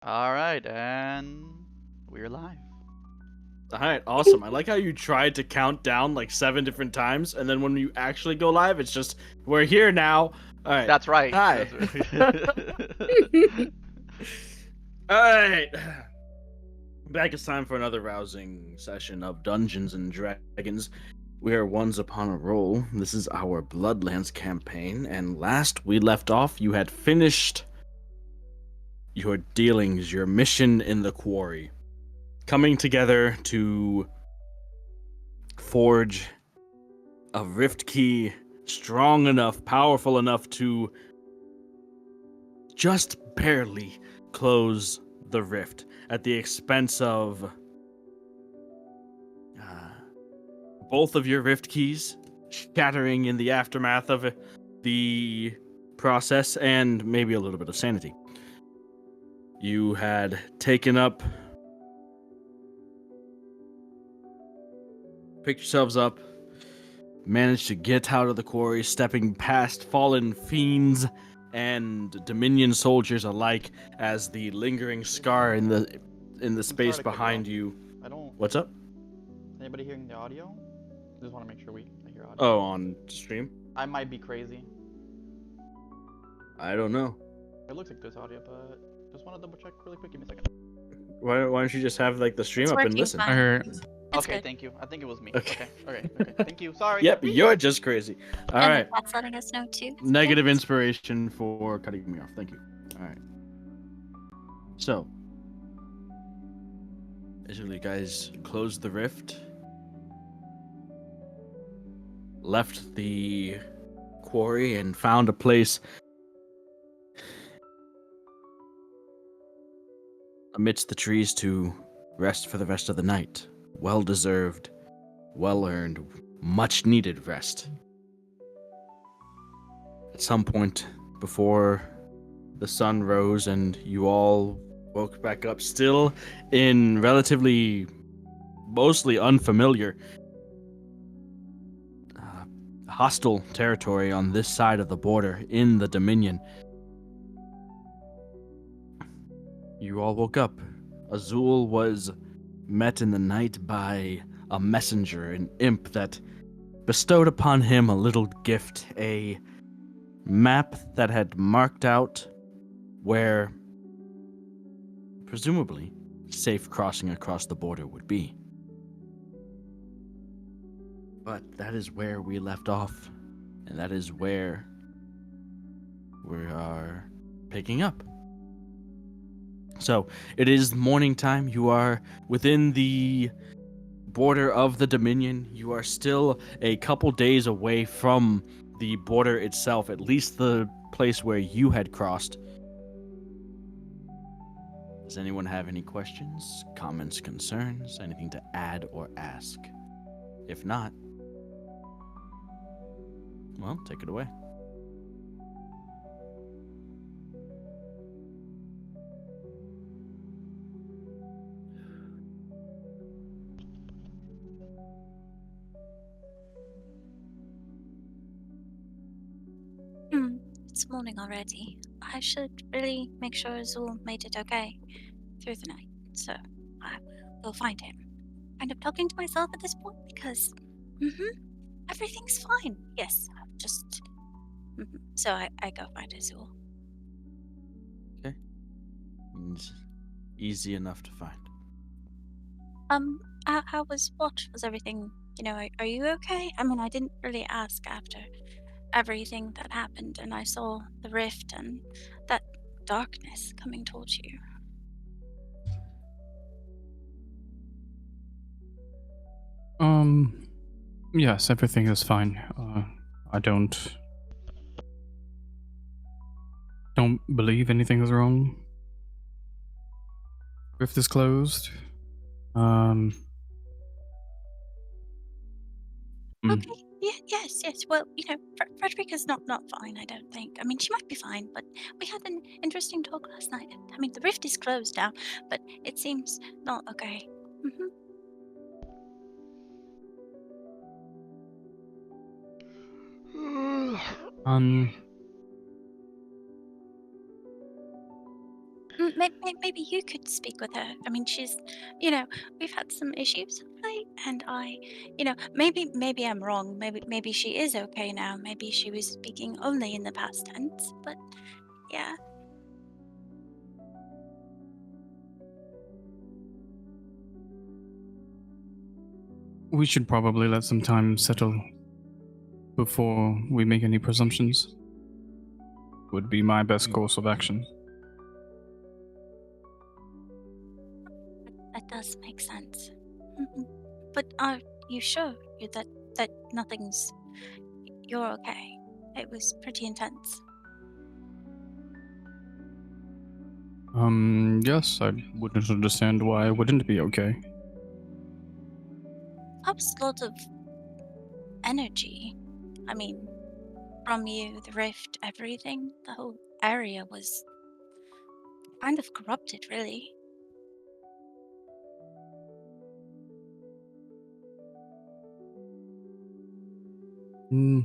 All right, and we're live. All right, awesome. I like how you tried to count down like 7 different times, and then when you actually go live, it's just we're here now. All right. That's right. Hi. That's right. All right. Back it's time for another rousing session of Dungeons and Dragons. We are once upon a roll. This is our Bloodlands campaign, and last we left off, you had finished your dealings, your mission in the quarry, coming together to forge a rift key strong enough, powerful enough to just barely close the rift at the expense of both of your rift keys shattering in the aftermath of the process and maybe a little bit of sanity. You had taken up, picked yourselves up, managed to get out of the quarry, stepping past fallen fiends and Dominion soldiers alike as the lingering scar in the space behind you. I don't. What's up? Anybody hearing the audio? Just want to make sure I hear audio. Oh, on stream? I might be crazy. I don't know. It looks like there's audio, but just want to double check really quick. Give me a second. Why don't you just have like the stream It's up and working listen? fine. It's Okay, good. thank you. I think it was me. Okay. Okay. Thank you. Sorry. Yep, you're just crazy. All And right. that's letting us know too. Negative inspiration for cutting me off. Thank you. All right. So, as you guys closed the rift, left the quarry, and found a place amidst the trees to rest for the rest of the night. Well deserved, well earned, much needed rest. At some point before the sun rose and you all woke back up, still in relatively mostly unfamiliar hostile territory on this side of the border in the Dominion. You all woke up. Azul was met in the night by a messenger, an imp that bestowed upon him a little gift, a map that had marked out where, presumably, safe crossing across the border would be. But that is where we left off, and that is where we are picking up. So, it is morning time. You are within the border of the Dominion. You are still a couple days away from the border itself, at least the place where you had crossed. Does anyone have any questions, comments, concerns, anything to add or ask? If not, well, take it away. It's morning already. I should really make sure Azul made it okay through the night. So I will go find him. Kind of talking to myself at this point because everything's fine. Yes, just so I go find Azul. Okay. It's easy enough to find. How was what? Was everything, are you okay? I mean, I didn't really ask after everything that happened and I saw the rift and that darkness coming towards you. Yes, everything is fine. I don't believe anything is wrong. Rift is closed. Okay. Yes. Well, Frederica's not fine, I don't think. I mean, she might be fine, but we had an interesting talk last night. I mean, the rift is closed now, but it seems not okay. maybe you could speak with her. I mean, she's, we've had some issues of late, and maybe I'm wrong. Maybe she is okay now. Maybe she was speaking only in the past tense. But yeah, We should probably let some time settle before we make any presumptions. Would be my best course of action. that does make sense. Mhm. But are you sure that nothing's? You're okay. It was pretty intense. Yes, I wouldn't understand why I wouldn't be okay. That was a lot of energy. I mean, from you, the rift, everything. The whole area was kind of corrupted, really. Hmm.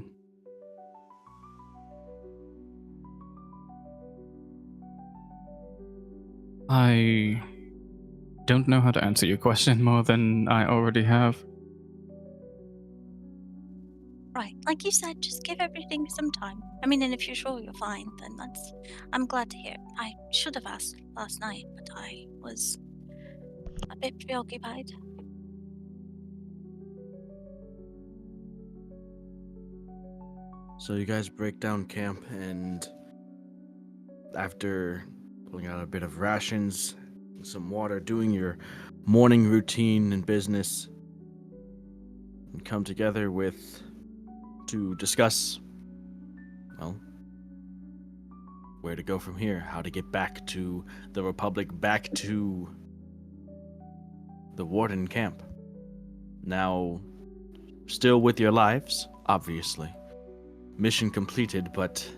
I don't know how to answer your question more than I already have. Right, like you said, just give everything some time. I mean, and if you're sure you're fine, then I'm glad to hear it. I should have asked last night, but I was a bit preoccupied. So you guys break down camp, and after pulling out a bit of rations, some water, doing your morning routine and business, and come together to discuss, well, where to go from here, how to get back to the Republic, back to the Warden camp. Now, still with your lives, obviously. Mission completed, but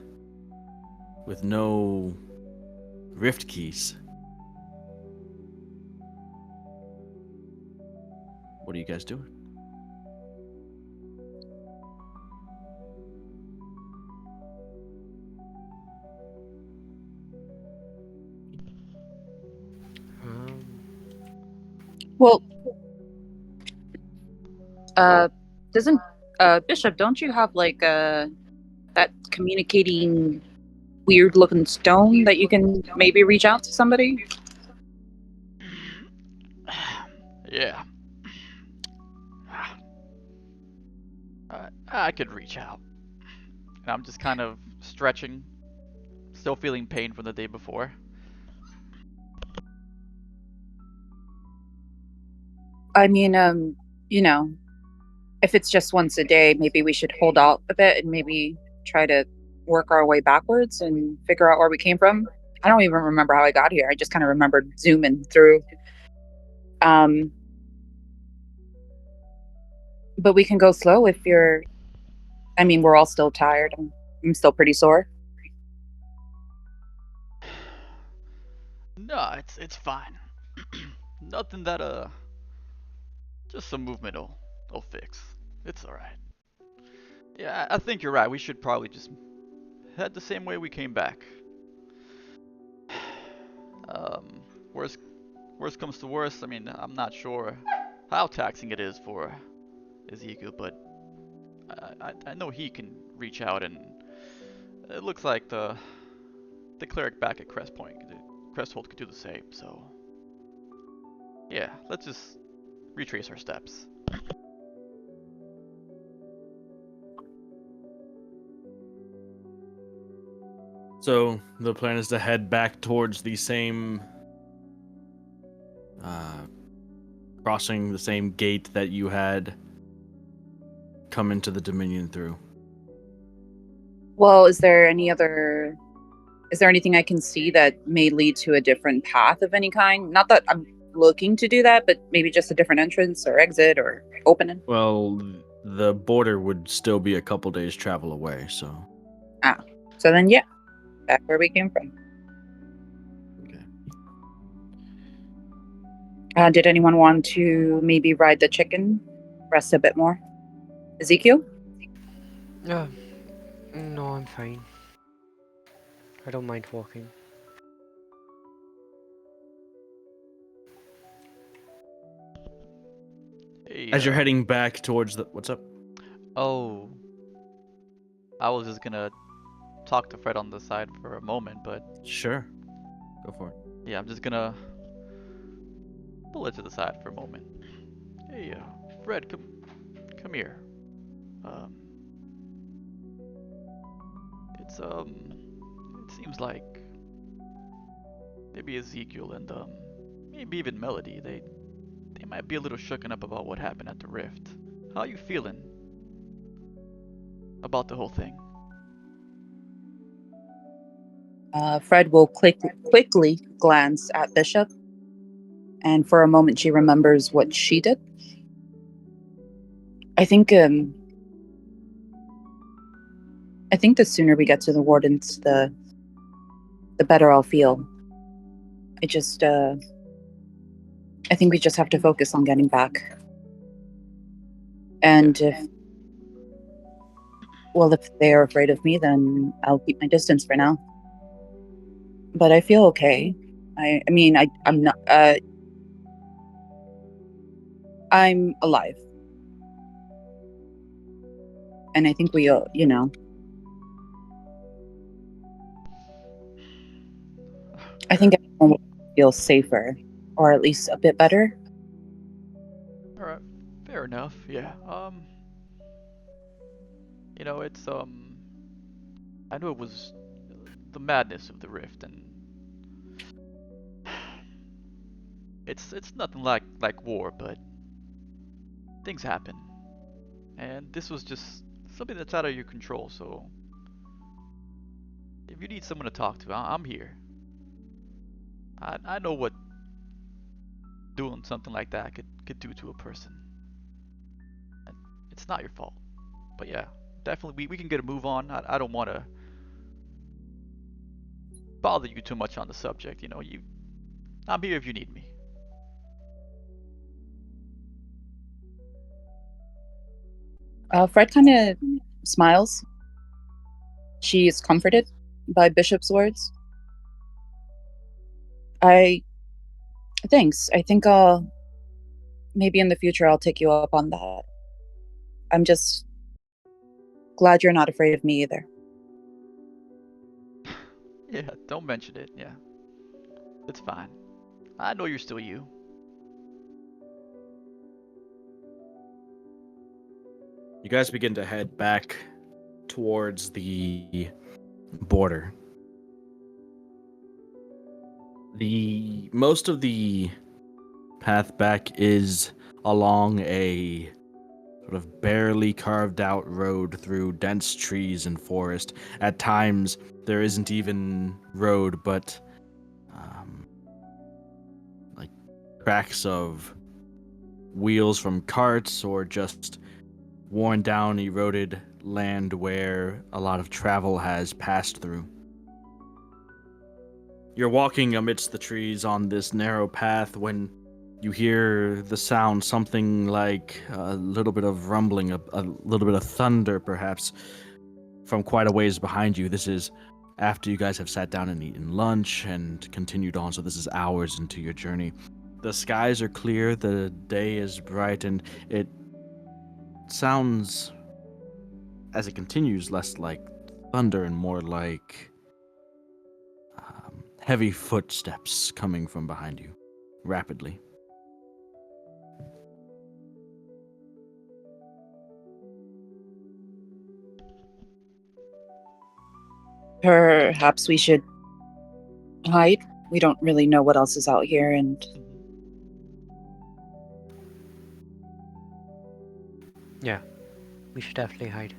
with no rift keys. What are you guys doing? Well, doesn't Bishop? Don't you have like that communicating weird looking stone that you can maybe reach out to somebody? Yeah. I could reach out. And I'm just kind of stretching, still feeling pain from the day before. I mean, if it's just once a day, maybe we should hold out a bit and maybe try to work our way backwards and figure out where we came from. I don't even remember how I got here. I just kind of remembered zooming through. But we can go slow if you're. I mean, we're all still tired. I'm still pretty sore. No, it's fine. Nothing that just some movement will fix. It's all right. Yeah, I think you're right. We should probably just head the same way we came back. Um, worst worst comes to worst. I mean, I'm not sure how taxing it is for Ezekiel, but I know he can reach out, and it looks like the cleric back at Cresthold could do the same. So yeah, let's just retrace our steps. So the plan is to head back towards the same, crossing the same gate that you had come into the Dominion through. Well, is there anything I can see that may lead to a different path of any kind? Not that I'm looking to do that, but maybe just a different entrance or exit or opening. Well, the border would still be a couple days travel away, so. So then, yeah, back where we came from. Okay. Did anyone want to maybe ride the chicken, rest a bit more? Ezekiel? No, I'm fine. I don't mind walking. Hey, As you're heading back towards the... What's up? Oh, I was just gonna talk to Fred on the side for a moment, but Sure. Go for it. yeah, I'm just gonna pull it to the side for a moment. Hey, Fred, come here. Um, it seems like maybe Ezekiel and maybe even Melody, they might be a little shooken up about what happened at the Rift. How are you feeling about the whole thing? Fred will quickly glance at Bishop, and for a moment she remembers what she did. I think the sooner we get to the wardens, the better I'll feel. I think we just have to focus on getting back. And if they are afraid of me, then I'll keep my distance for now. But I feel okay. I'm not. I'm alive, and I think we, I think everyone will feel safer, or at least a bit better. All right, fair enough. Yeah. It's I know it was the madness of the Rift, and it's nothing like war, but things happen, and this was just something that's out of your control. So if you need someone to talk to, I'm here. I know what doing something like that could do to a person. And it's not your fault. But yeah, definitely we can get a move on. I don't want to bother you too much on the subject. I'm here if you need me. Fred kind of smiles. She is comforted by Bishop's words. Thanks. I think maybe in the future I'll take you up on that. I'm just glad you're not afraid of me either. Yeah, don't mention it. Yeah, it's fine. I know you're still you. You guys begin to head back towards the border. Most of the path back is along a sort of barely carved out road through dense trees and forest. At times, there isn't even road, but like cracks of wheels from carts or just worn down, eroded land where a lot of travel has passed through. You're walking amidst the trees on this narrow path when you hear the sound, something like a little bit of rumbling, a little bit of thunder perhaps, from quite a ways behind you. This is after you guys have sat down and eaten lunch and continued on, so this is hours into your journey. The skies are clear, the day is bright, and it sounds, as it continues, less like thunder and more like heavy footsteps coming from behind you, rapidly. Perhaps we should hide. We don't really know what else is out here, and Yeah, we should definitely hide.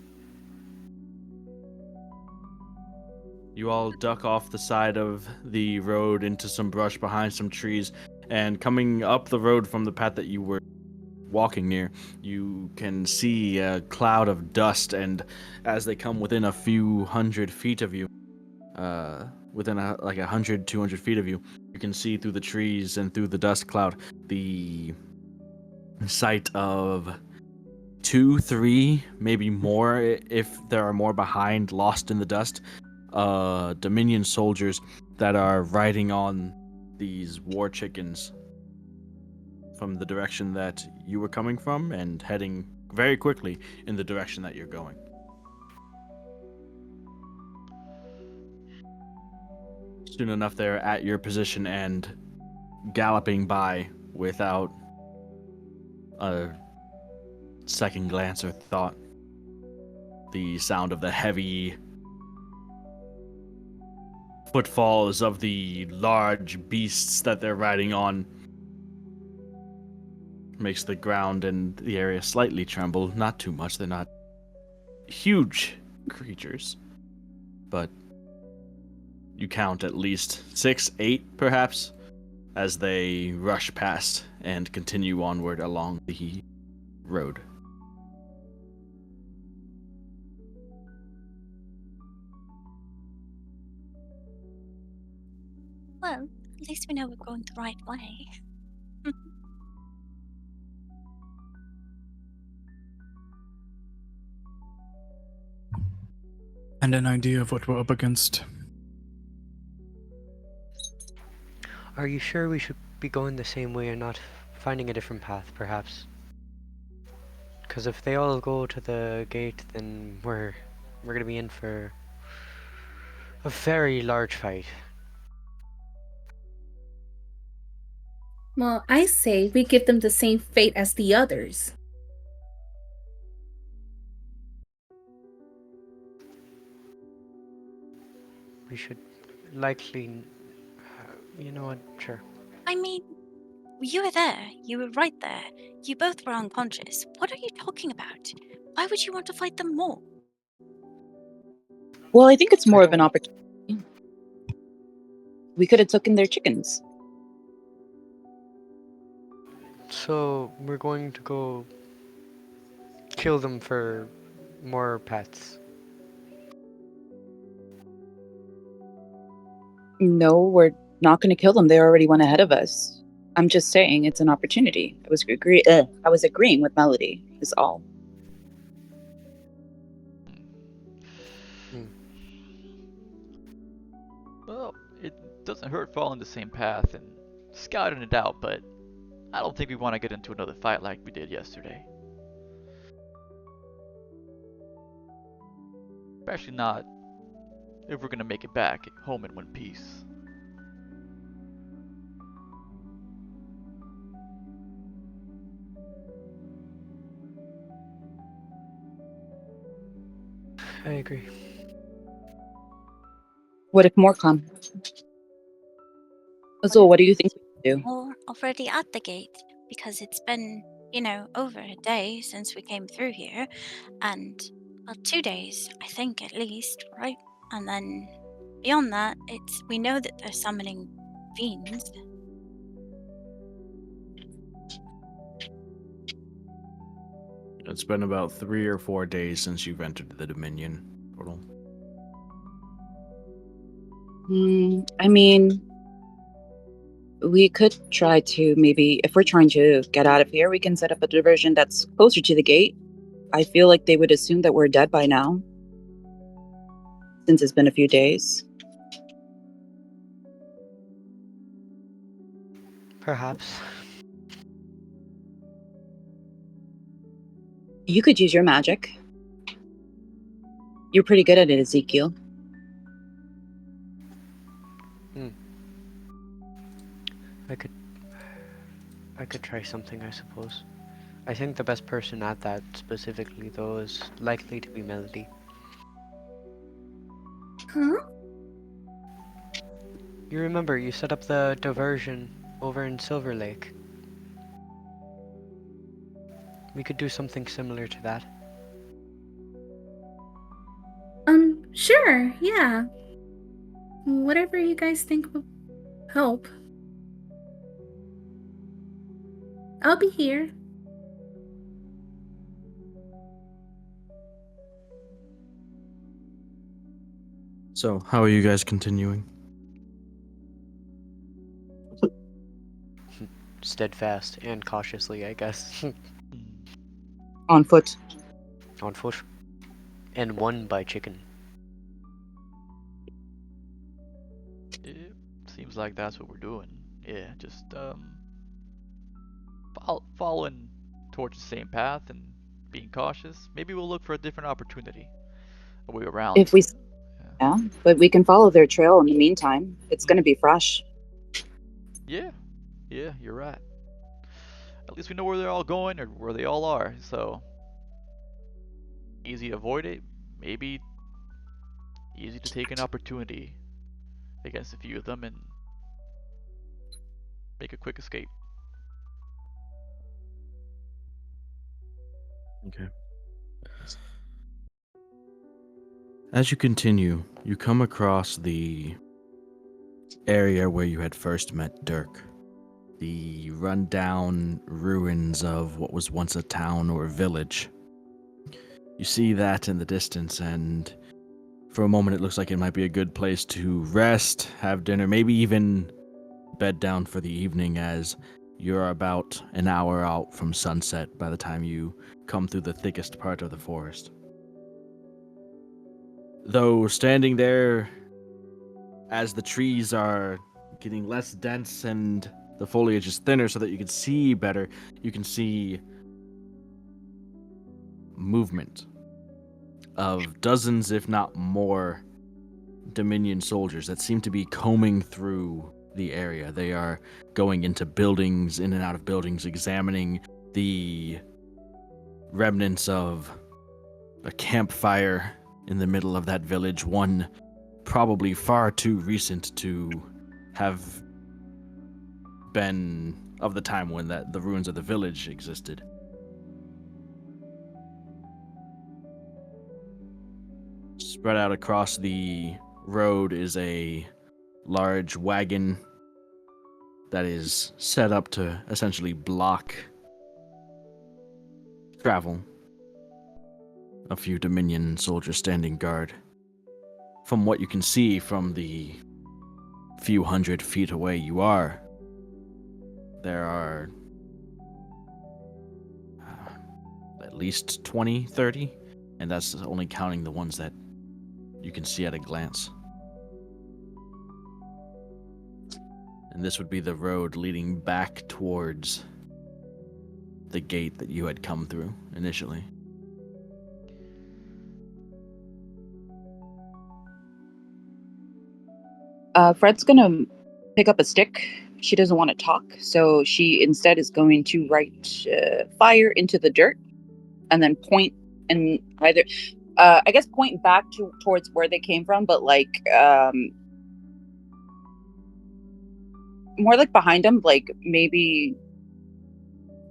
You all duck off the side of the road into some brush behind some trees, and coming up the road from the path that you were walking near, you can see a cloud of dust, and as they come within a few hundred feet of you, within 100, 200 feet of you, you can see through the trees and through the dust cloud the sight of 2, 3, maybe more if there are more behind, lost in the dust, Dominion soldiers that are riding on these war chickens. from the direction that you were coming from and heading very quickly in the direction that you're going. Soon enough, they're at your position and galloping by without a second glance or thought. The sound of the heavy footfalls of the large beasts that they're riding on makes the ground and the area slightly tremble. Not too much, they're not huge creatures, but you count at least 6, 8 perhaps, as they rush past and continue onward along the road. Well, at least we know we're going the right way. And an idea of what we're up against. Are you sure we should be going the same way and not finding a different path, perhaps? Because if they all go to the gate, then we're gonna be in for a very large fight. Well, I say we give them the same fate as the others. We should likely, you know what? Sure. I mean, you were there. You were right there. You both were unconscious. What are you talking about? Why would you want to fight them more? Well, I think it's more I of an don't- opportunity. We could have taken their chickens. So we're going to go kill them for more pets. No, we're not going to kill them. They already went ahead of us. I'm just saying it's an opportunity. I was agreeing with Melody. Is all. Well, it doesn't hurt following the same path and scouting it out, but I don't think we want to get into another fight like we did yesterday. Especially not if we're gonna make it back home in one piece. I agree. What if more come? Azul, what do you think we should do? Or already at the gate, because it's been, over a day since we came through here, and, well, 2 days, I think, at least, right? And then beyond that, we know that they're summoning fiends. It's been about 3 or 4 days since you've entered the Dominion portal. I mean, we could try to maybe, if we're trying to get out of here, we can set up a diversion that's closer to the gate. I feel like they would assume that we're dead by now, since it's been a few days. Perhaps. You could use your magic. You're pretty good at it, Ezekiel. I could try something, I suppose. I think the best person at that specifically, though, is likely to be Melody. Huh? You remember, you set up the diversion over in Silver Lake. We could do something similar to that. Sure, yeah. Whatever you guys think will help. I'll be here. So, how are you guys continuing? Steadfast and cautiously, I guess. On foot. On foot. And one by chicken. It seems like that's what we're doing. Yeah, just following towards the same path and being cautious, maybe we'll look for a different opportunity a way around. If we, Yeah. yeah, but we can follow their trail in the meantime. It's going to be fresh. Yeah, yeah, you're right. At least we know where they're all going or where they all are, so easy to avoid it. Maybe easy to take an opportunity against a few of them and make a quick escape. Okay. As you continue, you come across the area where you had first met Dirk. The rundown ruins of what was once a town or village. You see that in the distance, and for a moment it looks like it might be a good place to rest, have dinner, maybe even bed down for the evening, as you're about an hour out from sunset by the time you come through the thickest part of the forest. Though standing there, as the trees are getting less dense and the foliage is thinner so that you can see better, you can see movement of dozens, if not more, Dominion soldiers that seem to be combing through the area. They are going into buildings, in and out of buildings, examining the remnants of a campfire in the middle of that village, one probably far too recent to have been of the time when the ruins of the village existed. Spread out across the road is a large wagon that is set up to essentially block travel. A few Dominion soldiers standing guard. From what you can see from the few hundred feet away you are, there are at least 20, 30, and that's only counting the ones that you can see at a glance. And this would be the road leading back towards the gate that you had come through initially. Fred's going to pick up a stick. She doesn't want to talk, so she instead is going to write fire into the dirt and then point and either, I guess, point back towards where they came from, but like, more like behind them, like maybe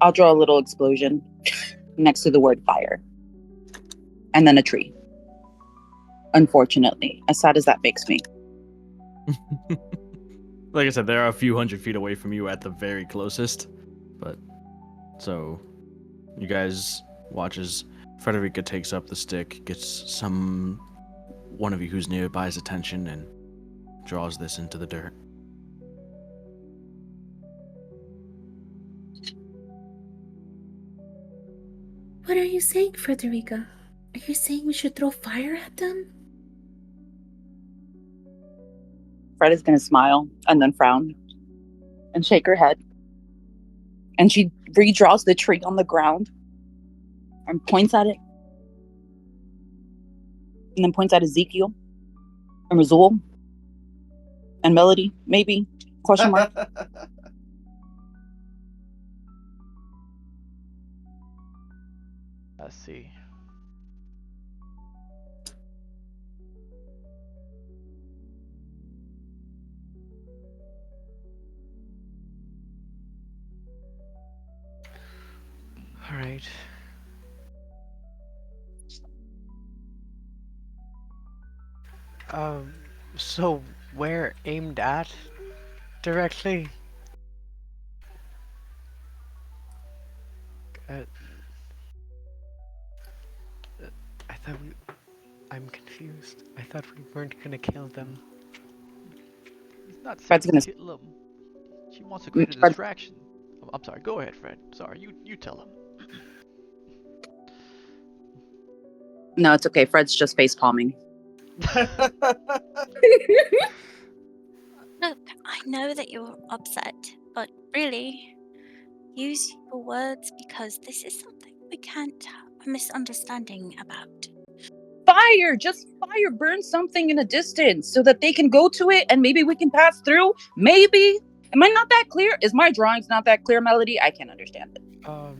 I'll draw a little explosion next to the word fire. And then a tree. Unfortunately, as sad as that makes me. Like I said, there are a few hundred feet away from you at the very closest. But, so, you guys watch as Frederica takes up the stick, gets one of you who's nearby's attention, and draws this into the dirt. What are you saying, Frederica? Are you saying we should throw fire at them? Fred is going to smile and then frown and shake her head. And she redraws the tree on the ground and points at it. And then points at Ezekiel and Razul and Melody, maybe? Question mark. Let's see. All right. So where aimed at directly? I thought I'm confused. I thought we weren't gonna kill them. He's not saying Fred's gonna- kill him. She wants to create a Fred- distraction. I'm sorry. Go ahead, Fred. Sorry. You tell him. No, it's okay. Fred's just face palming. Look, I know that you're upset, but really, use your words because this is something we can't have a misunderstanding about. Fire! Just fire! Burn something in a distance so that they can go to it and maybe we can pass through. Maybe. Am I not that clear? Is my drawings not that clear, Melody? I can't understand it. Oh,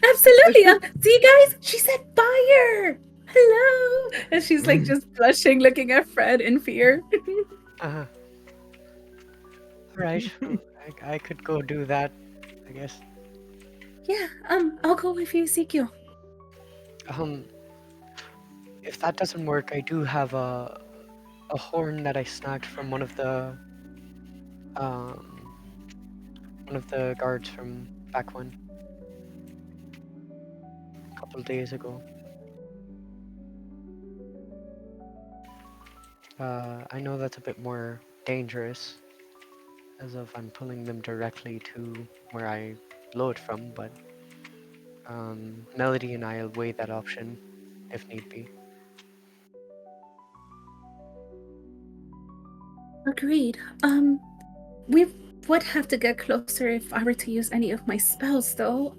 absolutely. See, guys, she said fire. Hello. And she's like just blushing, looking at Fred in fear. Uh-huh. Alright. I could go do that, I guess. Yeah, I'll go with you, Ezekiel. If that doesn't work, I do have a horn that I snagged from one of the guards from back when. A couple days ago. I know that's a bit more dangerous, as if I'm pulling them directly to where I blow it from, but Melody and I'll weigh that option if need be. Agreed. We would have to get closer if I were to use any of my spells, though.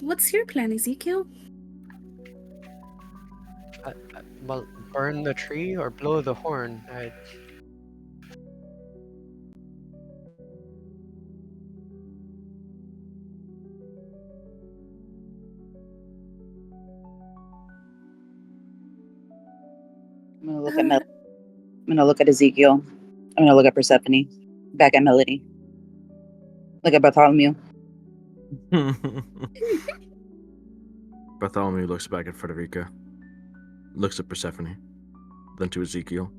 What's your plan, Ezekiel? Well, burn the tree or blow the horn. I'm gonna look at I'm gonna look at Ezekiel. I'm gonna look at Persephone. Back at Melody. Look at Bartholomew. Bartholomew looks back at Frederica, looks at Persephone, then to Ezekiel,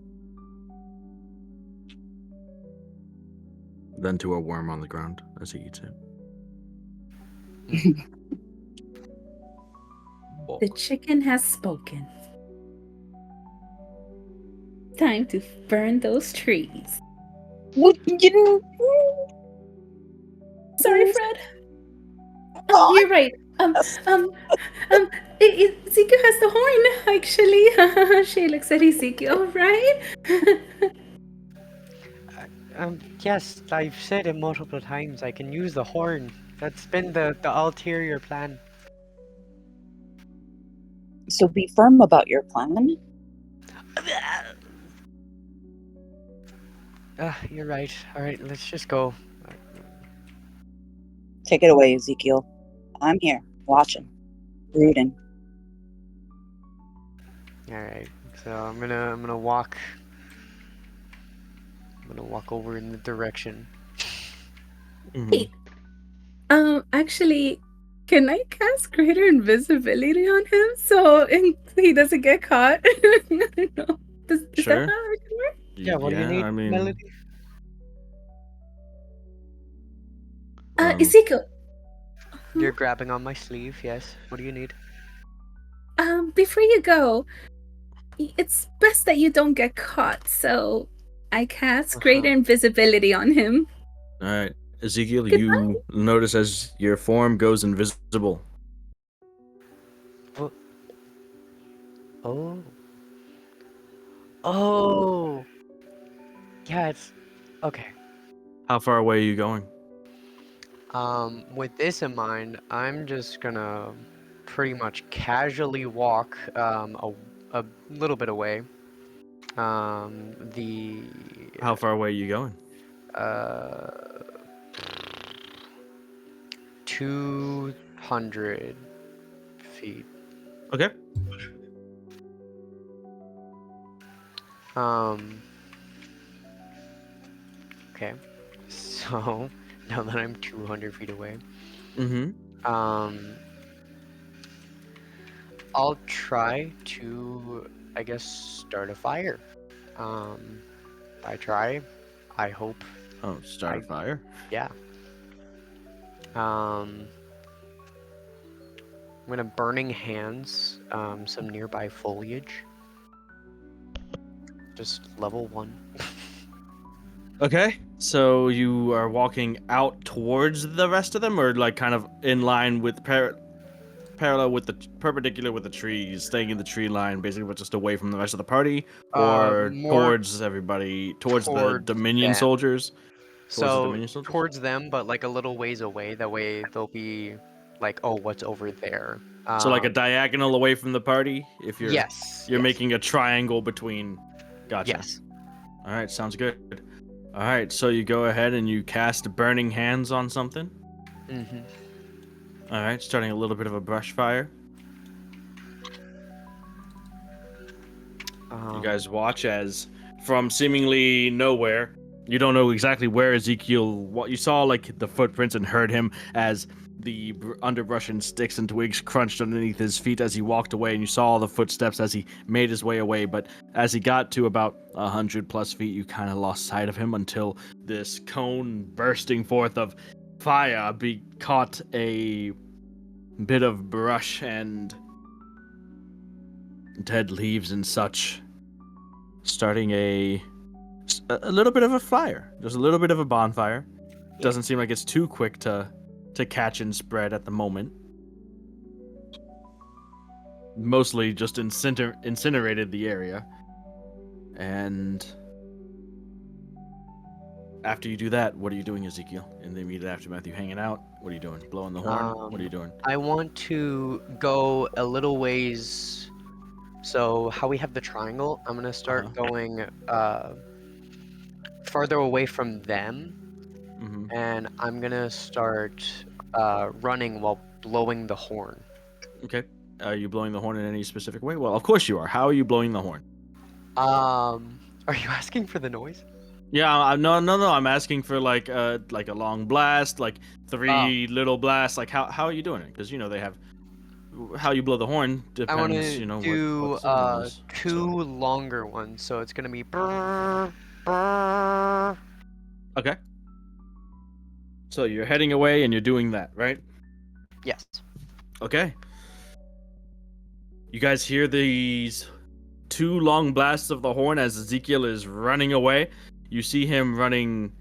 then to a worm on the ground as he eats it. The chicken has spoken. Time to burn those trees. What you Sorry, Fred. Oh, you're right. Ezekiel has the horn, actually. She looks at Ezekiel, right? Yes, I've said it multiple times. I can use the horn. That's been the ulterior plan. So be firm about your plan. You're right. Alright, let's just go. Take it away, Ezekiel. I'm here, watching, rooting. Alright, so I'm gonna walk. I'm gonna walk over in the direction. Hey, actually, can I cast greater invisibility on him so he doesn't get caught? No. Is Sure. that how it can work? Yeah, what do you need, I mean, Melody? Ezekiel. You're grabbing on my sleeve, yes. What do you need? Before you go, it's best that you don't get caught, so I cast greater invisibility on him. all right, Ezekiel, Goodbye. you notice as your form goes invisible. Oh. Oh. Yeah, it's okay. How far away are you going? With this in mind, I'm just gonna pretty much casually walk a little bit away. How far away are you going? 200 feet. Okay. Okay. So now that I'm 200 feet away, Mm-hmm. I'll try to, I guess, start a fire. I try. I hope. Oh, start a fire? Yeah. I'm gonna burning hands some nearby foliage. Just level 1. Okay. So you are walking out towards the rest of them, or like kind of in line with parallel with the perpendicular with the trees, staying in the tree line, basically, but just away from the rest of the party, or More towards everybody, towards the towards Dominion them. soldiers. So minion soldiers? towards them, but like a little ways away. That way they'll be like, oh, what's over there? So like a diagonal away from the party. If you're Yes. you're yes, making a triangle between. Gotcha. Yes. All right, sounds good. All right, so you go ahead and you cast Burning Hands on something. Mm-hmm. All right, starting a little bit of a brush fire. You guys watch as from seemingly nowhere, you don't know exactly where Ezekiel. What you saw, like the footprints, and heard him as the underbrush and sticks and twigs crunched underneath his feet as he walked away, and you saw the footsteps as he made his way away. But as he got to about 100+ feet, you kind of lost sight of him until this cone bursting forth of fire caught a bit of brush and dead leaves and such, starting a little bit of a fire, just a little bit of a bonfire. Doesn't seem like it's too quick to catch and spread at the moment. Mostly just incinerated the area. And after you do that, what are you doing, Ezekiel? In the immediate aftermath, you hanging out? What are you doing? Blowing the horn? What are you doing? I want to go a little ways. So how we have the triangle, I'm gonna start going farther away from them, and I'm gonna start running while blowing the horn. Okay. Are you blowing the horn in any specific way? Well, of course you are. How are you blowing the horn? Are you asking for the noise? Yeah, no. I'm asking for like a long blast, like 3 little blasts. Like how are you doing it? Because they have how you blow the horn depends. I want to do what the signal is. 2 longer ones, so it's gonna be brrr, brrr. Okay. So you're heading away and you're doing that, right? Yes. Okay. You guys hear these 2 long blasts of the horn as Ezekiel is running away. You see him running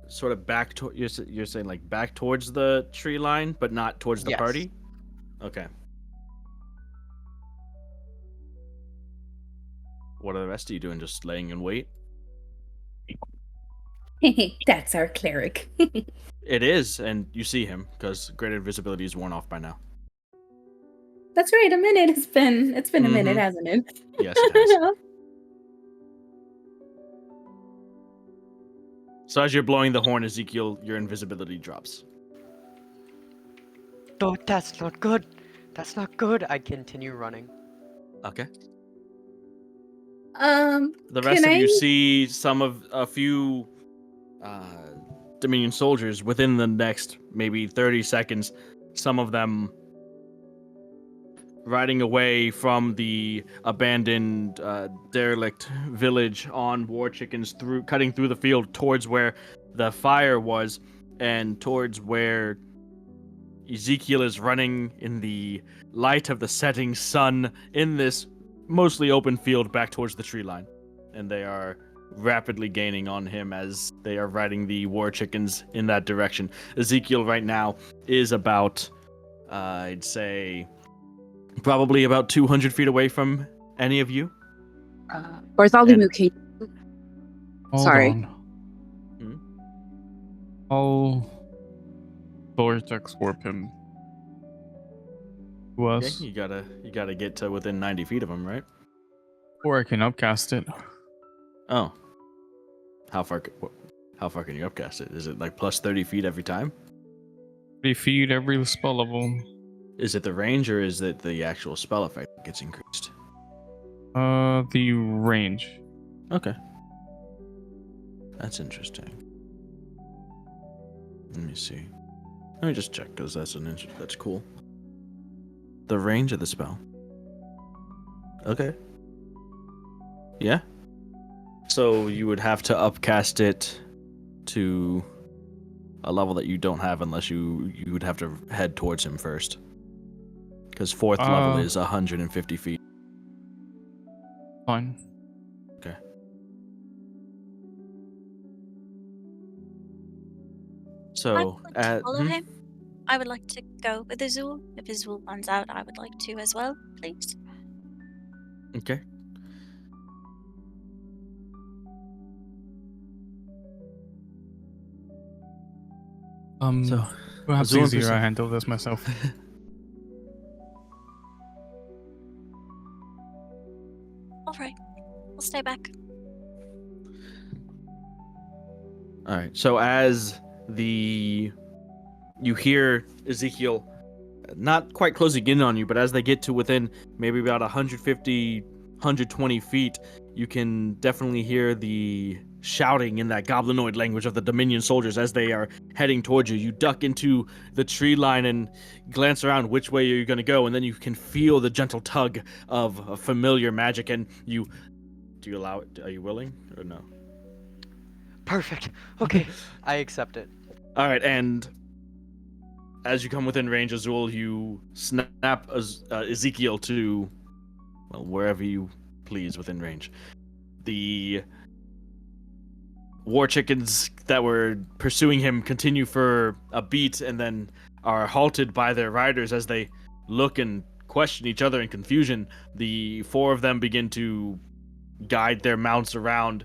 sort of back to you're saying like back towards the tree line, but not towards the party? Okay. What are the rest of you doing? Just laying in wait? That's our cleric. It is, and you see him because greater invisibility is worn off by now. That's right. A minute. It's been a minute, hasn't it? Yes, it has. So as you're blowing the horn, Ezekiel, your invisibility drops. Oh, that's not good. That's not good. I continue running. Okay. The rest of you see a few Dominion soldiers within the next maybe 30 seconds. Some of them riding away from the abandoned derelict village on war chickens, cutting through the field towards where the fire was and towards where Ezekiel is running in the light of the setting sun in this mostly open field back towards the tree line. And they are rapidly gaining on him as they are riding the war chickens in that direction. Ezekiel right now is about, I'd say, probably about 200 feet away from any of you. Bartholomew, can Hold Sorry. on. I'll vortex warp him to us. Okay, you gotta get to within 90 feet of him, right? Or I can upcast it. Oh. How far can you upcast it? Is it like plus 30 feet every time? 30 feet every spell level. Is it the range or is it the actual spell effect that gets increased? The range. Okay. That's interesting. Let me see. Let me just check because that's cool. The range of the spell. Okay. Yeah. So you would have to upcast it to a level that you don't have unless you would have to head towards him first. Because 4th level is 150 feet. Fine. Okay. So I would like to follow him. I would like to go with Azul. If Azul runs out, I would like to as well, please. Okay. So, Perhaps Azul and easier I Persephone. handle this myself. All right, we'll stay back. All right. So as you hear Ezekiel not quite closing in on you, but as they get to within maybe about 150, 120 feet, you can definitely hear the shouting in that goblinoid language of the Dominion soldiers as they are heading towards you. You duck into the tree line and glance around which way you're going to go, and then you can feel the gentle tug of a familiar magic, and do you allow it? Are you willing or no? Perfect. Okay, I accept it. All right, and as you come within range, Azul, you snap Ezekiel to, well, wherever you please within range. The war chickens that were pursuing him continue for a beat and then are halted by their riders as they look and question each other in confusion. The four of them begin to guide their mounts around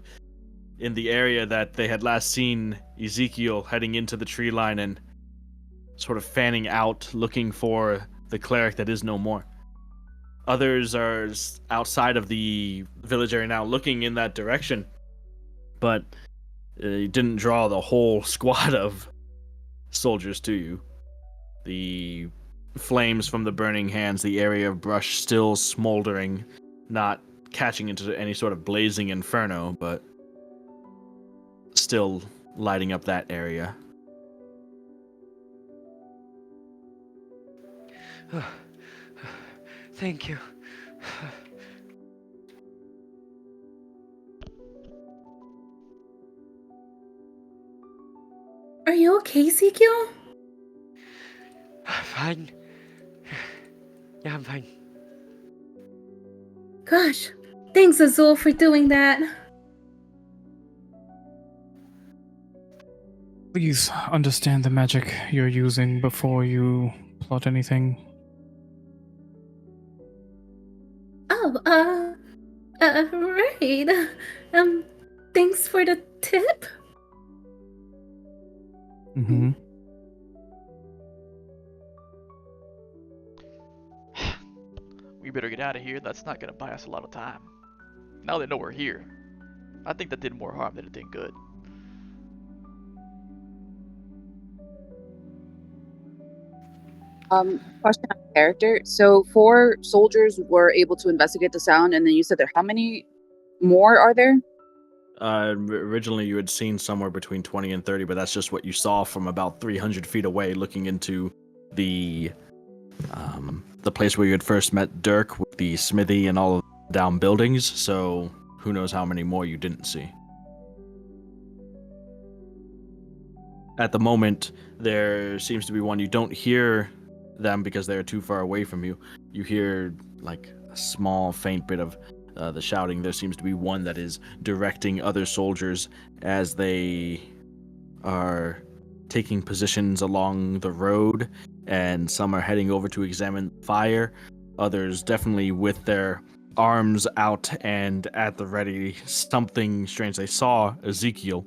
in the area that they had last seen Ezekiel heading into the tree line and sort of fanning out, looking for the cleric that is no more. Others are outside of the village area now, looking in that direction, but it didn't draw the whole squad of soldiers to you. The flames from the burning hands, the area of brush still smoldering, not catching into any sort of blazing inferno, but still lighting up that area. Thank you. Are you okay, Ezekiel? Fine. Yeah, I'm fine. Gosh, thanks, Azul, for doing that. Please understand the magic you're using before you plot anything. Oh, right. Thanks for the tip. Mm-hmm. We better get out of here. That's not gonna buy us a lot of time. Now they know we're here. I think that did more harm than it did good. Question on character. So 4 soldiers were able to investigate the sound, and then you said there. How many more are there? Originally, you had seen somewhere between 20 and 30, but that's just what you saw from about 300 feet away, looking into the place where you had first met Dirk with the smithy and all of the down buildings. So who knows how many more you didn't see. At the moment, there seems to be one. You don't hear them because they're too far away from you. You hear like a small, faint bit of the shouting. There seems to be one that is directing other soldiers as they are taking positions along the road, and some are heading over to examine the fire. Others definitely with their arms out and at the ready. Something strange. They saw Ezekiel,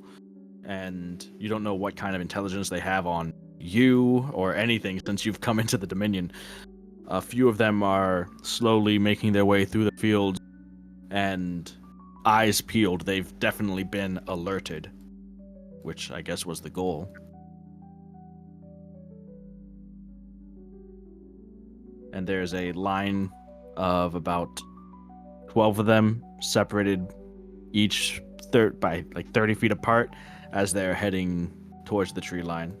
and you don't know what kind of intelligence they have on you or anything since you've come into the Dominion. A few of them are slowly making their way through the fields, and eyes peeled. They've definitely been alerted, which I guess was the goal. And there's a line of about 12 of them, separated each by like 30 feet apart, as they're heading towards the tree line.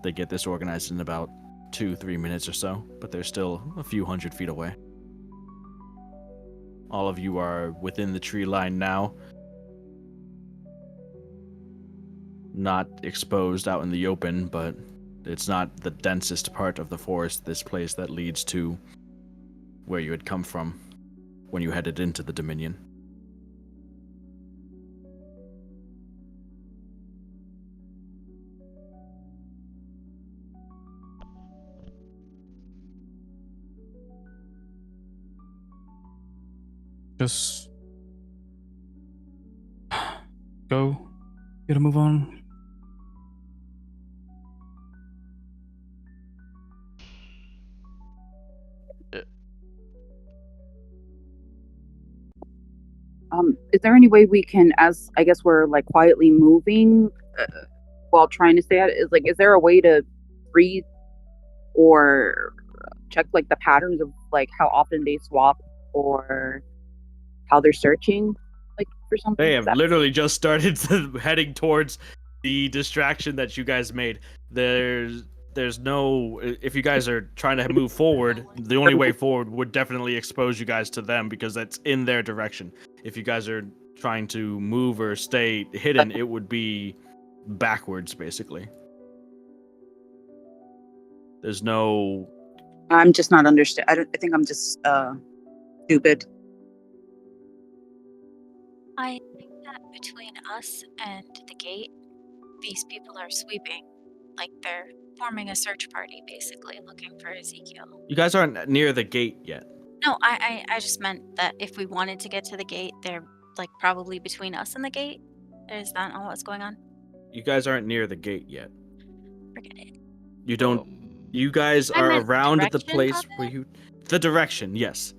They get this organized in about 2-3 minutes or so, but they're still a few hundred feet away. All of you are within the tree line now, not exposed out in the open, but it's not the densest part of the forest, this place that leads to where you had come from when you headed into the Dominion. Just go. Gotta move on. is there any way we can, as I guess we're like quietly moving while trying to stay at it, is there a way to breathe or check like the patterns of like how often they swap or how they're searching like for something? They Is have that- literally just started heading towards the distraction that you guys made. There's no, if you guys are trying to move forward, the only way forward would definitely expose you guys to them because that's in their direction. If you guys are trying to move or stay hidden, it would be backwards basically. There's no, I'm just not understand. I think I'm just stupid. I think that between us and the gate, these people are sweeping. Like they're forming a search party, basically, looking for Ezekiel. you guys aren't near the gate yet. No, I just meant that if we wanted to get to the gate, they're like probably between us and the gate. Is that not what's going on? You guys aren't near the gate yet. Forget it. You don't. Um, You guys I are meant around the direction place of where you. The direction, yes.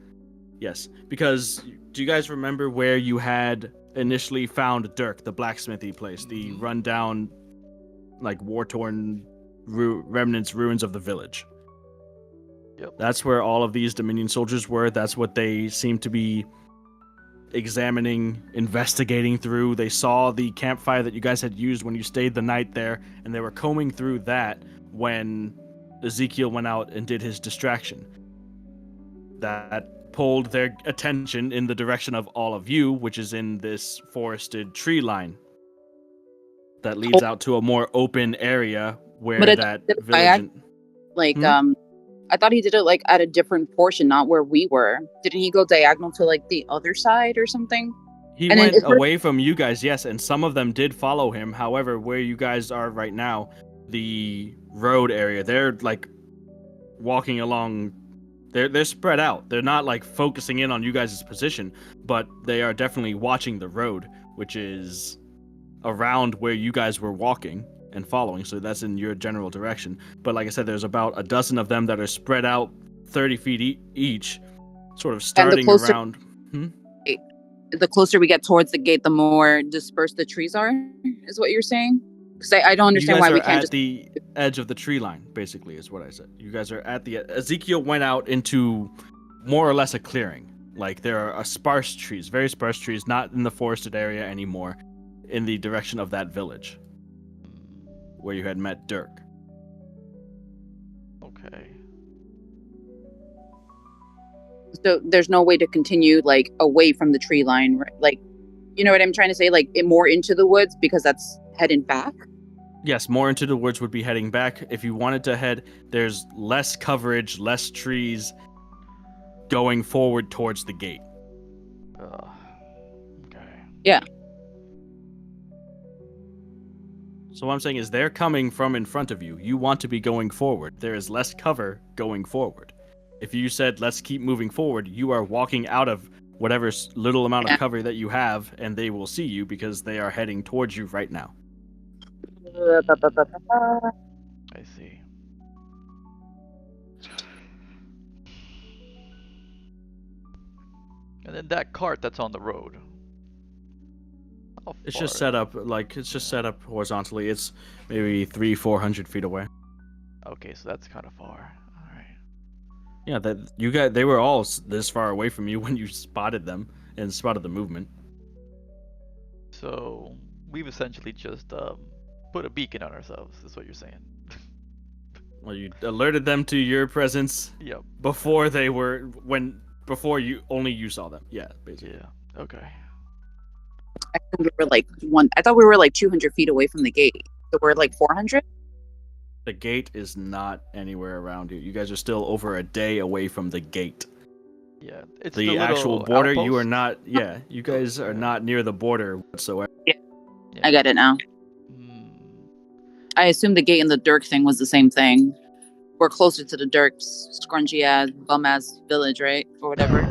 Yes. Because do you guys remember where you had initially found Dirk, the blacksmithy place, the rundown, like war torn remnants, ruins of the village? Yep. That's where all of these Dominion soldiers were. That's what they seem to be examining, investigating through. They saw the campfire that you guys had used when you stayed the night there, and they were combing through that when Ezekiel went out and did his distraction. That pulled their attention in the direction of all of you, which is in this forested tree line that leads out to a more open area where But that it- village. Like Hmm? I thought he did it like at a different portion, not where we were. Didn't he go diagonal to like the other side or something? He And then went is there- away from you guys, yes, and some of them did follow him. However, where you guys are right now, the road area, they're like walking along. They're spread out. They're not like focusing in on you guys' position, but they are definitely watching the road, which is around where you guys were walking and following. So that's in your general direction. But like I said, there's about a dozen of them that are spread out 30 feet each, sort of starting closer- around. the closer we get towards the gate, the more dispersed the trees are. Is what you're saying? Because I don't You understand guys why are we can't at just. the edge of the tree line, basically, is what I said. You guys are at the Ezekiel went out into more or less a clearing. Like there are sparse trees, very sparse trees, not in the forested area anymore, in the direction of that village where you had met Dirk. Okay. So there's no way to continue like away from the tree line, right? Like, you know what I'm trying to say? Like more into the woods because that's heading back. Yes, more into the woods would be heading back. If you wanted to head, there's less coverage, less trees going forward towards the gate. Okay. Yeah. So what I'm saying is they're coming from in front of you. You want to be going forward. There is less cover going forward. If you said, let's keep moving forward, you are walking out of whatever little amount of cover that you have, and they will see you because they are heading towards you right now. I see. And then that cart that's on the road. How It's far just is set it? up set up horizontally. It's maybe 300-400 feet away. Okay, so that's kind of far. All right. Yeah, that you got. They were all this far away from you when you spotted them and spotted the movement. So we've essentially just put a beacon on ourselves. Is what you're saying? Well, you alerted them to your presence Yep. before you saw them. Yeah, basically. Yeah. Okay. I thought we were like I thought we were like 200 feet away from the gate. So we're like 400. The gate is not anywhere around you. You guys are still over a day away from the gate. Yeah. It's The little actual border, you are outpost? not. Yeah, you guys are not near the border whatsoever. Yeah. I get it now. Hmm. I assumed the gate and the Dirk thing was the same thing. We're closer to the Dirk's scrunchy ass, bum ass village, right? Or whatever.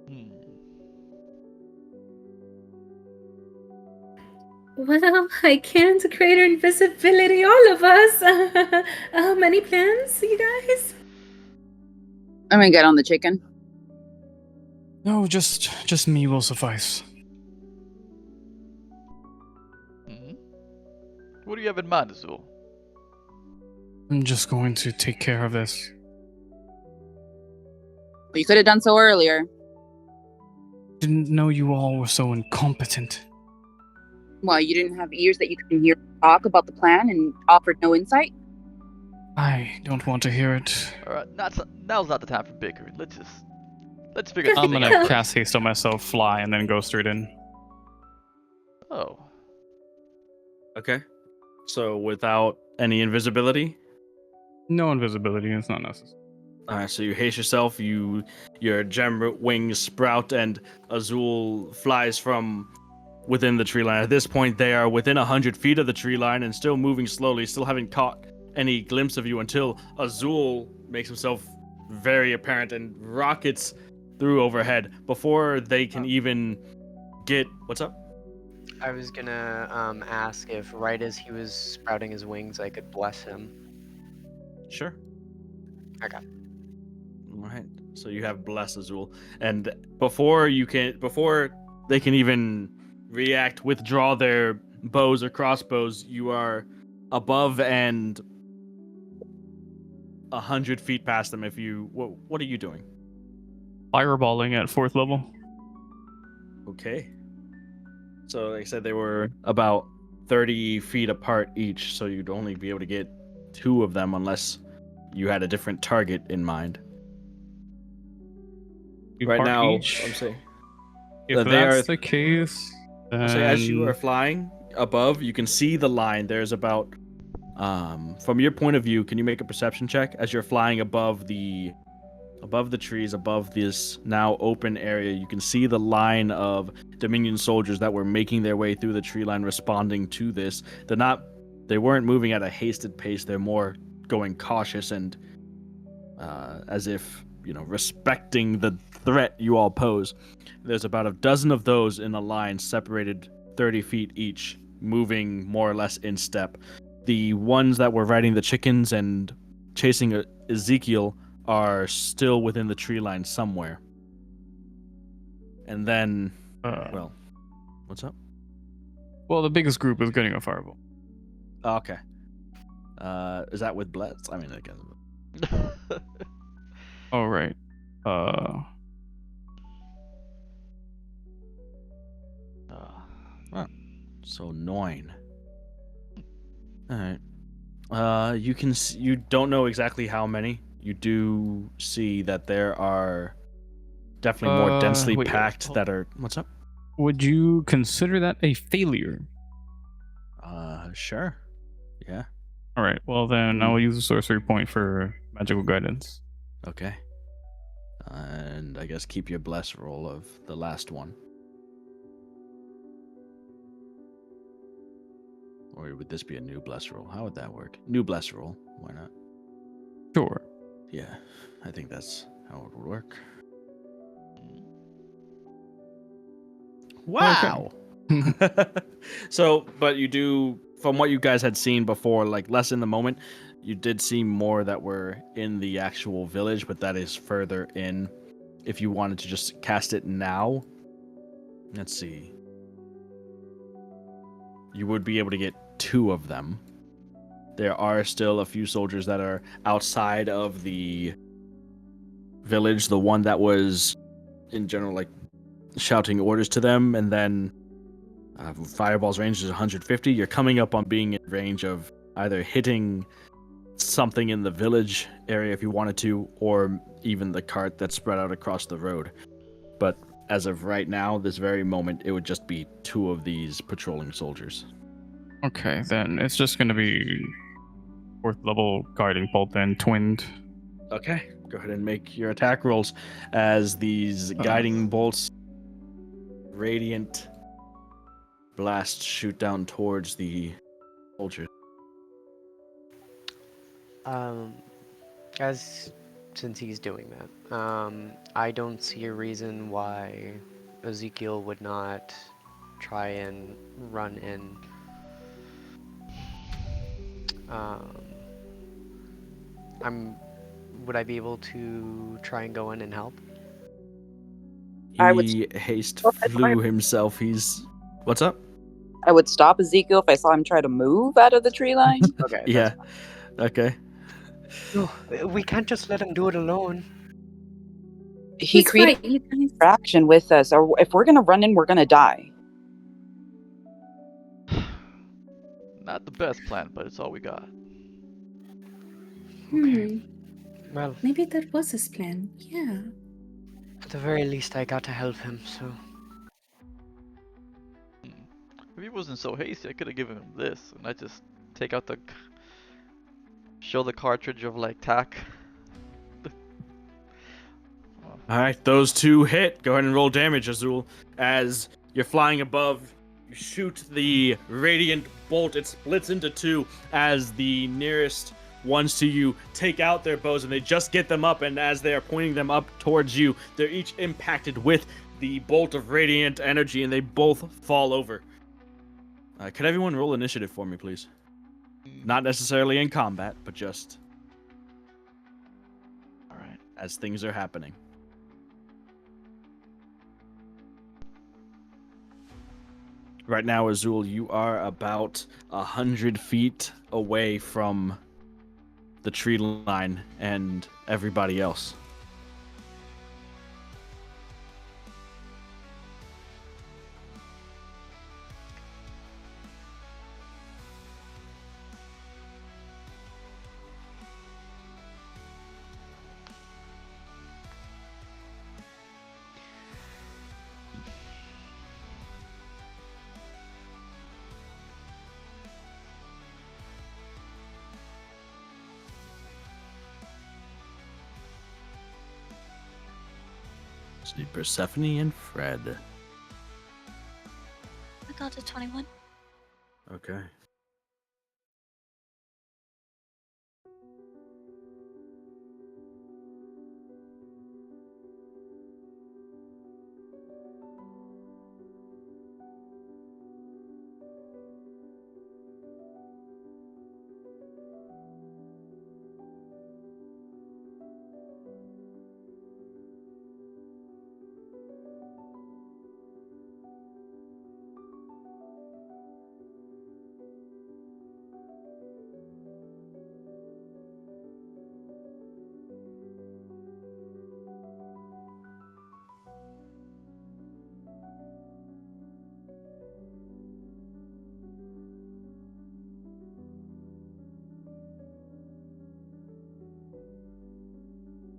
Hmm. Well, I can't create invisibility, all of us. Many plans, you guys? I'm gonna get on the chicken. No, just me will suffice. Hmm. What do you have in mind, Azul? I'm just going to take care of this. You could have done so earlier. Didn't know you all were so incompetent. Well, you didn't have ears that you could hear talk about the plan and offered no insight? I don't want to hear it. Alright, now's not the time for bickering. Let's figure Good this I'm thing gonna out cast first. haste on myself, fly, and then go straight in. Oh. Okay. So without any invisibility. No invisibility, it's not necessary. Alright, so you haste yourself, your gem wings sprout, and Azul flies from within the tree line. At this point, they are within 100 feet of the tree line and still moving slowly, still haven't caught any glimpse of you until Azul makes himself very apparent and rockets through overhead before they can even get. What's up? I was gonna ask if right as he was sprouting his wings, I could bless him. Sure. Okay. All right. So you have bless Azul, and before they can even react, withdraw their bows or crossbows, you are above and 100 feet past them. What are you doing? Fireballing at 4th level. Okay. So like I said, they were about 30 feet apart each, so you'd only be able to get 2 of them unless you had a different target in mind. Right Part now, each. I'm saying If they that's are. the case, then I'll say as you are flying above, you can see the line. There's about, from your point of view, can you make a perception check as you're flying above the trees, above this now open area? You can see the line of Dominion soldiers that were making their way through the tree line, responding to this. They weren't moving at a hasted pace. They're more going cautious and as if, respecting the threat you all pose. There's about a dozen of those in a line separated 30 feet each, moving more or less in step. The ones that were riding the chickens and chasing Ezekiel are still within the tree line somewhere. And then, well, what's up? Well, the biggest group is getting a fireball. Oh, okay. Is that with Blitz? I mean, I guess. All right. So 9. All right. You don't know exactly how many. You do see that there are definitely more densely wait, packed hold- that are. What's up? Would you consider that a failure? Sure. Yeah. All right. Well, then I will use a sorcery point for magical guidance. Okay. And I guess keep your bless roll of the last one. Or would this be a new bless roll? How would that work? New bless roll. Why not? Sure. Yeah, I think that's how it would work. Wow. So, but you do, from what you guys had seen before, like less in the moment, you did see more that were in the actual village, but that is further in. If you wanted to just cast it now, let's see. You would be able to get 2 of them. There are still a few soldiers that are outside of the village. The one that was, in general, like shouting orders to them, and then Fireball's range is 150. You're coming up on being in range of either hitting something in the village area if you wanted to, or even the cart that's spread out across the road. But as of right now, this very moment, it would just be 2 of these patrolling soldiers. Okay, then it's just going to be 4th level guiding bolt, then twinned. Okay, go ahead and make your attack rolls as these guiding bolts, radiant blasts shoot down towards the soldiers. As since he's doing that, I don't see a reason why Ezekiel would not try and run in. I'm. Would I be able to try and go in and help? I would He haste stop if flew himself. He's what's up? I would stop Ezekiel if I saw him try to move out of the tree line. Okay. Yeah. Okay. No, we can't just let him do it alone. He He's created right, you guys. traction with us, or if we're gonna run in, we're gonna die. Not the best plan, but it's all we got. Hmm. Well, Maybe that was his plan. Yeah. at the very least, I got to help him. So If he wasn't so hasty, I could have given him this, and I just take out the show the cartridge of like tack. All right, those two hit. Go ahead and roll damage, Azul. As you're flying above, you shoot the radiant bolt. It splits into two as the nearest ones to you take out their bows, and they just get them up. And as they are pointing them up towards you, they're each impacted with the bolt of radiant energy, and they both fall over. Could everyone roll initiative for me, please? Not necessarily in combat, but just All right. as things are happening. Right now, Azul, you are about 100 feet away from the tree line and everybody else. See Persephone and Fred. I got a 21. Okay.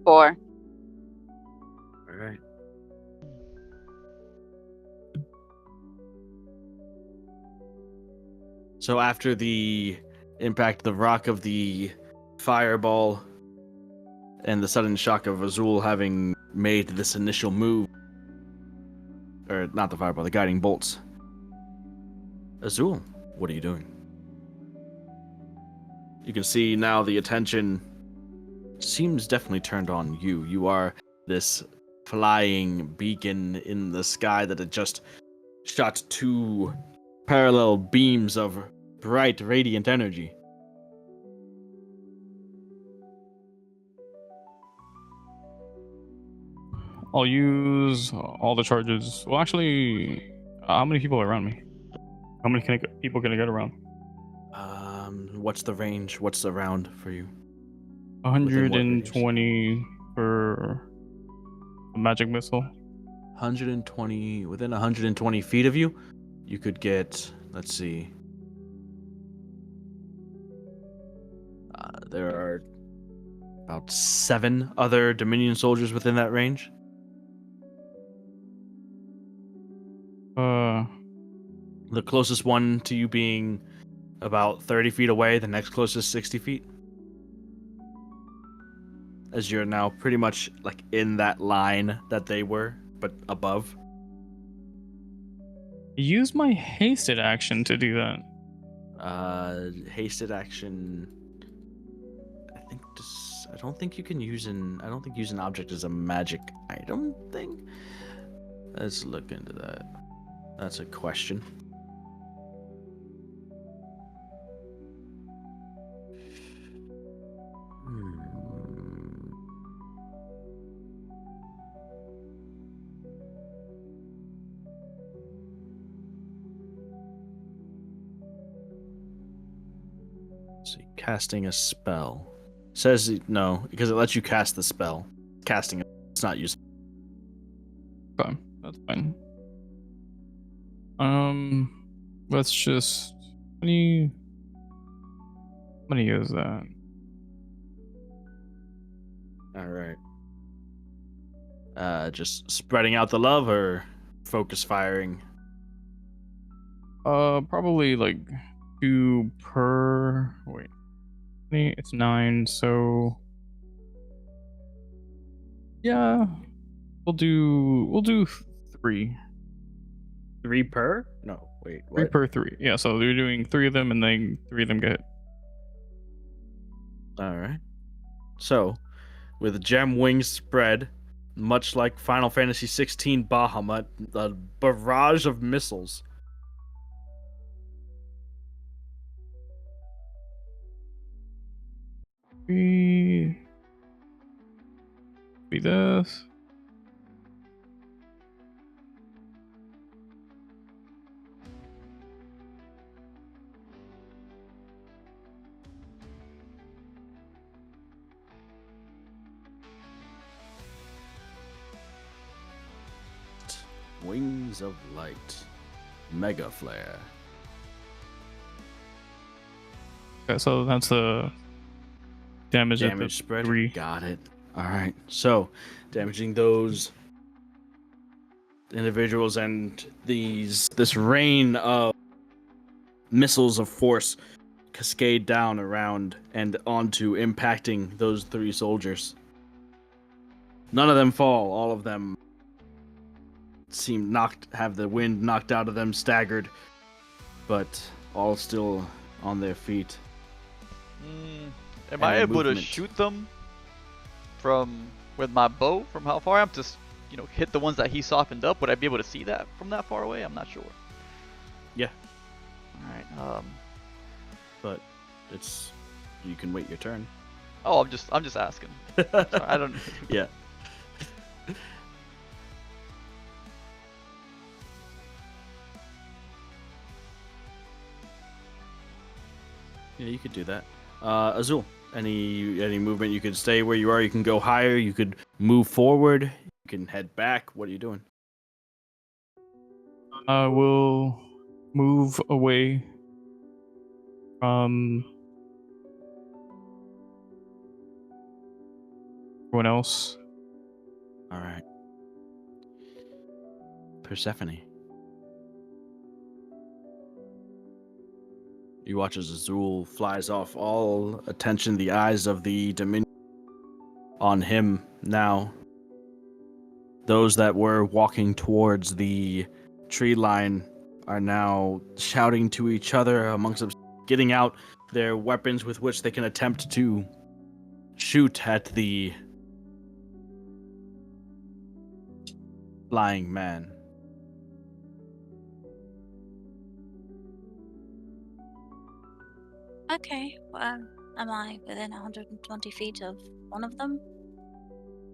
Four. All right. So after the impact, the rock of the fireball and the sudden shock of Azul having made this initial move, or not the fireball, the guiding bolts. Azul, what are you doing? You can see now the attention seems definitely turned on you. You are this flying beacon in the sky that had just shot two parallel beams of bright, radiant energy. I'll use all the charges. Well, actually, how many people are around me? How many people can I get around? What's the range? What's around for you? Within what radius? 120 for a magic missile. 120, within 120 feet of you, you could get, let's see. There are about 7 other Dominion soldiers within that range. The closest one to you being about 30 feet away, the next closest 60 feet. As you're now pretty much like in that line that they were, but above. Use my hasted action to do that. Hasted action. I don't think use an object as a magic item thing. Let's look into that. That's a question. See, casting a spell. Says no, because it lets you cast the spell. Casting it, it's not useful. Okay, that's fine. Let's just. How many is that? All right. Just spreading out the love or focus firing? Probably like 2 per. Wait, it's 9. So yeah, we'll do 3. 3 per? No, wait, 3 what? per 3. Yeah, so we're doing 3 of them, and then 3 of them get hit. All right. So, with gem wings spread, much like Final Fantasy XVI Bahamut, a barrage of missiles. Be this. Wings of Light. Mega Flare. Okay, so that's the damage at the Damage spread. 3. Got it. All right. So, damaging those individuals and this rain of missiles of force cascade down around and onto, impacting those 3 soldiers. None of them fall. All of them seem have the wind knocked out of them, staggered, but all still on their feet. Am I And able to movement. shoot them with my bow from how far? I'm just, hit the ones that he softened up. Would I be able to see that from that far away? I'm not sure. Yeah. All right. But you can wait your turn. Oh, I'm just asking. Sorry, I don't. Yeah. Yeah, you could do that. Azul, any movement? You could stay where you are. You can go higher. You could move forward. You can head back. What are you doing? I will move away from everyone else. All right. Persephone. You watch as Azul flies off, all attention, the eyes of the Dominion on him now. Those that were walking towards the tree line are now shouting to each other amongst them, getting out their weapons with which they can attempt to shoot at the flying man. Okay, well, am I within 120 feet of one of them?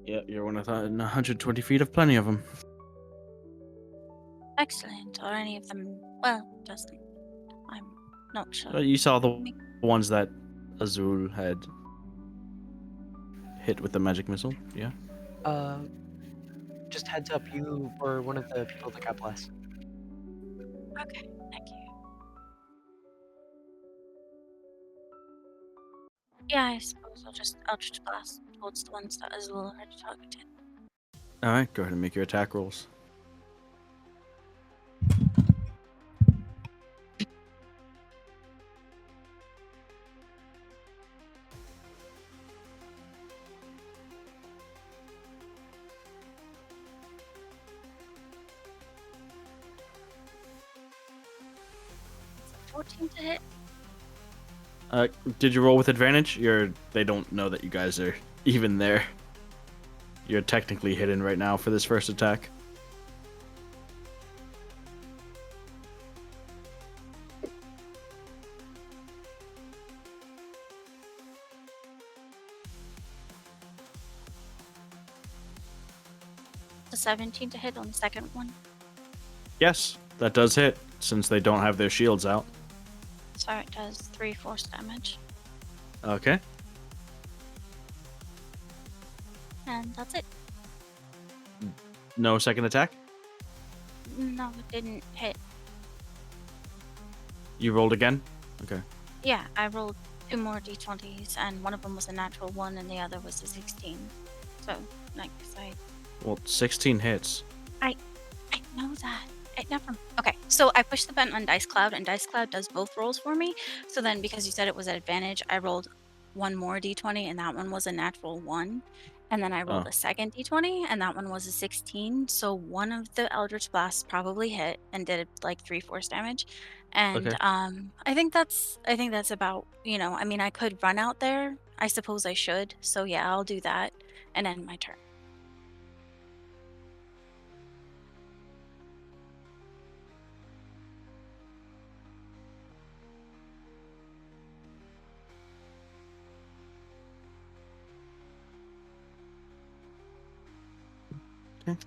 Yeah, you're within 120 feet of plenty of them. Excellent. Or any of them? Well, just I'm not sure. You saw the ones that Azul had hit with the magic missile, yeah? Just heads up, you were one of the people that got blessed. Okay, thank you. Yeah, I suppose I'll just Eldritch Blast towards the ones that Azul already targeted. Alright, go ahead and make your attack rolls. It's 14 to hit. Did you roll with advantage? They don't know that you guys are even there. You're technically hidden right now for this first attack. 17 to hit on the second one? Yes, that does hit, since they don't have their shields out. So it does 3 force damage. Okay. And that's it. No second attack? No, it didn't hit. You rolled again? Okay. Yeah, I rolled 2 more d20s, and one of them was a natural 1, and the other was a 16. So, like I Well, 16 hits. I know that. Okay, so I pushed the button on Dice Cloud, and Dice Cloud does both rolls for me. So then, because you said it was at advantage, I rolled 1 more d20, and that one was a natural 1. And then I rolled a second d20, and that one was a 16. So one of the Eldritch Blasts probably hit and did like 3 force damage. And Okay. I think that's about, I mean, I could run out there. I suppose I should. So yeah, I'll do that and end my turn. Let's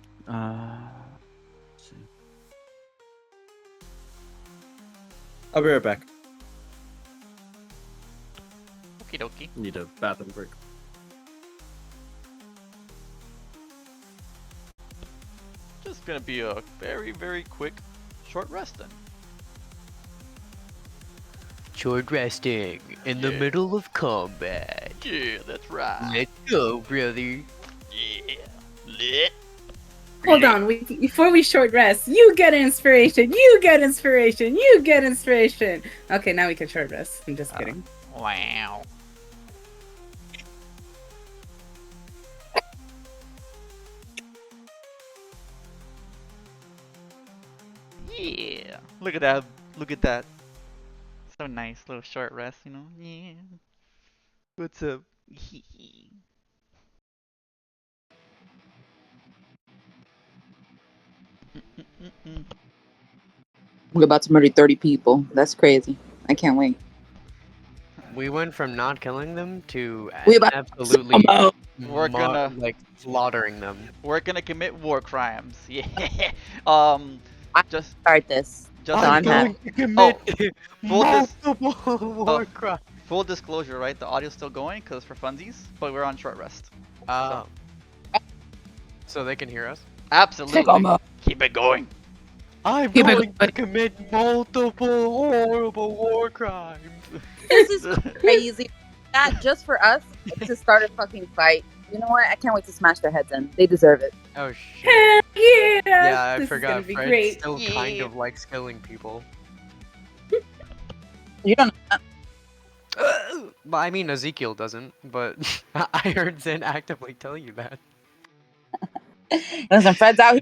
see. I'll be right back. Okie dokie. Need a bathroom break. Just gonna be a very, very quick short rest then. Short resting in the Yeah. middle of combat. Yeah, that's right. Let's go, brother. Yeah. Lit. Hold on, before we short rest, you get inspiration, you get inspiration, you get inspiration. Okay, now we can short rest. I'm just kidding. Wow. Yeah. Look at that. Look at that. So nice. Little short rest, you know? Yeah. What's up? We're about to murder 30 people. That's crazy. I can't wait. We went from not killing them to We about absolutely We're gonna- like slaughtering them. We're gonna commit war crimes. Yeah. Just start this. just So I'm happy. to commit full dis- multiple war crimes. full disclosure, right? The audio's still going because for funsies, but we're on short rest. So they can hear us? Absolutely. Keep it going. I'm Keep it going to commit multiple horrible war crimes. This is crazy. That just for us to start a fucking fight. You know what? I can't wait to smash their heads in. They deserve it. Oh shit. Heck yeah! Yeah, I This is forgot. gonna be Fred great. still kind Yeah. of likes killing people. You don't. But I mean, Ezekiel doesn't. But I heard Zen actively tell you that. Listen, Fred's out here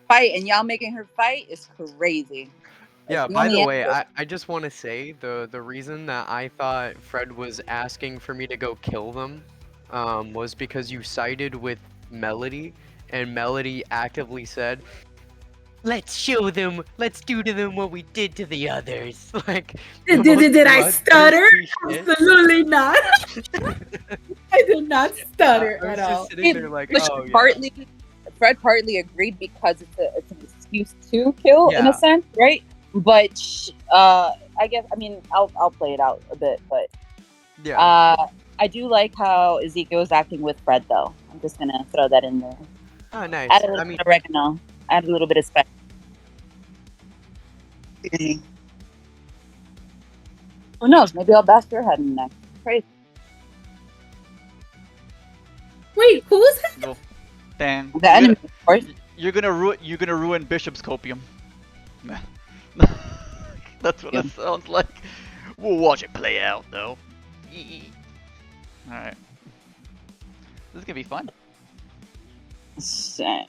fight, and y'all making her fight is crazy. Yeah, It's by the only way, effort. I just want to say the reason that I thought Fred was asking for me to go kill them was because you sided with Melody, and Melody actively said, "Let's show them, let's do to them what we did to the others." Like, the most Did I stutter? bloodthirsty shit. Absolutely not. I did not stutter I was at just all. sitting there like, Which oh yeah. Fred partly agreed because it's an excuse to kill in Yeah. a sense, right? But I guess I'll play it out a bit, but Yeah. I do like how Ezekiel is acting with Fred, though. I'm just gonna throw that in there. Oh, nice. Add a little I mean, bit of oregano. Add a little bit of spice. Who knows? Maybe I'll bash your head in the neck. Crazy. Wait, who was that? Go. Dang. The enemy, of course. You're gonna ruin Bishop's copium. That's what it sounds like. We'll watch it play out, though. Alright. This is gonna be fun. Shit.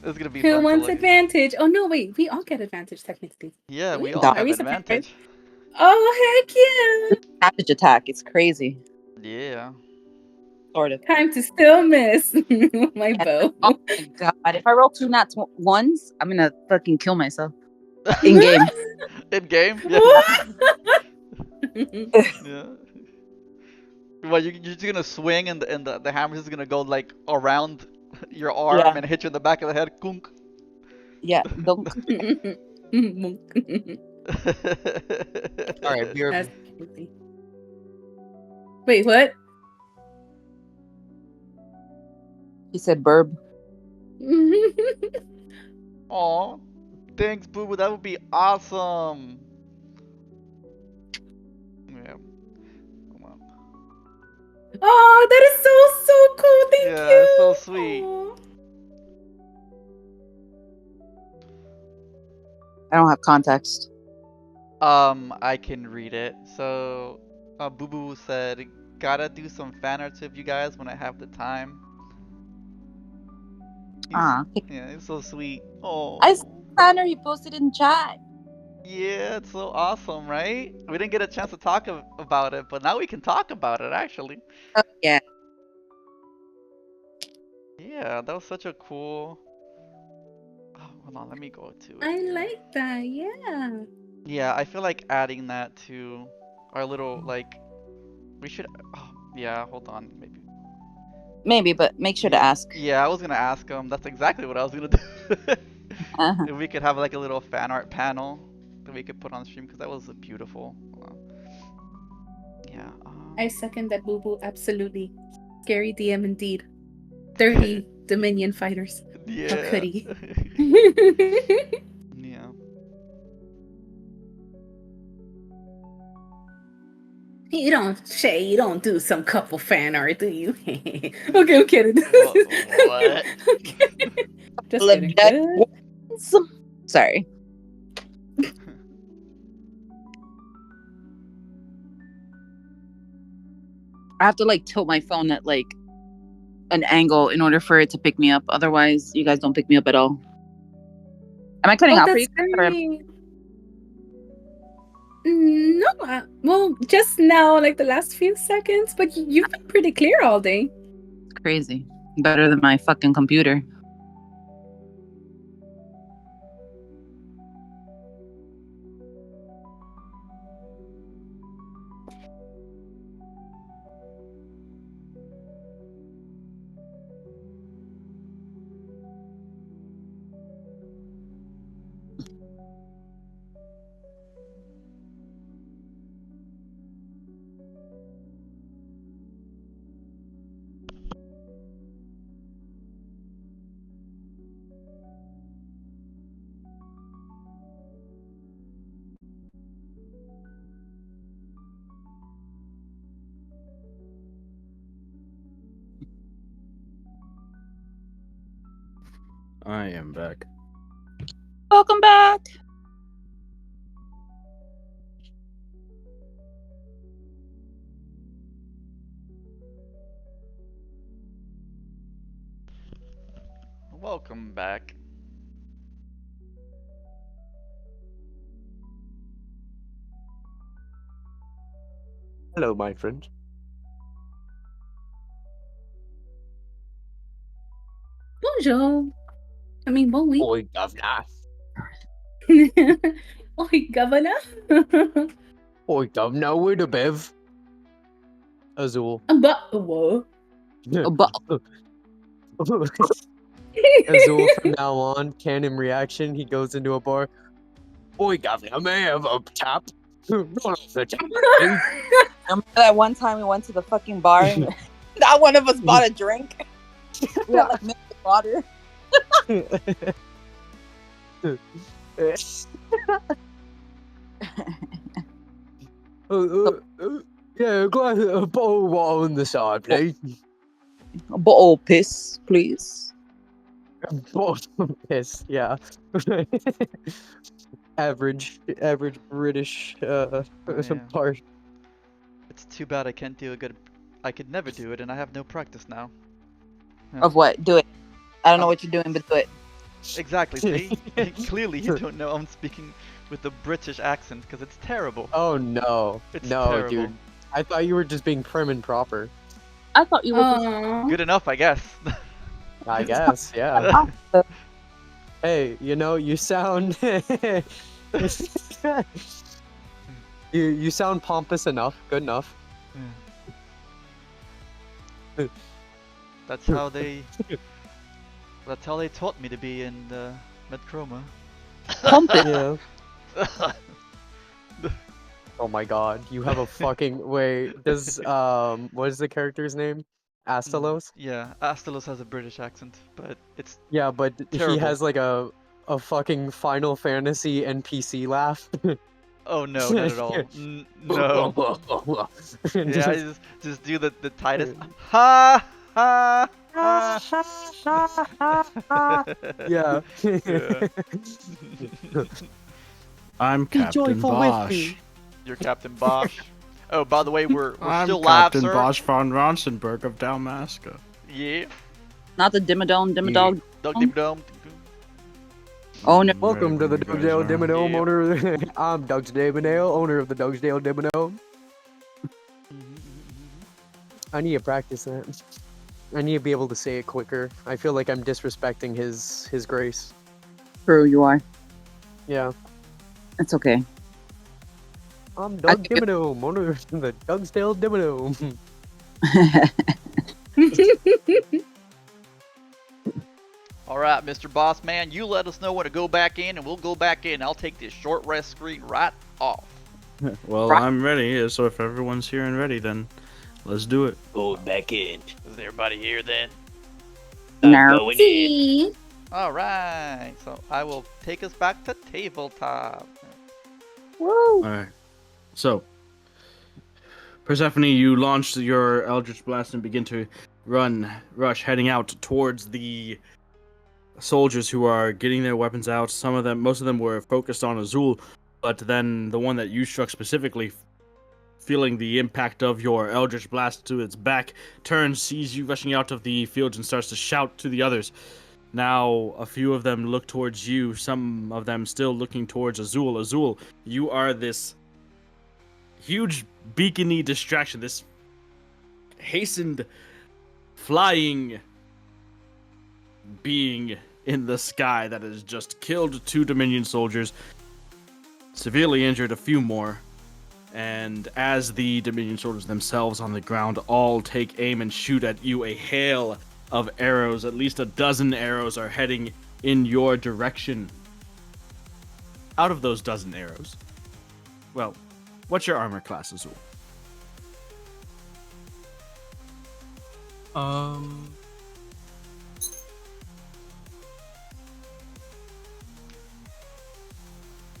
This is gonna be Who fun. wants to look. advantage? Oh no, wait, we all get advantage technically. Yeah, we Wait, all are have we surprised? advantage. Oh heck yeah! Savage attack. It's crazy. Yeah. Sort of. Time to still miss my bow. Oh my god. If I roll 2 nat ones, I'm gonna fucking kill myself. In game. In game? Yeah. Yeah. Well, you're just gonna swing and the hammer's just gonna go like around your arm Yeah. and hit you in the back of the head. Kunk. Yeah, don't. All right, we are. That's crazy. Wait, what? He said burb. Aw, thanks, Boo Boo. That would be awesome. Yeah. Come on. Oh, that is so cool. Thank Yeah, you. it's so sweet. Aw. I don't have context. I can read it. So, Boo Boo said, gotta do some fan arts with you guys when I have the time. Ah, Yeah, it's so sweet. Oh. I saw Tanner. He posted in chat. Yeah, it's so awesome, right? We didn't get a chance to talk about it, but now we can talk about it, actually. Oh, yeah. Yeah, that was such a cool... Oh, hold on, let me go to it I here. like that. Yeah. Yeah, I feel like adding that to our little, like... We should... Oh, yeah, hold on, maybe. Maybe, but make sure to ask. Yeah, I was gonna ask him. That's exactly what I was gonna do. Uh-huh. If we could have like a little fan art panel that we could put on stream, because that was beautiful. Yeah. I second that, Boo Boo. Absolutely. Scary DM indeed. 30 Dominion fighters. Yeah. A hoodie. Yeah. You don't, Shay, you don't do some couple fan art, do you? Okay, I'm kidding. What? Just kidding. Sorry. I have to like tilt my phone at like an angle in order for it to pick me up. Otherwise, you guys don't pick me up at all. Am I cutting out for you? That's Or- great. No, well, just now, like the last few seconds, but you've been pretty clear all day. It's crazy. Better than my fucking computer. I am back. Welcome back. Welcome back. Hello, my friend. Bonjour. I mean, bon week. Oi, governor. Oi, governor. Oi, governor, where the bev? Azul. But, whoa. But Azul from now on, canon reaction. He goes into a bar. Oi, governor, may I have a tap? Roll off the tap. remember that one time we went to the fucking bar and not one of us bought a drink? We had like milk and water. Yeah, glass, a bottle of water on the side, please. A bottle of piss, please. Bottle of piss, yeah. average British Yeah. bar. It's too bad I can't do a good... I could never do it, and I have no practice now. Yeah. Of what? Do it. I don't know what you're doing, but do it. Exactly, see? Clearly you don't know I'm speaking with a British accent, because it's terrible. Oh no, It's no, terrible. dude. I thought you were just being prim and proper. I thought you were Aw. Good enough, I guess. I guess, yeah. just... Hey, you know, you sound you sound pompous enough, good enough. That's how they That's how they taught me to be in Medchroma. Pump it. Yeah. Oh my god, you have a fucking wait. Does what is the character's name? Astalos? Yeah, Astalos has a British accent, but it's Yeah, but he terrible. has like a fucking Final Fantasy NPC laugh. Oh no, not at all. No. Yeah, I just do the Titus. Ha ha ha. Yeah. Yeah. I'm Be Captain joyful with Bosch. me. You're Captain Bosch. Oh, by the way, we're I'm still live, Captain sir. Bosch von Ronsenberg of Dalmasca. Yeah. Not the Dimmadome, Dimmadog. Dog Deep Dome. Oh no. Welcome to the You guys Dogsdale are. Dimmadome, Yeah. owner. I'm Dogsdale Dimmadome, owner of the Dogsdale Dimmadome. I need to practice that. I need to be able to say it quicker. I feel like I'm disrespecting his grace. True, you are. Yeah. It's okay. I'm I Doug think Dimmadome, owner of the Dogsdale Dimmadome. All right, Mr. Boss Man, you let us know when to go back in, and we'll go back in. I'll take this short rest screen right off. Well, Right. I'm ready, so if everyone's here and ready, then let's do it. Go back in. Is everybody here then? I'm No. going in. See? All right. So I will take us back to tabletop. Woo. Alright. So, Persephone, you launched your Eldritch Blast and begin to rush, heading out towards the soldiers who are getting their weapons out. Most of them were focused on Azul, but then the one that you struck specifically, feeling the impact of your Eldritch Blast to its back, turns, sees you rushing out of the fields, and starts to shout to the others. Now, a few of them look towards you, some of them still looking towards Azul. Azul, you are this huge beacony distraction, this hastened flying being in the sky that has just killed 2 Dominion soldiers, severely injured a few more. And as the Dominion soldiers themselves on the ground all take aim and shoot at you, a hail of arrows, at least a dozen arrows, are heading in your direction. Out of those dozen arrows, well, what's your armor class, Azul?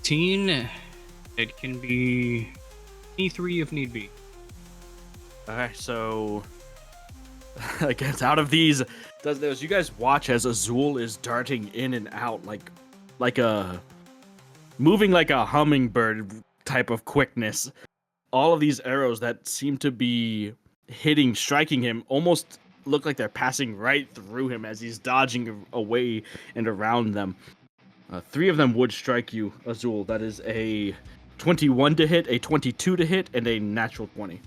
Teen. It can be E3 if need be. Okay, so again, out of these, you guys watch as Azul is darting in and out moving like a hummingbird type of quickness. All of these arrows that seem to be striking him, almost look like they're passing right through him as he's dodging away and around them. 3 of them would strike you, Azul. That is a 21 to hit, a 22 to hit, and a natural 20.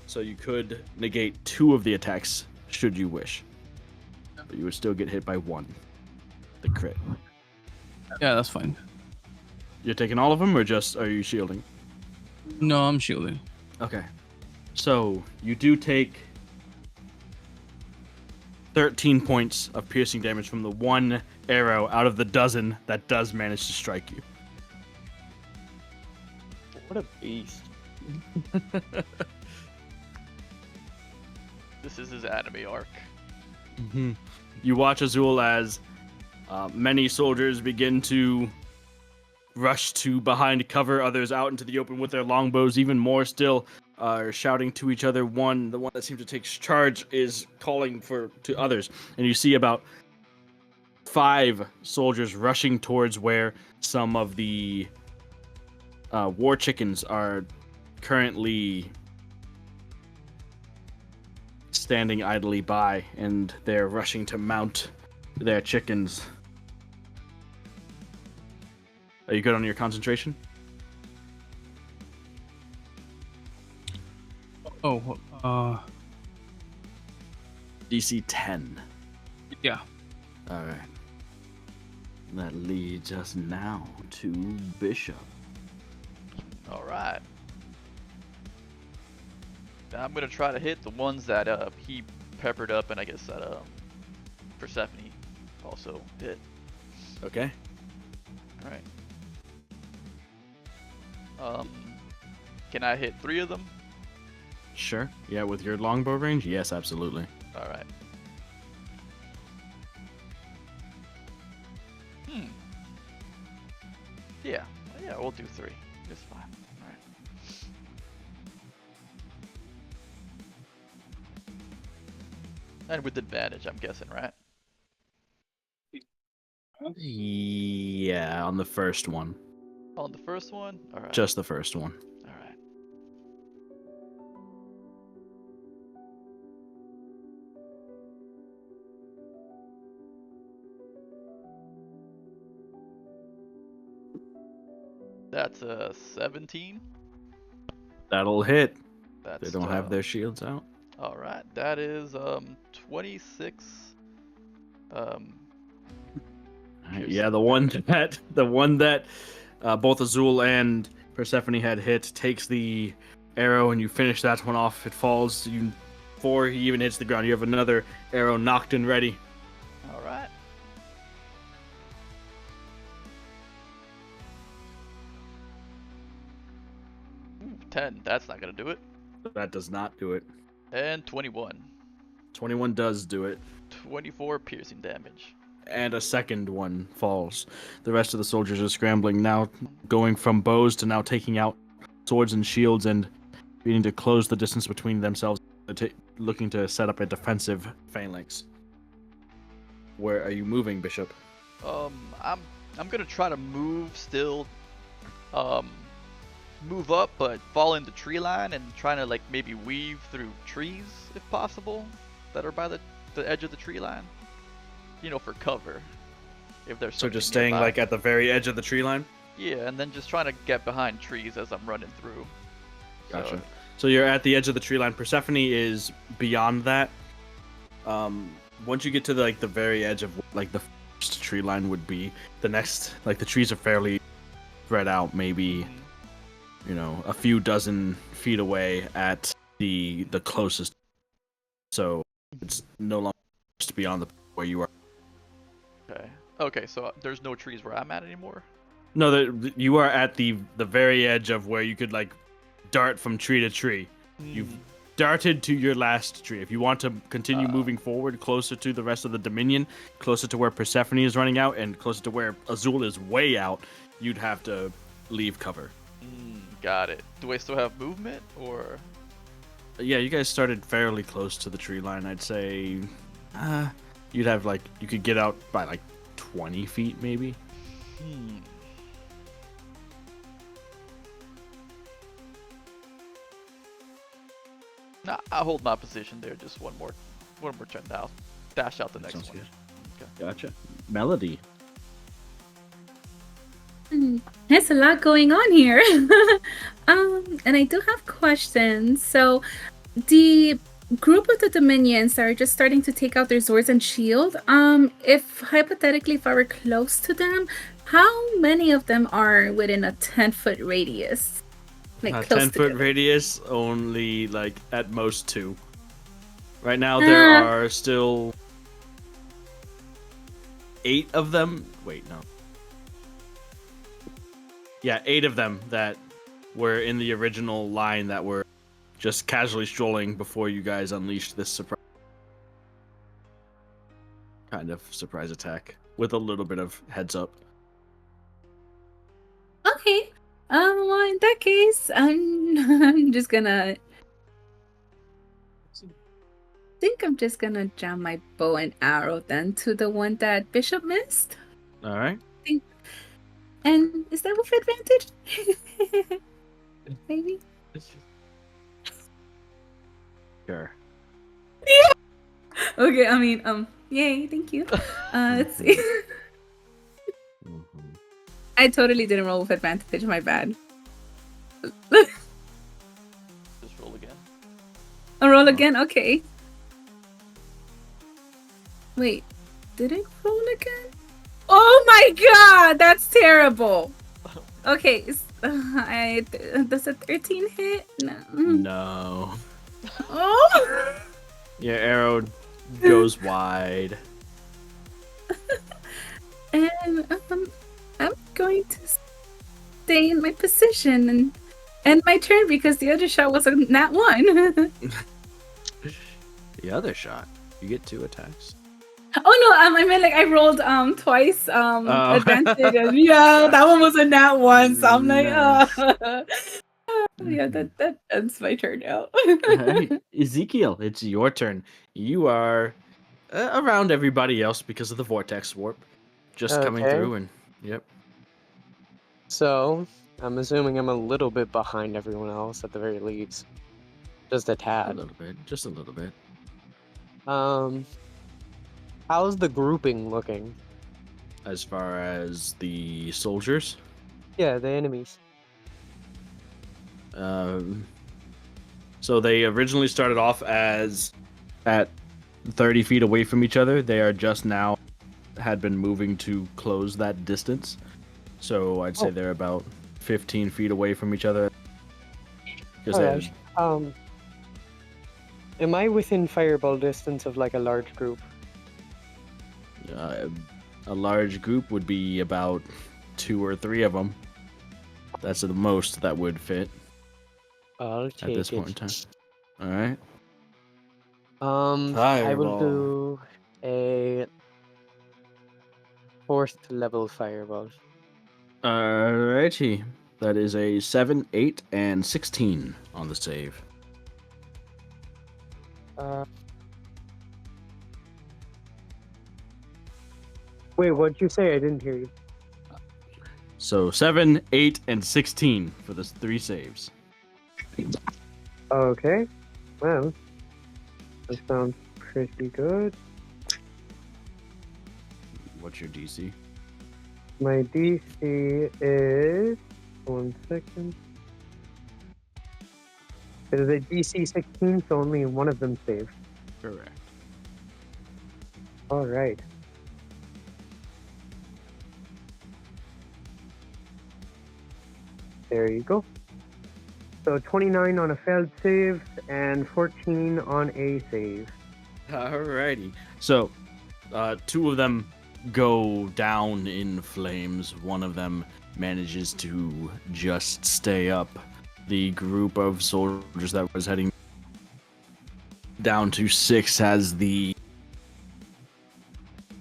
So you could negate 2 of the attacks, should you wish. But you would still get hit by 1. The crit. Yeah, that's fine. You're taking all of them, or just are you shielding? No, I'm shielding. Okay. So you do take 13 points of piercing damage from the 1 arrow out of the dozen that does manage to strike you. What a beast. This is his anime arc. You watch Azul as many soldiers begin to rush to behind cover, others out into the open with their longbows. Even more still are shouting to each other. The one that seems to take charge is calling to others, and you see about 5 soldiers rushing towards where some of the war chickens are currently standing idly by, and they're rushing to mount their chickens. Are you good on your concentration? Oh, DC 10. yeah. Alright. That leads us now to Bishop. All right. I'm gonna try to hit the ones that he peppered up, and I guess that Persephone also hit. Okay. All right. Can I hit 3 of them? Sure. Yeah, with your longbow range? Yes, absolutely. All right. Yeah, we'll do 3. It's fine. All right. And with advantage, I'm guessing, right? Yeah, on the first one. On the first one? All right. Just the first one. All right. That's a 17. That'll hit. That's They don't have their shields out. All right. That is 26. Yeah, the one that both Azul and Persephone had hit takes the arrow, and you finish that one off. It falls. Before he even hits the ground, you have another arrow knocked and ready. All right. Ooh, 10. That's not gonna do it. That does not do it. And 21. 21 does do it. 24 piercing damage. And a second one falls. The rest of the soldiers are scrambling now, going from bows to now taking out swords and shields and needing to close the distance between themselves, looking to set up a defensive phalanx. Where are you moving, Bishop? I'm gonna try to move still, move up, but fall into tree line and trying to like maybe weave through trees if possible that are by the edge of the tree line. You know, for cover. If there's So just something staying nearby. like at the very edge of the tree line? Yeah, and then just trying to get behind trees as I'm running through. Gotcha. So you're at the edge of the tree line. Persephone is beyond that. Once you get to the very edge of like the first tree line would be, the next the trees are fairly spread out, maybe a few dozen feet away at the closest. So it's no longer just beyond the where you are. Okay, so there's no trees where I'm at anymore? No, you are at the very edge of where you could dart from tree to tree. You've darted to your last tree. If you want to continue moving forward closer to the rest of the Dominion, closer to where Persephone is running out, and closer to where Azul is way out, you'd have to leave cover. Got it. Do I still have movement, or? Yeah, you guys started fairly close to the tree line. I'd say you'd have you could get out by 20 feet maybe. Nah, I'll hold my position there. Just one more turn now. Dash out the next Sounds one. good. Okay. Gotcha. Melody. There's a lot going on here. And I do have questions. So the group of the Dominions are just starting to take out their swords and shield. If hypothetically, if I were close to them, how many of them are within a 10-foot radius? A Close 10-foot together? radius, only at most 2. Right now there are still 8 of them. Wait, no. Yeah, 8 of them that were in the original line that were just casually strolling before you guys unleashed this surprise attack with a little bit of heads up. Okay. Well, in that case, I'm just gonna. I'm just gonna jam my bow and arrow then to the one that Bishop missed. All right. And is that with advantage? Maybe. Sure. Okay. I mean, yay! Thank you. Let's see. I totally didn't roll with advantage. My bad. Just roll again. I'll roll again. Okay. Wait, did it roll again? Oh my god, that's terrible. Okay, does a 13 hit? No. No. Oh. Your arrow goes wide. And I'm going to stay in my position and end my turn because the other shot was a nat 1. The other shot, you get 2 attacks. Oh no, I meant like I rolled twice advantage. And, yeah, that one was a nat 1, so I'm like, Nice. yeah, that ends my turn out. Alright, Ezekiel, it's your turn. You are around everybody else because of the vortex warp. Just coming Okay. through and yep. So, I'm assuming I'm a little bit behind everyone else at the very least. Just a A tad. little bit. Just a little bit. How's the grouping looking? As far as the soldiers, Yeah, the enemies. so they originally started off as at 30 feet away from each other. They are just now had been moving to close that distance. So I'd say they're about 15 feet away from each other. Because Alright. Am I within fireball distance of like a large group? a large group would be about 2 or 3 of them. That's the most that would fit I'll take at this it. point in time. All right. I will Fireball. do a 4th level fireball. Alrighty. That is a 7, 8, and 16 on the save. Wait, what'd you say? I didn't hear you. So 7, 8, and 16 for the 3 saves. Okay. Well, that sounds pretty good. What's your DC? My DC is 1 second. It is a DC 16, so only one of them saved. Correct. All right. There you go. So 29 on a failed save and 14 on a save. Alrighty. So, 2 of them go down in flames. One of them manages to just stay up. The group of soldiers that was heading down to 6 has the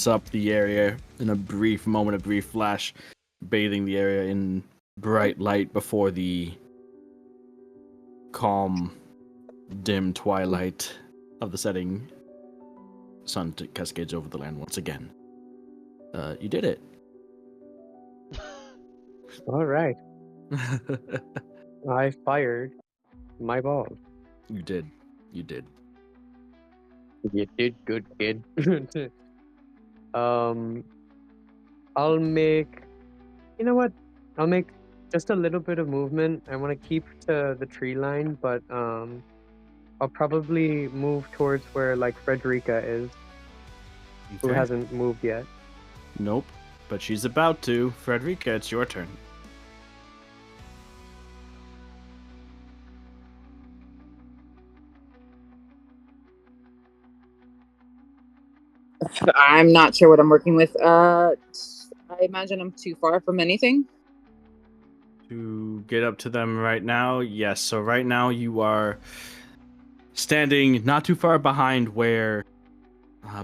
up the area in a brief moment, a brief flash, bathing the area in bright light before the calm, dim twilight of the setting sun cascades over the land once again. You did it. All right. I fired my ball. You did. You did. You did good, kid. I'll make. You know what? I'll make just a little bit of movement. I want to keep to the tree line, but I'll probably move towards where like Frederica is, who Okay. hasn't moved yet. Nope. But she's about to. Frederica, it's your turn. I'm not sure what I'm working with. I imagine I'm too far from anything. To get up to them right now, yes. So right now you are standing not too far behind where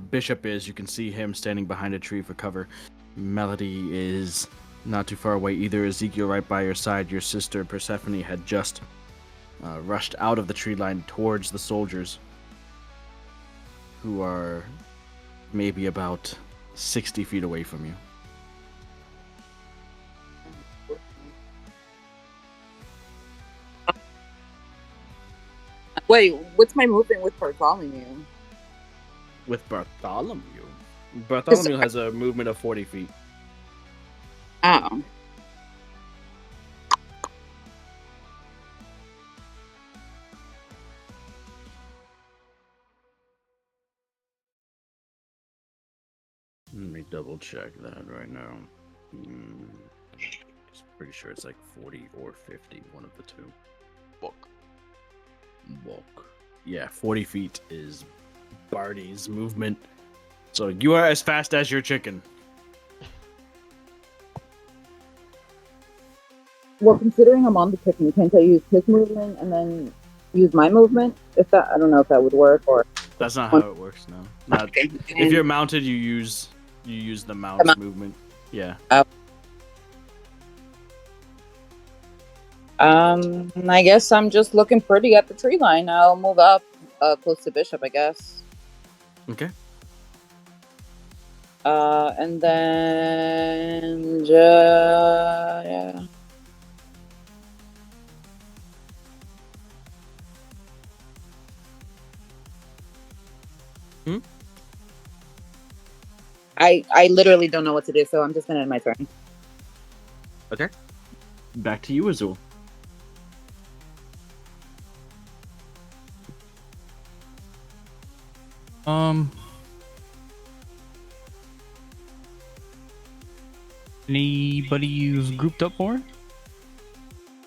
Bishop is. You can see him standing behind a tree for cover. Melody is not too far away either. Ezekiel right by your side. Your sister Persephone had just rushed out of the tree line towards the soldiers, who are maybe about 60 feet away from you. Wait, what's my movement with Bartholomew? With Bartholomew? Bartholomew has a movement of 40 feet. Oh. Let me double check that right now. Pretty sure it's like 40 or 50, one of the two. Book. Walk. Yeah, 40 feet is Barty's movement. So you are as fast as your chicken. Well, considering I'm on the chicken, can't I use his movement and then use my movement? If that, I don't know if that would work or. That's not how it works. No, not. Okay. If you're mounted, you use the mount's movement. Yeah. I guess I'm just looking pretty at the tree line. I'll move up, close to Bishop, I guess. Okay. And then, yeah. I literally don't know what to do, so I'm just gonna end my turn. Okay. Back to you, Azul. Anybody who's grouped up more?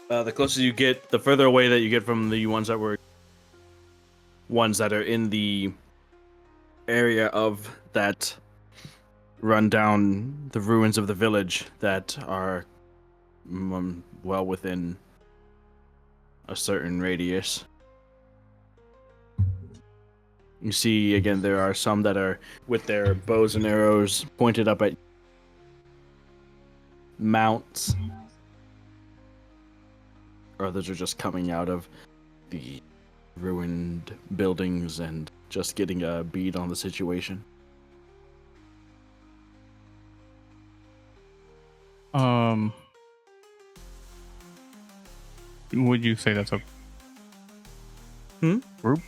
The closer you get, the further away that you get from the ones that are in the area of that run down the ruins of the village that are well within a certain radius. You see, again, there are some that are with their bows and arrows pointed up at mounts. Others are just coming out of the ruined buildings and just getting a bead on the situation. Would you say that's a group?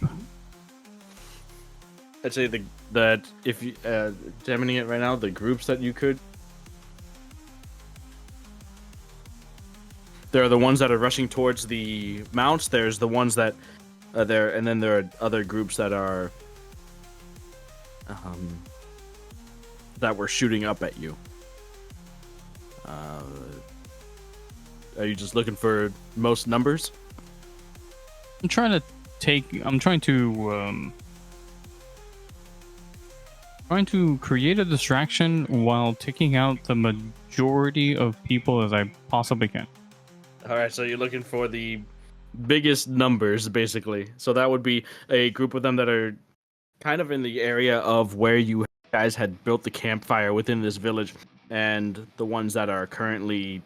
I'd say that if you examining it right now, the groups that you could, there are the ones that are rushing towards the mounts. There's the ones that are there, and then there are other groups that are that were shooting up at you. Are you just looking for most numbers? I'm trying to create a distraction while taking out the majority of people as I possibly can. All right, so you're looking for the biggest numbers, basically. So that would be a group of them that are kind of in the area of where you guys had built the campfire within this village, and the ones that are currently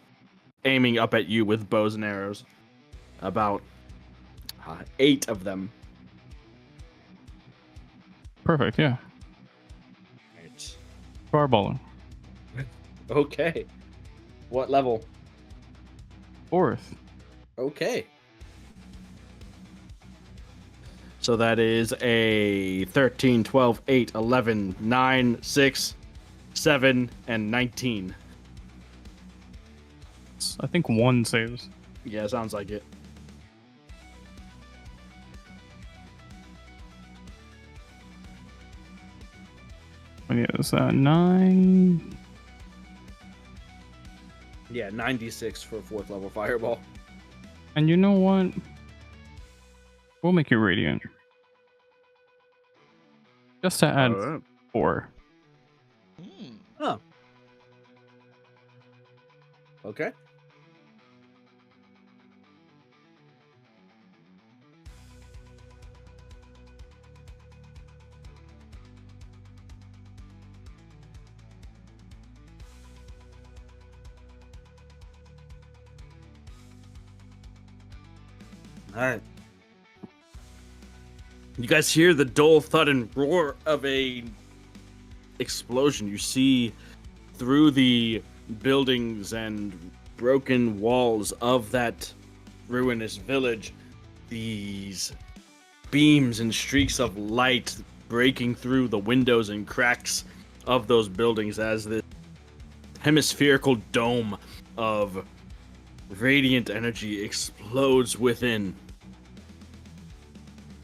aiming up at you with bows and arrows. About 8 of them. Perfect, yeah. Right. Fireballer. Okay. What level? 4th. Okay. So that is a 13, 12, 8, 11, 9, 6, 7, and 19. I think 1 saves. Yeah, sounds like it. What is that? 9. Yeah, 96 for 4th level fireball. And you know what? We'll make it radiant. Just to add 4. Oh. Okay. All right. You guys hear the dull thud and roar of a explosion. You see through the buildings and broken walls of that ruinous village these beams and streaks of light breaking through the windows and cracks of those buildings as this hemispherical dome of radiant energy explodes within.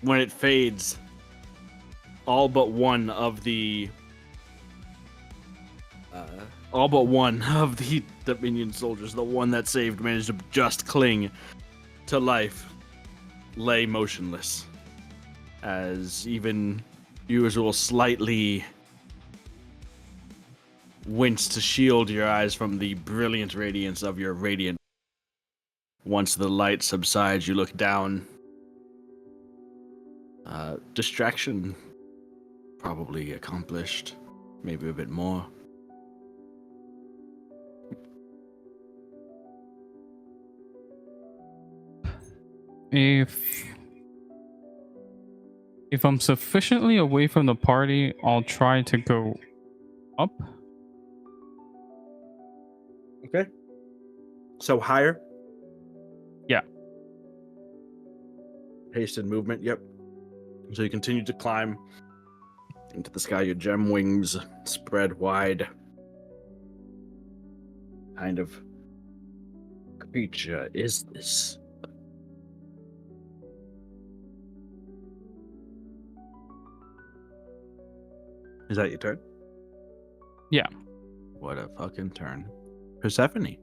When it fades, all but one of the Dominion soldiers, the one that saved, managed to just cling to life, lay motionless. As even You will slightly wince to shield your eyes from the brilliant radiance of your radiant. Once the light subsides, you look down. Distraction probably accomplished. Maybe a bit more. If I'm sufficiently away from the party, I'll try to go up. Okay. So higher? Yeah. Hasted movement, yep. So you continue to climb into the sky, your gem wings spread wide. Kind of creature is this? Is that your turn? Yeah. What a fucking turn. Persephone.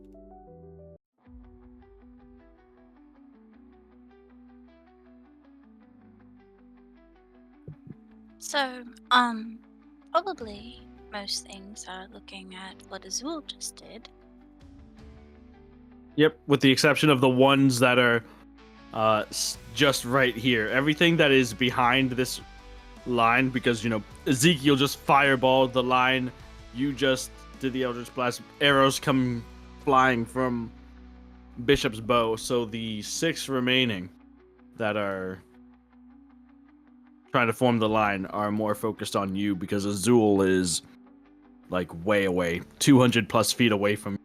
So, probably most things are looking at what Azul just did. Yep, with the exception of the ones that are just right here. Everything that is behind this line, because, Ezekiel just fireballed the line. You just did the Eldritch Blast. Arrows come flying from Bishop's bow. So the 6 remaining that are trying to form the line are more focused on you, because Azul is like way away, 200 plus feet away from you,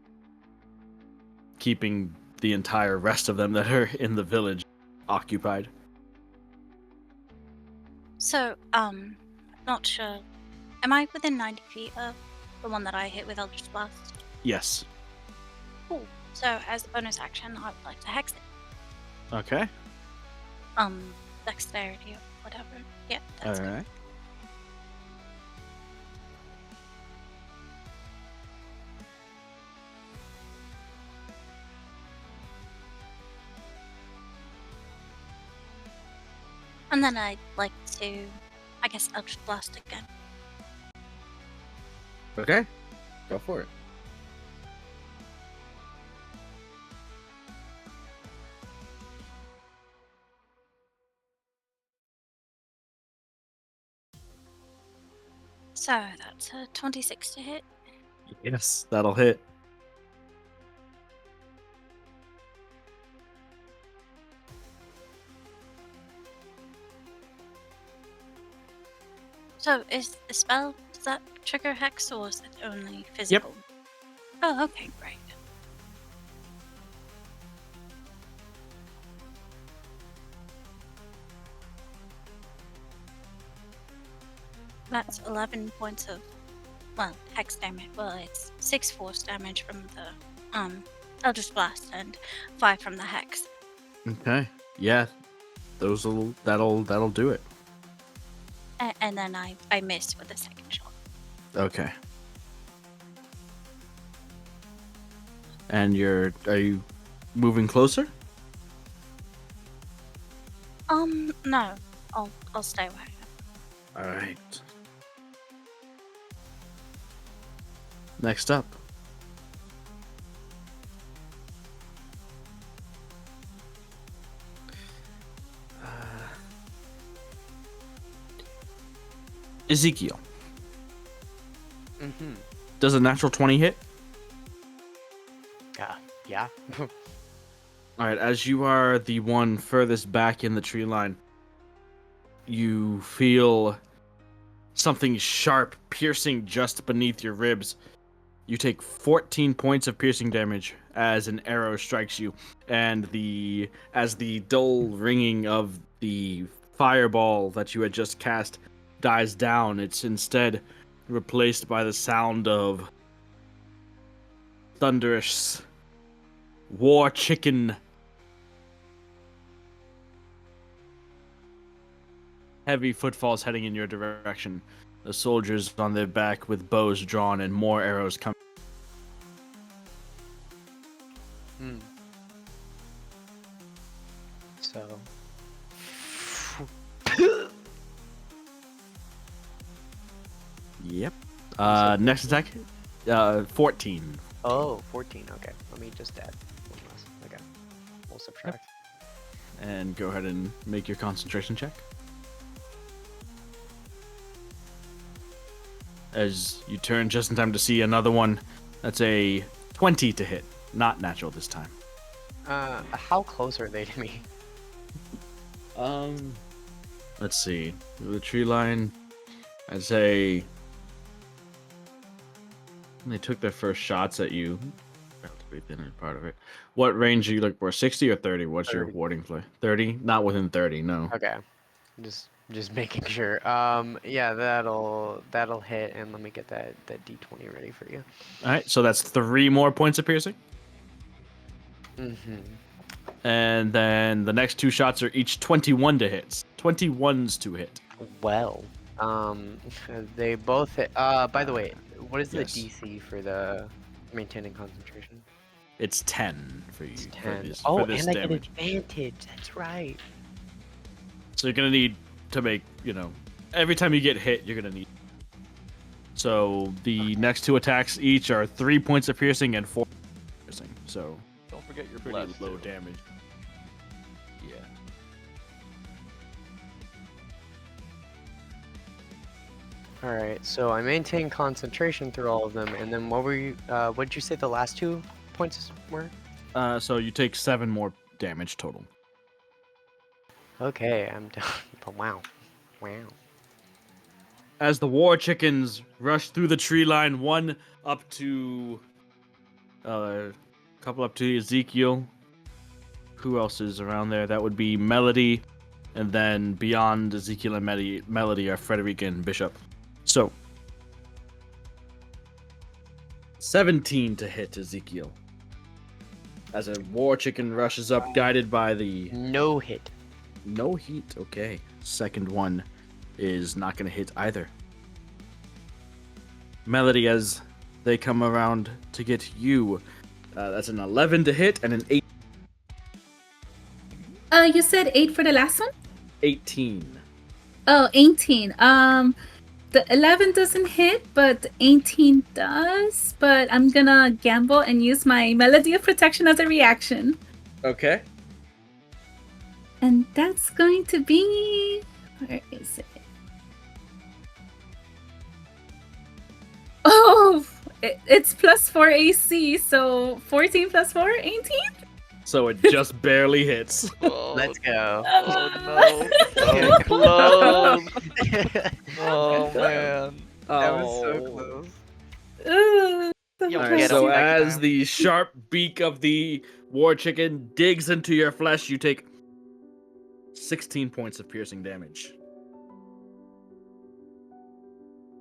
keeping the entire rest of them that are in the village occupied. So, not sure. Am I within 90 feet of the one that I hit with Eldritch Blast? Yes. Cool. So, as a bonus action, I would like to hex it. Okay. Dexterity or whatever. Yeah, that's All good. right. And then I'd like to, I guess, Eldritch Blast again. Okay. Go for it. So, that's a 26 to hit. Yes, that'll hit. So, is the spell, does that trigger hex or is it only physical? Oh, okay, great. That's 11 points of, hex damage. Well, it's 6 force damage from the, Eldritch Blast and 5 from the hex. Okay. Yeah. That'll do it. And then I missed with the second shot. Okay. And are you moving closer? No. I'll stay where I am. All right. Next up. Ezekiel. Mm-hmm. Does a natural 20 hit? Yeah. All right, as you are the one furthest back in the tree line, you feel something sharp piercing just beneath your ribs. You take 14 points of piercing damage as an arrow strikes you, and as the dull ringing of the fireball that you had just cast dies down, it's instead replaced by the sound of thunderous war chicken. Heavy footfalls heading in your direction. The soldiers on their back with bows drawn and more arrows coming. So. Yep. said Next attack, 14. Oh, 14. Okay, let me just add one less. Okay, we'll subtract. And go ahead and make your concentration check. As you turn just in time to see another one. That's a 20 to hit. Not natural this time. How close are they to me? Let's see. The tree line, I'd say they took their first shots at you. Relatively thin part of it. What range are you looking for? 60 or 30? What's your 30. warding play? 30? Not within 30, no. Okay, just making sure. Yeah, that'll hit, and let me get that D20 ready for you. All right, so that's 3 more points of piercing. Mm-hmm. And then the next 2 shots are each 21 to hit. 21s to hit. Well, they both hit. By the way, what is the Yes. DC for the maintaining concentration? It's 10 for you. It's For 10. this, Oh, for this and I damage. get advantage. That's right. So you're going to need to make, every time you get hit, you're going to need. So the next 2 attacks each are 3 points of piercing and 4 piercing. So Don't forget your pretty blessed. low too. damage. Yeah. All right. So I maintain concentration through all of them, and then what were you? What did you say the last 2 points were? So you take 7 more damage total. Okay, I'm done. But wow. As the war chickens rush through the tree line, one up to couple up to Ezekiel. Who else is around there? That would be Melody, and then beyond Ezekiel and Melody are Frederica and Bishop. So 17 to hit Ezekiel. As a war chicken rushes up, guided by the No hit. no heat. Okay. Second one is not going to hit either. Melody, as they come around to get you, that's an 11 to hit and an 8. You said 8 for the last one? 18. Oh, 18. The 11 doesn't hit, but the 18 does. But I'm gonna gamble and use my Melody of Protection as a reaction. Okay. And that's going to be... Where is it? Oh! It's plus 4 AC, so 14 plus 4, 18? So it just barely hits. Oh, Let's go. oh no. So close. Oh man. That was so close. You'll Alright, get so him next as time. the sharp beak of the war chicken digs into your flesh, you take 16 points of piercing damage.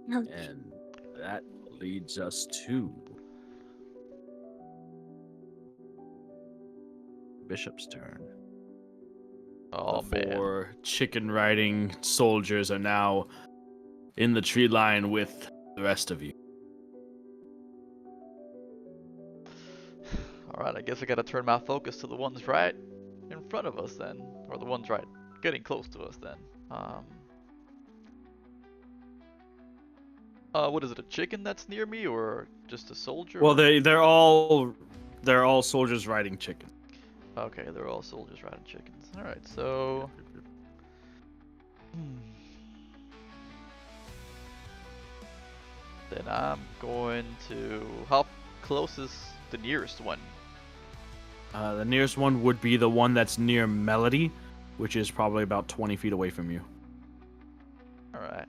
And that leads us to Bishop's turn. Oh The man. 4 chicken riding soldiers are now in the tree line with the rest of you. Alright, I guess I gotta turn my focus to the ones right in front of us then. Or the ones right getting close to us then. What is it, a chicken that's near me or just a soldier? Well, or- they're all soldiers riding chicken. Okay, they're all soldiers riding chickens. Alright, so... Then I'm going to... How close is the nearest one? The nearest one would be the one that's near Melody, which is probably about 20 feet away from you. Alright.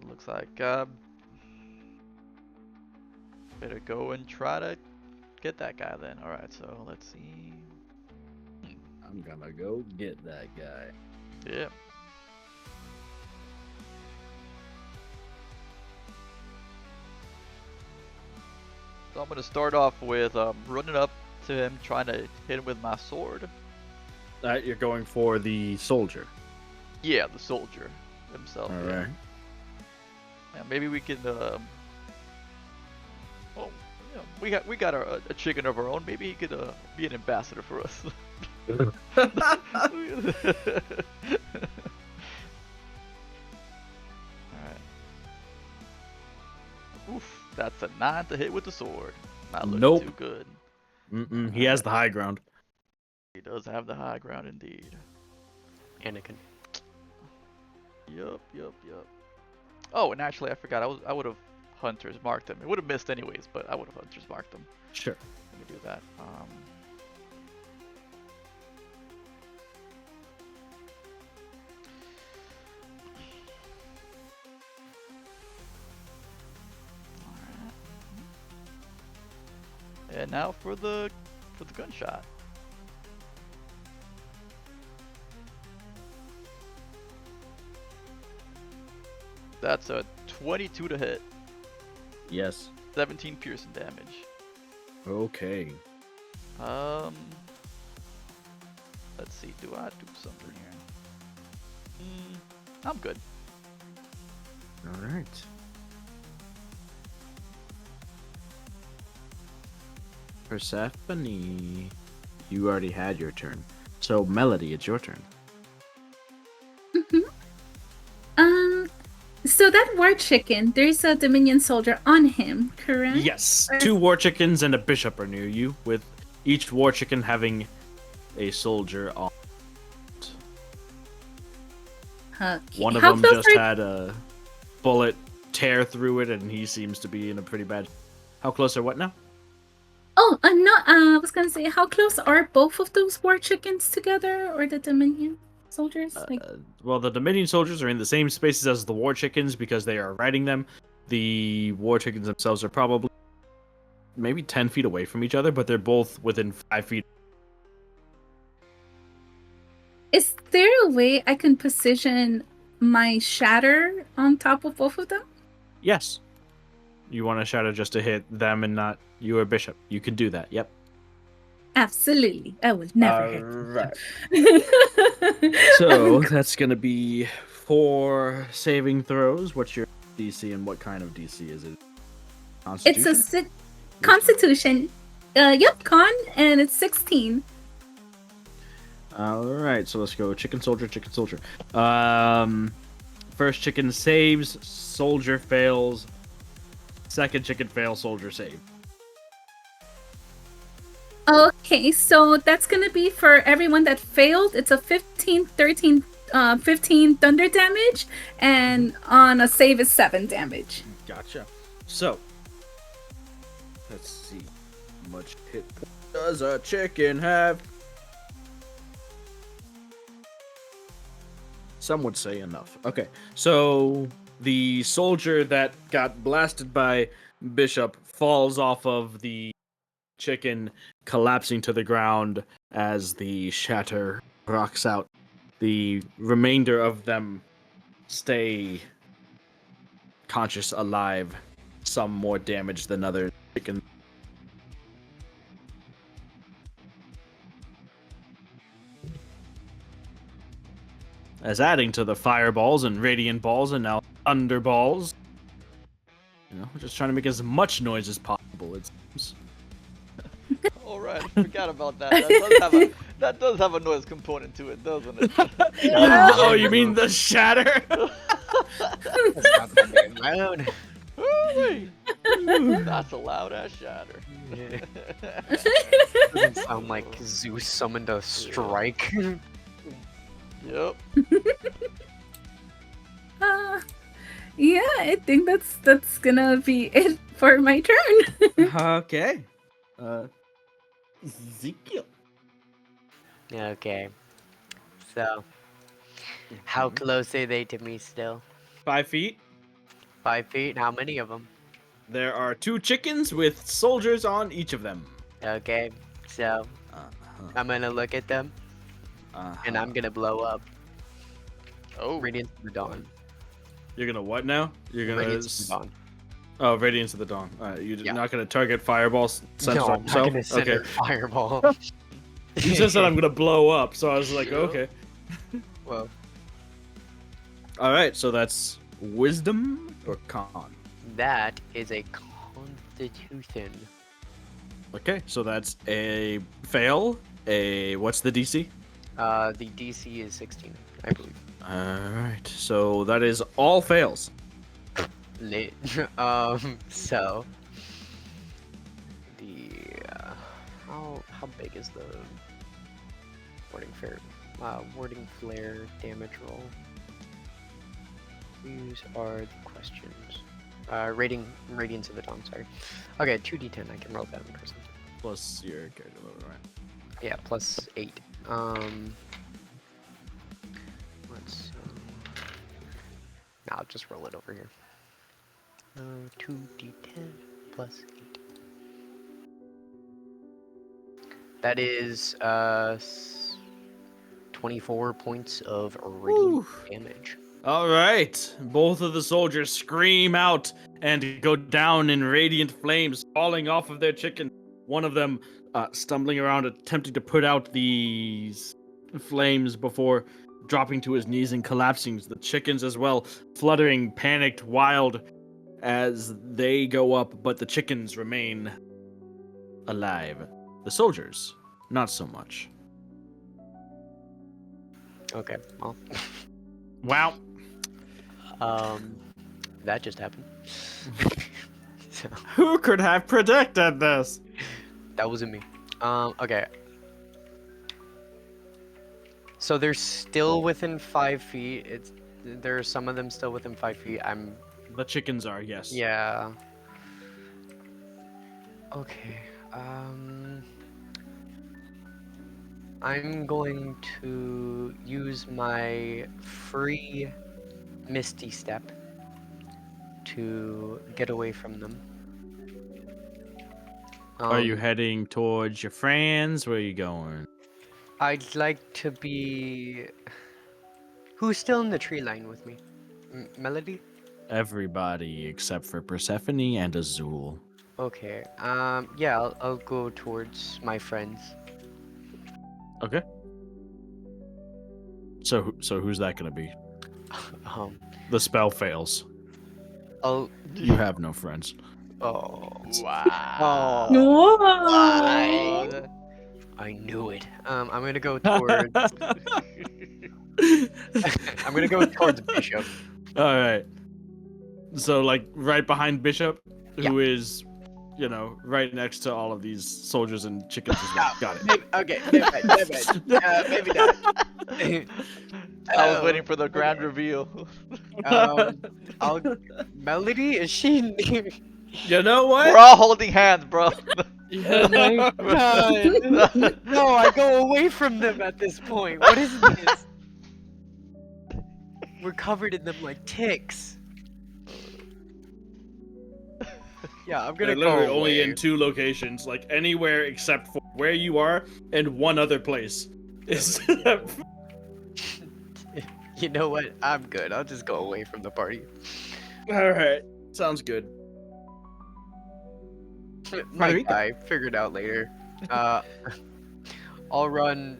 It looks like better go and try to get that guy then. Alright, so let's see. I'm gonna go get that guy. Yeah. So I'm gonna start off with running up to him, trying to hit him with my sword. You're going for the soldier. Yeah, the soldier himself. All yeah. right. Yeah, maybe we can. Oh, yeah, we got a chicken of our own. Maybe he could be an ambassador for us. Alright. Oof, that's a 9 to hit with the sword. Not looking Nope. too good. He has the high ground. He does have the high ground indeed. Anakin. Yup. Oh, and actually I forgot. I would have hunters marked him. It would have missed anyways, but I would have hunters marked him. Sure. Let me do that. Alright. And now for the gunshot. That's a 22 to hit. Yes. 17 piercing damage. Okay. Let's see. Do I do something here? I'm good. All right. Persephone, you already had your turn. So Melody, it's your turn. So that war chicken, there's a Dominion soldier on him, correct? Yes. 2 war chickens and a bishop are near you, with each war chicken having a soldier on. Okay. One of How them close just are- had a bullet tear through it, and he seems to be in a pretty bad. How close are what now? Oh, no. I was gonna say, how close are both of those war chickens together, or the Dominion soldiers? Well, the Dominion soldiers are in the same spaces as the war chickens because they are riding them. The war chickens themselves are probably maybe 10 feet away from each other, but they're both within 5 feet. Is there a way I can position my shatter on top of both of them? Yes. You want to shatter just to hit them and not you or Bishop. You can do that. Yep. Absolutely. I would never hit Alright. them. So that's going to be 4 saving throws. What's your DC and what kind of DC is it? It's a Constitution. Yep, con, and it's 16. Alright, so let's go chicken soldier. First chicken saves, soldier fails. Second chicken fails, soldier save. Okay, so that's gonna be for everyone that failed. It's a 15 thunder damage, and on a save is 7 damage. Gotcha. So, let's see. How much hit does a chicken have? Some would say enough. Okay, so the soldier that got blasted by Bishop falls off of the chicken, collapsing to the ground as the shatter rocks out. The remainder of them stay conscious, alive, some more damage than other chickens. As adding to the fireballs and radiant balls and now thunder balls. You know, just trying to make as much noise as possible. It seems. All right, I forgot about that. That does have a noise component to it, doesn't it? Oh, you mean the shatter? That's not my name. My own. Ooh-wee. That's a loud ass shatter. Yeah. Doesn't sound like Zeus summoned a strike. Yep. Yeah, I think that's gonna be it for my turn. Okay. Ezekiel. Okay. So, how close are they to me still? 5 feet. 5 feet? How many of them? There are 2 chickens with soldiers on each of them. Okay. So, I'm gonna look at them, and I'm gonna blow up. Oh. Radiance of the Dawn. You're gonna what now? You're gonna. Radiance of the Dawn. Oh, Radiance of the Dawn. Alright, you're Yeah. not gonna target fireballs. No, I'm not gonna send a fireball. You just said I'm gonna blow up, so I was like, okay. Well, Alright, so that's wisdom or con? that is a Constitution. Okay, so that's a fail. What's the DC? The DC is 16, I believe. Alright, so that is all fails. Lit. So the how big is the warding flare damage roll? These are the questions. Radiance of the Dawn. Sorry. Okay, 2d10. I can roll that in person. Plus your character level, right? Yeah, plus 8. Let's. I'll just roll it over here. 2d10 plus 8. That is 24 points of radiant damage. Alright, both of the soldiers scream out and go down in radiant flames, falling off of their chicken. One of them stumbling around, attempting to put out these flames before dropping to his knees and collapsing. The chickens as well, fluttering, panicked, wild as they go up, but the chickens remain alive. The soldiers, not so much. Okay, well, Wow. that just happened. So, Who could have predicted this? that wasn't me. Okay. So they're still within 5 feet. There are some of them still within 5 feet. The chickens are, yes. Yeah. Okay. I'm going to use my free Misty Step to get away from them. Are you heading towards your friends? Where are you going? I'd like to be. Who's still in the tree line with me? Melody? Everybody except for Persephone and Azul. Okay. Yeah, I'll go towards my friends. Okay. So who's that gonna be? The spell fails. I'll. You have no friends. Oh. Wow. Whoa. I knew it. I'm gonna go towards. I'm gonna go towards Bishop. All right. So like right behind Bishop, who is, right next to all of these soldiers and chickens as well. Got it. Okay, maybe not. I was waiting for the grand reveal. Melody, is she? You know what? We're all holding hands, bro. Oh my god! No, I go away from them at this point. What is this? We're covered in them like ticks. Yeah, I'm gonna They're literally go only away. in 2 locations, like anywhere except for where you are and one other place. Is You know what? I'm good. I'll just go away from the party. all right. Sounds good. Might die. Figure it out later. I'll run.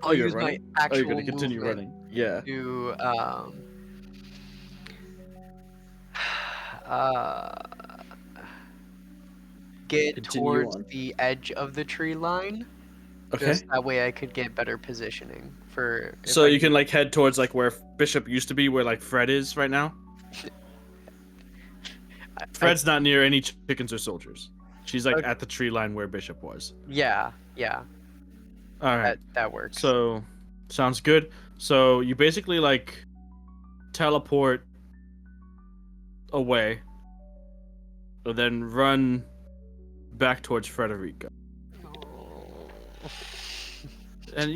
I'll you're use my running? actual you're gonna continue movement running. Yeah. to get Continue towards on. the edge of the tree line. Okay. Just that way I could get better positioning for. So you can like head towards like where Bishop used to be, where like Fred is right now. Fred's not near any chickens or soldiers. She's like at the tree line where Bishop was. Yeah. All right. That works. So sounds good. So you basically like teleport away, and then run back towards Frederica. And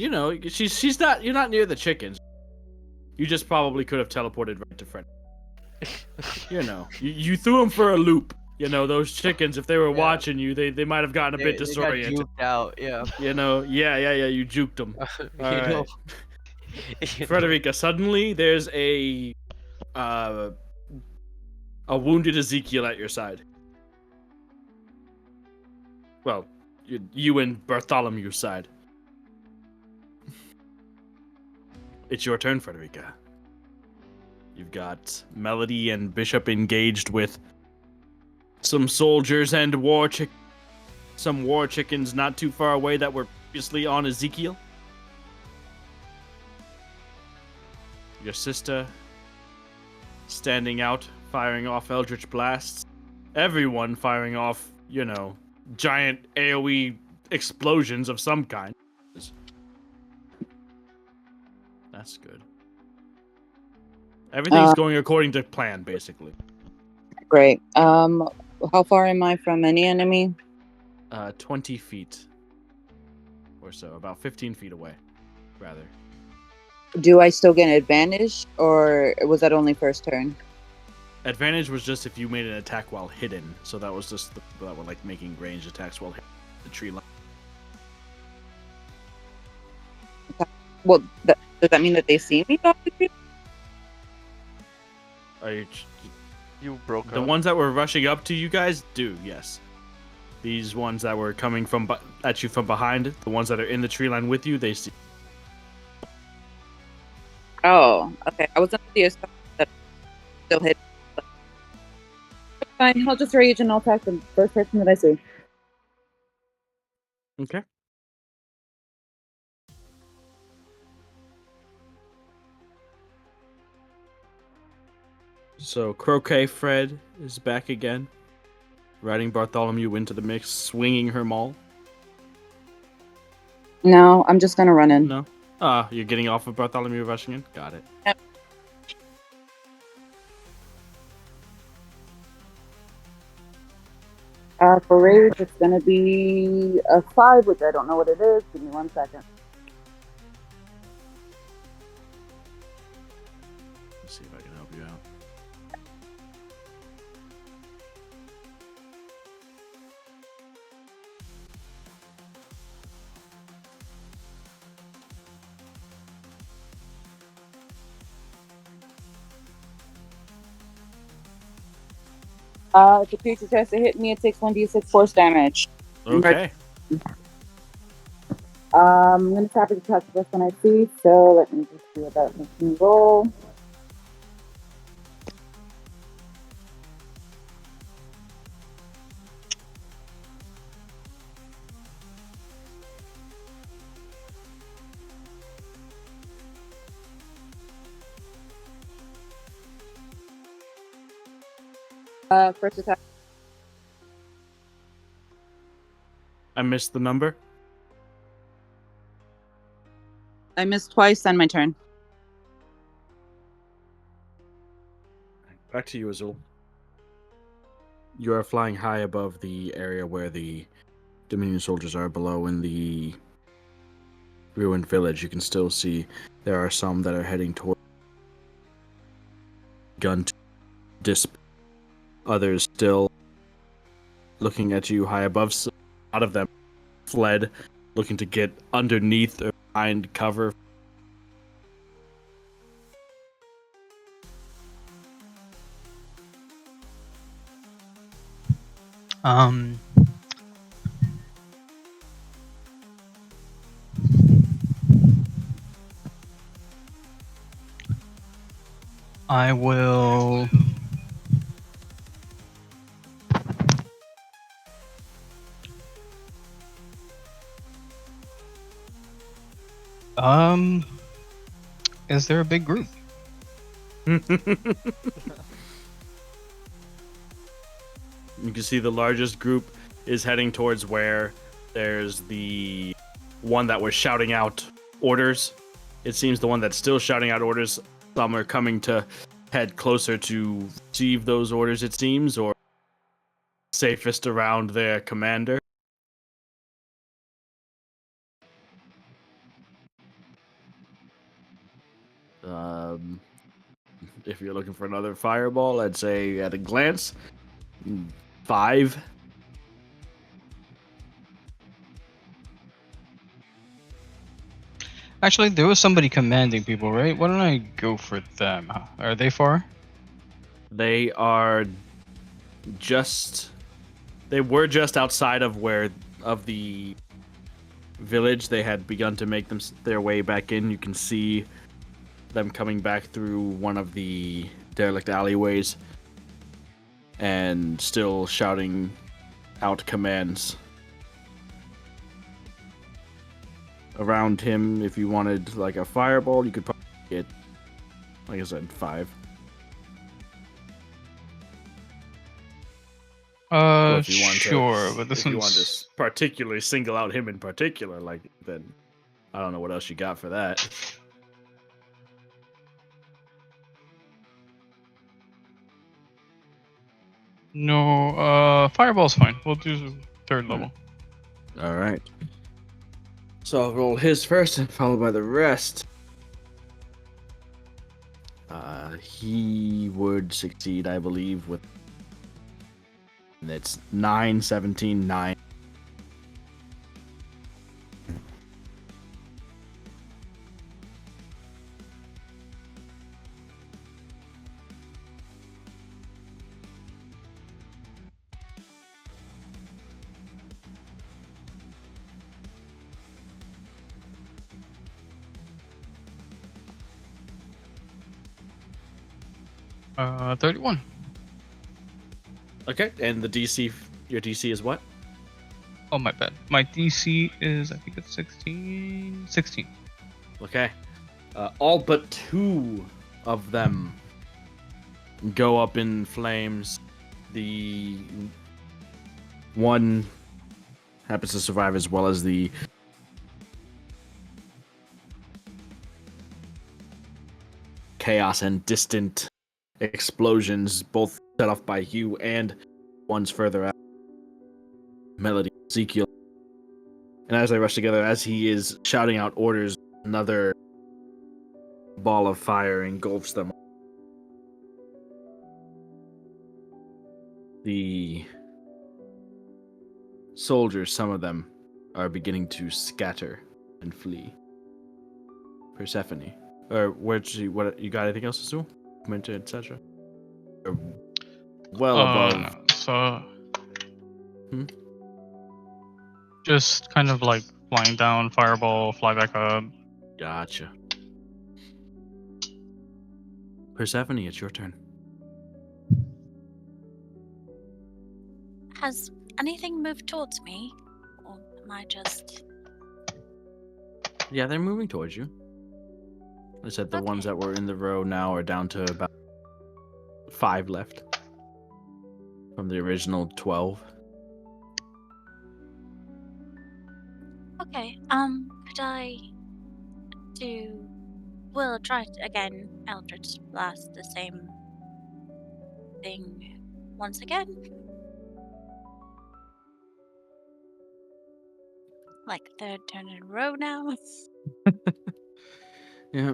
she's not. You're not near the chickens. You just probably could have teleported right to Fred. You threw him for a loop. Those chickens. If they were watching you, they might have gotten a bit disoriented. They got juked out. Yeah. Yeah. You juked them. You know. Frederica, suddenly there's a wounded Ezekiel at your side. Well, you and Bartholomew's side. It's your turn, Frederica. You've got Melody and Bishop engaged with some soldiers and war chick. some war chickens not too far away that were previously on Ezekiel. Your sister standing out, firing off eldritch blasts. Everyone firing off, giant AoE explosions of some kind. That's good. Everything's going according to plan, basically. Great. How far am I from any enemy? 20 feet or so, about 15 feet away, rather. Do I still get an advantage, or was that only first turn? Advantage was just if you made an attack while hidden, so that was just the people that were like making ranged attacks while hidden the tree line. Well, does that mean that they see me? Are You broke the up. ones that were rushing up to you guys do, yes. These ones that were coming at you from behind, the ones that are in the tree line with you, they see. Oh, okay. I was under the assumption that still hit. Fine, I'll just rage and I'll attack the first person that I see. Okay. So Croquet Fred is back again, riding Bartholomew into the mix, swinging her maul. No, I'm just gonna run in. No? You're getting off of Bartholomew rushing in? Got it. Yep. For rage, it's gonna be a 5, which I don't know what it is. Give me 1 second. Let's see if I can help you out. If the creature tries to hit me, it takes 1d6 force damage. Okay. I'm gonna tap it to touch this one I see, so let me just do that makes me roll. First attack. I missed the number. I missed twice on my turn. Back to you, Azul. You are flying high above the area where the Dominion soldiers are below in the ruined village. You can still see there are some that are heading toward gun to disp. Others still looking at you high above. So a lot of them fled, looking to get underneath or behind cover. I will. Is there a big group? You can see the largest group is heading towards where there's the one that was shouting out orders. It seems the one that's still shouting out orders, some are coming to head closer to receive those orders, it seems, or safest around their commander. If you're looking for another fireball, I'd say at a glance, 5. Actually, there was somebody commanding people, right? Why don't I go for them? Are they far? They are just... They were just outside of the village. They had begun to make their way back in. You can see them coming back through one of the derelict alleyways and still shouting out commands around him. If you wanted like a fireball, you could probably get, like I said, 5. Or if you want Sure, to, but this if you want to one's particularly single out him in particular, like then I don't know what else you got for that. no. Fireball's fine. We'll do 3rd level. All right. So I'll roll his first, followed by the rest. He would succeed, I believe, with. And it's 9, 17, 9. Uh, 31. Okay, and the DC, your DC is what? Oh, my bad. My DC is, I think it's 16. 16. Okay. All but 2 of them go up in flames. The one happens to survive, as well as the chaos and distant explosions, both set off by you and ones further out. Melody, Ezekiel. And as they rush together, as he is shouting out orders, another ball of fire engulfs them. The soldiers, some of them, are beginning to scatter and flee. Persephone. Or where'd you, what, you got anything else to do? Movement, etc.? Well above. So. Hmm? Just kind of like flying down, fireball, fly back up. Gotcha. Persephone, it's your turn. Has anything moved towards me? Or am I just... Yeah, they're moving towards you. I said the ones Okay. that were in the row now are down to about 5 left. From the original 12. Okay, could I do... We'll try it again, Eldritch Blast, the same thing once again. Like 3rd turn in a row now. Yeah.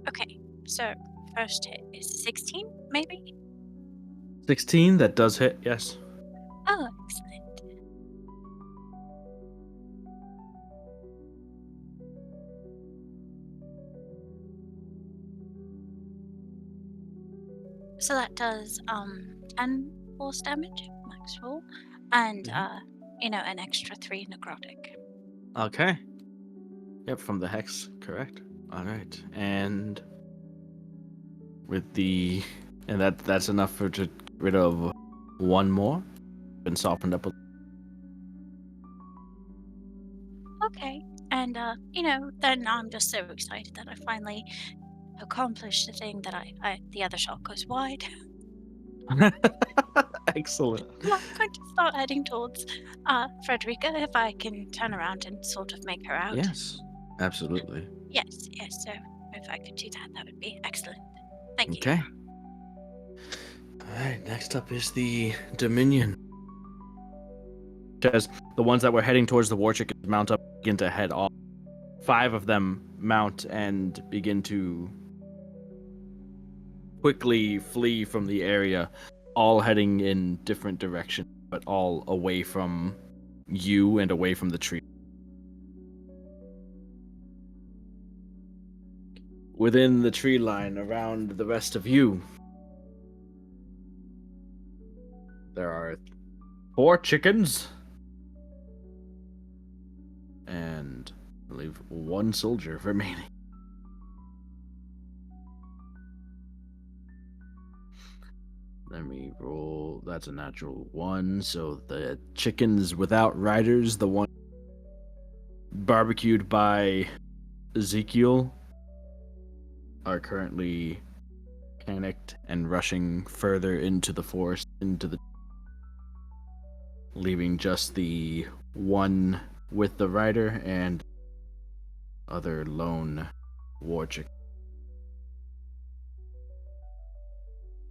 Okay, so first hit is 16, maybe? 16, that does hit, yes. Oh, excellent. So that does 10 force damage, max roll, and an extra 3 necrotic. Okay. Yep, from the hex, correct. Alright. And with the that's enough for to get rid of 1 more. Been softened up a Okay, and then I'm just so excited that I finally accomplished the thing that I the other shot goes wide. Excellent. I'm going to start heading towards Frederica if I can turn around and sort of make her out. Yes, absolutely. Yes, so if I could do that, that would be excellent. Thank you. Okay. Alright, next up is the Dominion. As the ones that were heading towards the war chickens mount up, begin to head off. 5 of them mount and begin to quickly flee from the area, all heading in different directions, but all away from you and away from the tree. Within the tree line, around the rest of you, there are 4 chickens. And believe one soldier remaining. Let me roll. That's a natural 1. So the chickens without riders, the one barbecued by Ezekiel, are currently panicked and rushing further into the forest, leaving just the one with the rider and other lone war chicken.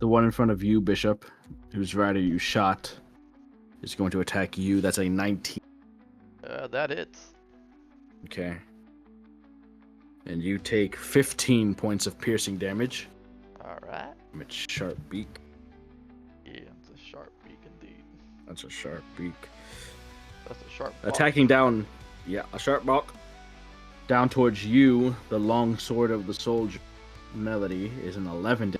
The one in front of you, Bishop, whose rider you shot, is going to attack you. That's a 19. That hits. Okay. And you take 15 points of piercing damage Alright. from its sharp beak. Yeah, it's a sharp beak indeed. That's a sharp beak. That's a sharp bark. Attacking down, a sharp bark. Down towards you, the long sword of the soldier, Melody, is an 11.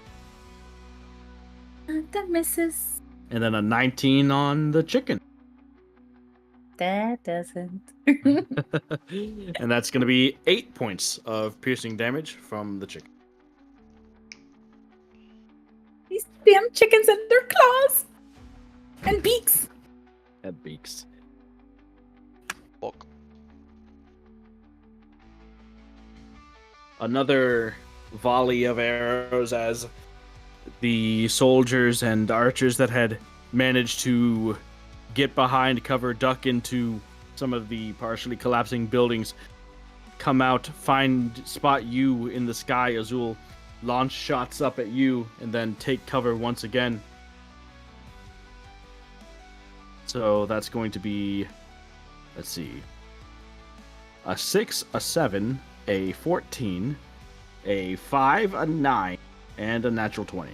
That misses. And then a 19 on the chicken. That doesn't. And that's going to be 8 points of piercing damage from the chicken. These damn chickens and their claws and beaks. At beaks. Fuck. Another volley of arrows as the soldiers and archers that had managed to get behind cover, duck into some of the partially collapsing buildings, come out, spot you in the sky, Azul, launch shots up at you, and then take cover once again. So that's going to be, let's see, a 6, a 7, a 14, a 5, a 9, and a natural 20.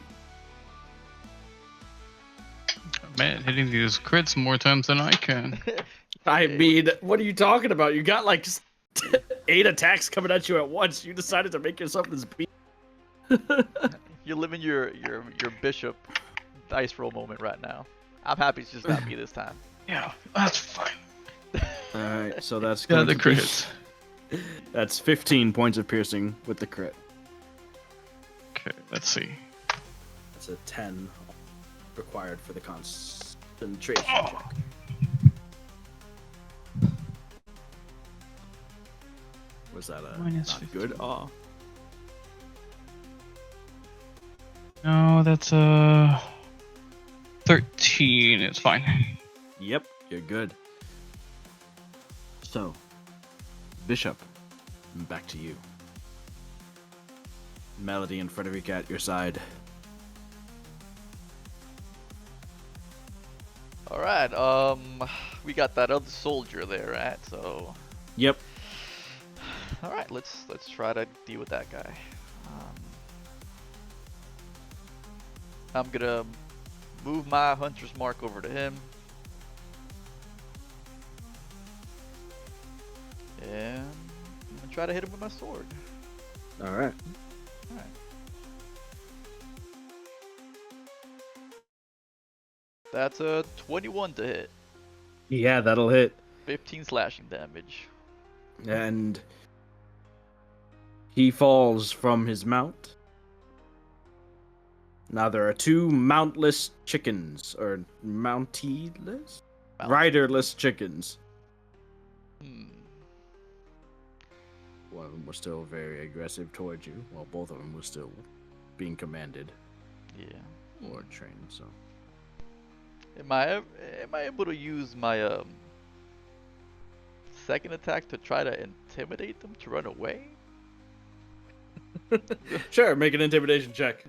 Man, hitting these crits more times than I can. I mean, what are you talking about? You got like 8 attacks coming at you at once. You decided to make yourself this beast. You're living your bishop dice roll moment right now. I'm happy it's just not me this time. Yeah, that's fine. Alright, so that's Yeah, going the to crits. That's 15 points of piercing with the crit. Okay, let's see. That's a 10 required for the concentration check. Was that a Minus not 15. good? Oh. No, that's a 13. It's fine. Yep, you're good. So, Bishop, back to you. Melody and Frederica at your side. Alright, we got that other soldier there, right? So Yep. alright, let's try to deal with that guy. I'm gonna move my hunter's mark over to him. And I'm gonna try to hit him with my sword. Alright. Alright. That's a 21 to hit. Yeah, that'll hit. 15 slashing damage. And he falls from his mount. Now there are 2 mountless chickens, or mounty-less? Riderless chickens. Hmm. One of them was still very aggressive towards you, while both of them were still being commanded Yeah. or trained. So Am I able to use my second attack to try to intimidate them to run away? sure, make an intimidation check.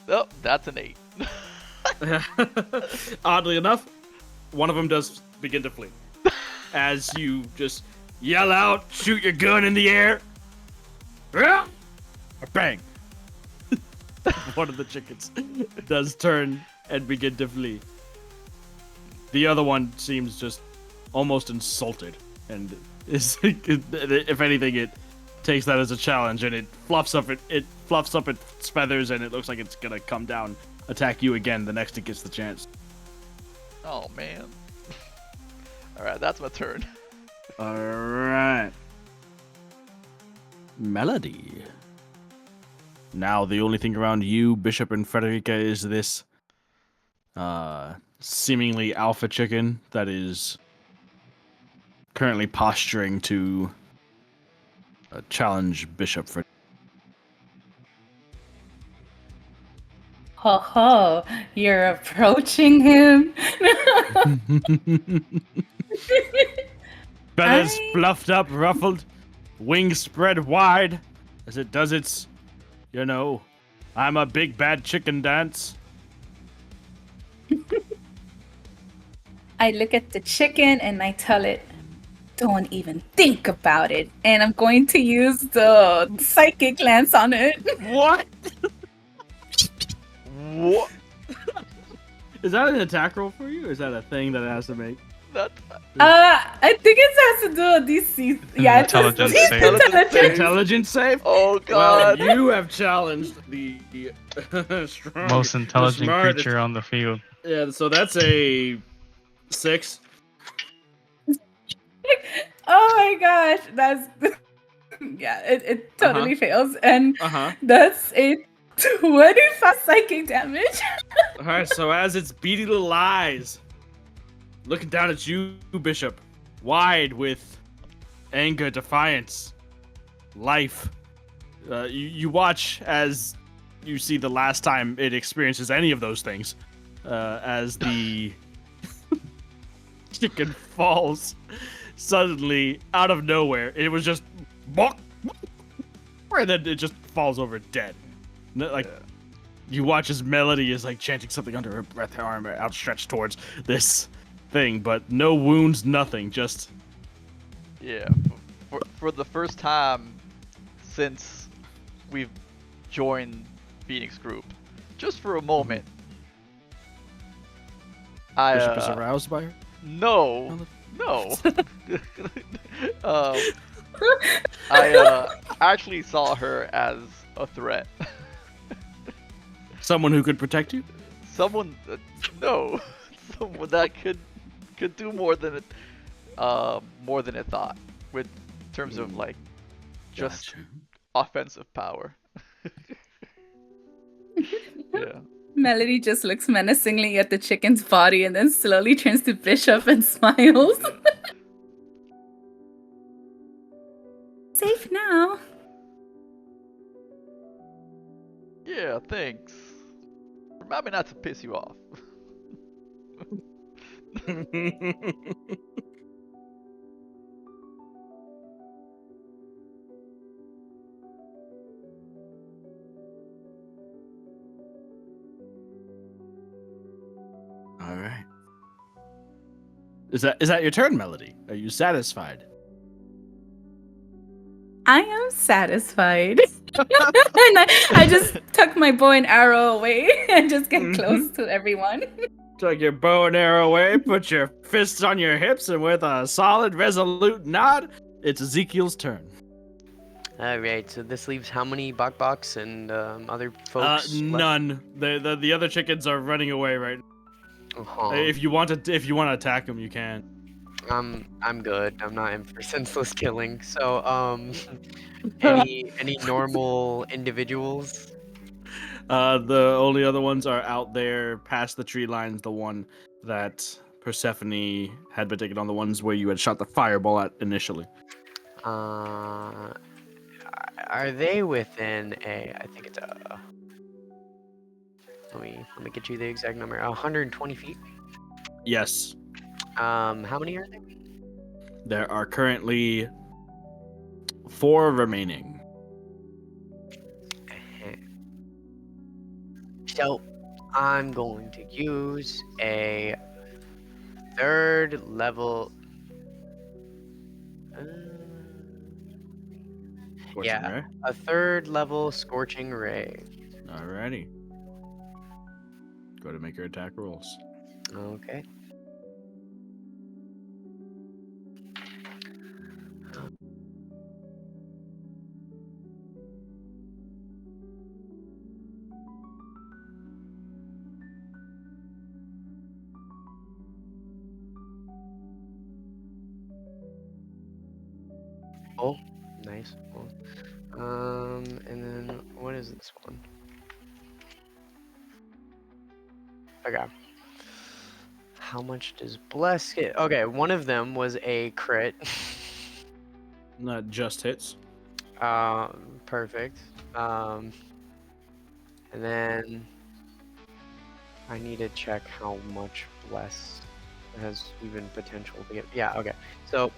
Oh, that's an 8. Oddly enough, one of them does begin to flee. As you just yell out, shoot your gun in the air. Bang! One of the chickens does turn and begin to flee. The other one seems just almost insulted, and is, if anything, it takes that as a challenge, and it fluffs up its feathers, and it looks like it's gonna come down, attack you again the next it gets the chance. Oh man. Alright, that's my turn. All right. Melody. Now the only thing around you, Bishop and Frederica, is this seemingly alpha chicken that is currently posturing to challenge Bishop for. Ho ho, you're approaching him. Feathers I- fluffed up, ruffled, wings spread wide as it does its, I'm a big bad chicken dance. I look at the chicken and I tell it, don't even think about it. And I'm going to use the psychic lance on it. What? What? Is that an attack roll for you, or is that a thing that it has to make? That I think it has to do with DC. Yeah, it's Intelligence just save. intelligence. Intelligence save? Oh Well, god. you have challenged the strong, Most intelligent the smartest- creature on the field. Yeah, so that's a 6. Oh my gosh, that's yeah, it totally fails, and Uh-huh. that's a 25 psychic damage. All right, so as its beady little eyes looking down at you, Bishop, wide with anger, defiance, life, you watch as you see the last time it experiences any of those things, as the chicken falls suddenly out of nowhere. It was just bonk, and then it just falls over dead. Like. You watch as Melody is like chanting something under her breath, her arm outstretched towards this thing, but no wounds, nothing, just. Yeah. For the first time since we've joined Phoenix Group, just for a moment, Bishop is aroused by her? No. I actually saw her as a threat. Someone who could protect you? Someone, no, someone that could do more than it thought, with terms of like just Gotcha. offensive power. Yeah. Melody just looks menacingly at the chicken's body and then slowly turns to Bishop and smiles. Safe now. Yeah, thanks. Remind me not to piss you off. All right. Is that your turn, Melody? Are you satisfied? I am satisfied. And I just tuck my bow and arrow away and just get close to everyone. Tuck your bow and arrow away, put your fists on your hips, and with a solid, resolute nod, it's Ezekiel's turn. Alright, so this leaves how many Bok and other folks? left? None. The other chickens are running away right now. Uh-huh. If you want to attack them, you can. I'm good. I'm not in for senseless killing. So, any normal individuals? The only other ones are out there past the tree lines. The one that Persephone had been taking on, the ones where you had shot the fireball at initially. Are they within I think it's let me get you the exact number. 120 feet. Yes, How many are there? there are currently 4 remaining. So, I'm going to use a 3rd level. Scorching Yeah. Ray. A 3rd level Scorching Ray. Alrighty. Go to make your attack rolls. Okay. nice. Cool. And then what is this one? Okay. How much does bless get? Okay, one of them was a crit. Not just hits. Perfect. And then I need to check how much bless has even potential to get. Yeah, okay. So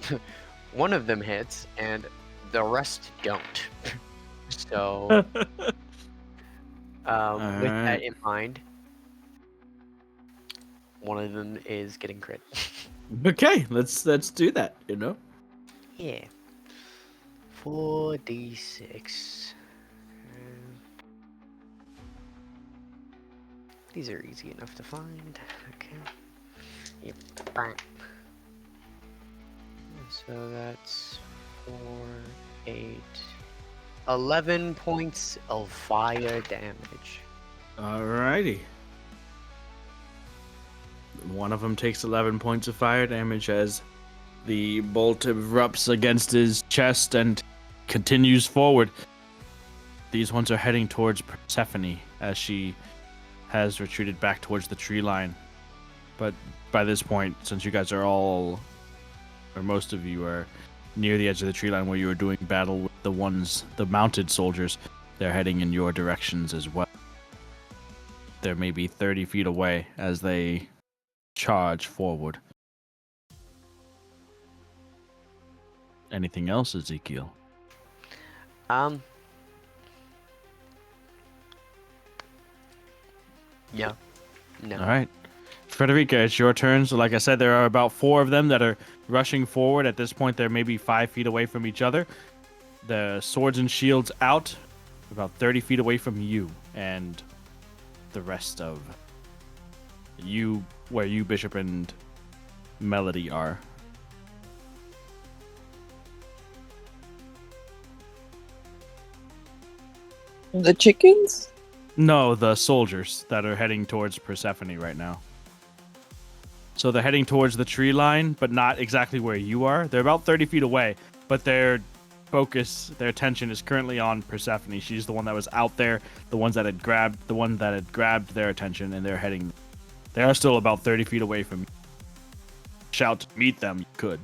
one of them hits and the rest don't. So with that Alright. in mind, one of them is getting crit. Okay, let's do that. Yeah. 4d6. These are easy enough to find. Okay. Yep. Bang. So that's 4, 8, 11 points of fire damage. Alrighty. One of them takes 11 points of fire damage as the bolt erupts against his chest and continues forward. These ones are heading towards Persephone as she has retreated back towards the tree line. But by this point, since you guys are all, or most of you are near the edge of the tree line where you were doing battle with the mounted soldiers, they're heading in your directions as well. They're maybe 30 feet away as they charge forward. Anything else, Ezekiel? Yeah. No. All right. Frederica, it's your turn. So like I said, there are about 4 of them that are rushing forward. At this point, they're maybe 5 feet away from each other. The swords and shields out, about 30 feet away from you and the rest of you, where you, Bishop, and Melody are. The chickens? No, the soldiers that are heading towards Persephone right now. So they're heading towards the tree line, but not exactly where you are. They're about 30 feet away, but their focus, their attention is currently on Persephone. She's the one that was out there, the one that had grabbed their attention, and they're heading. They are still about 30 feet away from you. Shout to meet them, you could.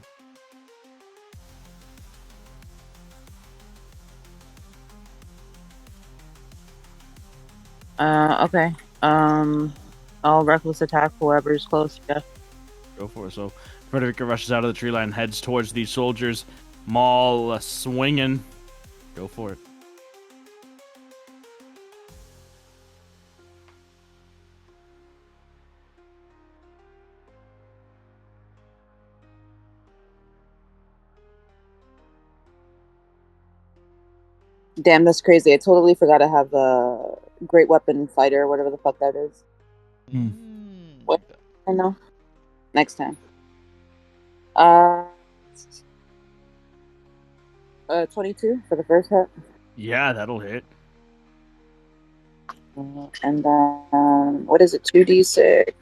Okay. I'll reckless attack whoever's close. Yeah. Go for it. So Frederica rushes out of the tree line, heads towards these soldiers. Maul swinging. Go for it. Damn, that's crazy. I totally forgot to have the great weapon fighter, whatever the fuck that is. What? I know. Next time. 22 for the first hit. Yeah, that'll hit. And then, what is it, 2d6?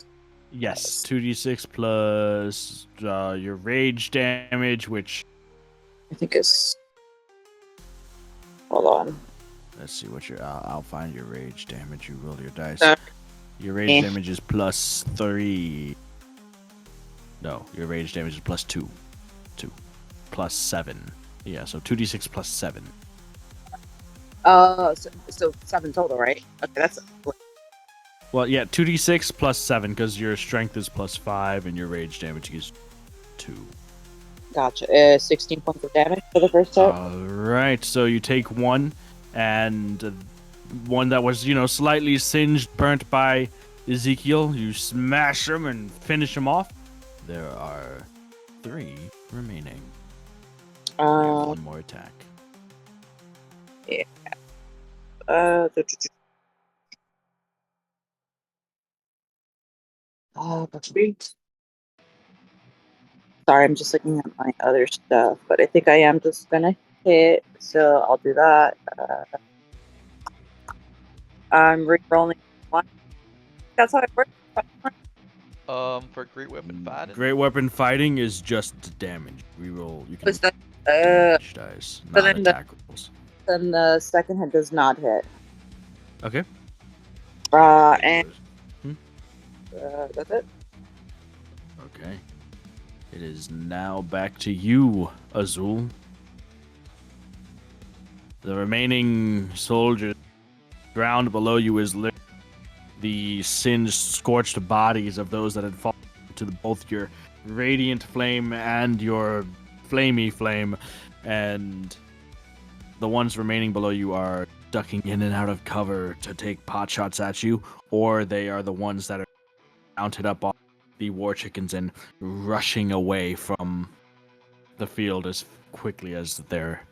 Yes, 2d6 plus your rage damage, which... I think it's... Hold on. Let's see what your... I'll find your rage damage. You roll your dice. Uh, Your rage damage is plus 3. No, your rage damage is plus 2. 2. Plus 7. Yeah, so 2d6 plus 7. So 7 total, right? Okay, that's... Well, yeah, 2d6 plus 7, because your strength is plus 5, and your rage damage is 2. Gotcha. 16 points of damage for the first hit. Alright, so you take 1, and one that was, slightly singed, burnt by Ezekiel. You smash him and finish him off. There are 3 remaining. One more attack. Yeah. Sorry, I'm just looking at my other stuff, but I think I am just gonna hit, so I'll do that. I'm re-rolling 1. That's how it works. For great weapon fighting. Great weapon fighting is just damage. Reroll. You can What's that? damage dice, but not then the attack rolls. then the second hit does not hit. Okay. And Hmm? that's it. Okay. It is now back to you, Azul. The remaining soldiers ground below you is the singed, scorched bodies of those that had fallen to both your radiant flame and your flamey flame, and the ones remaining below you are ducking in and out of cover to take pot shots at you, or they are the ones that are mounted up on the war chickens and rushing away from the field as quickly as their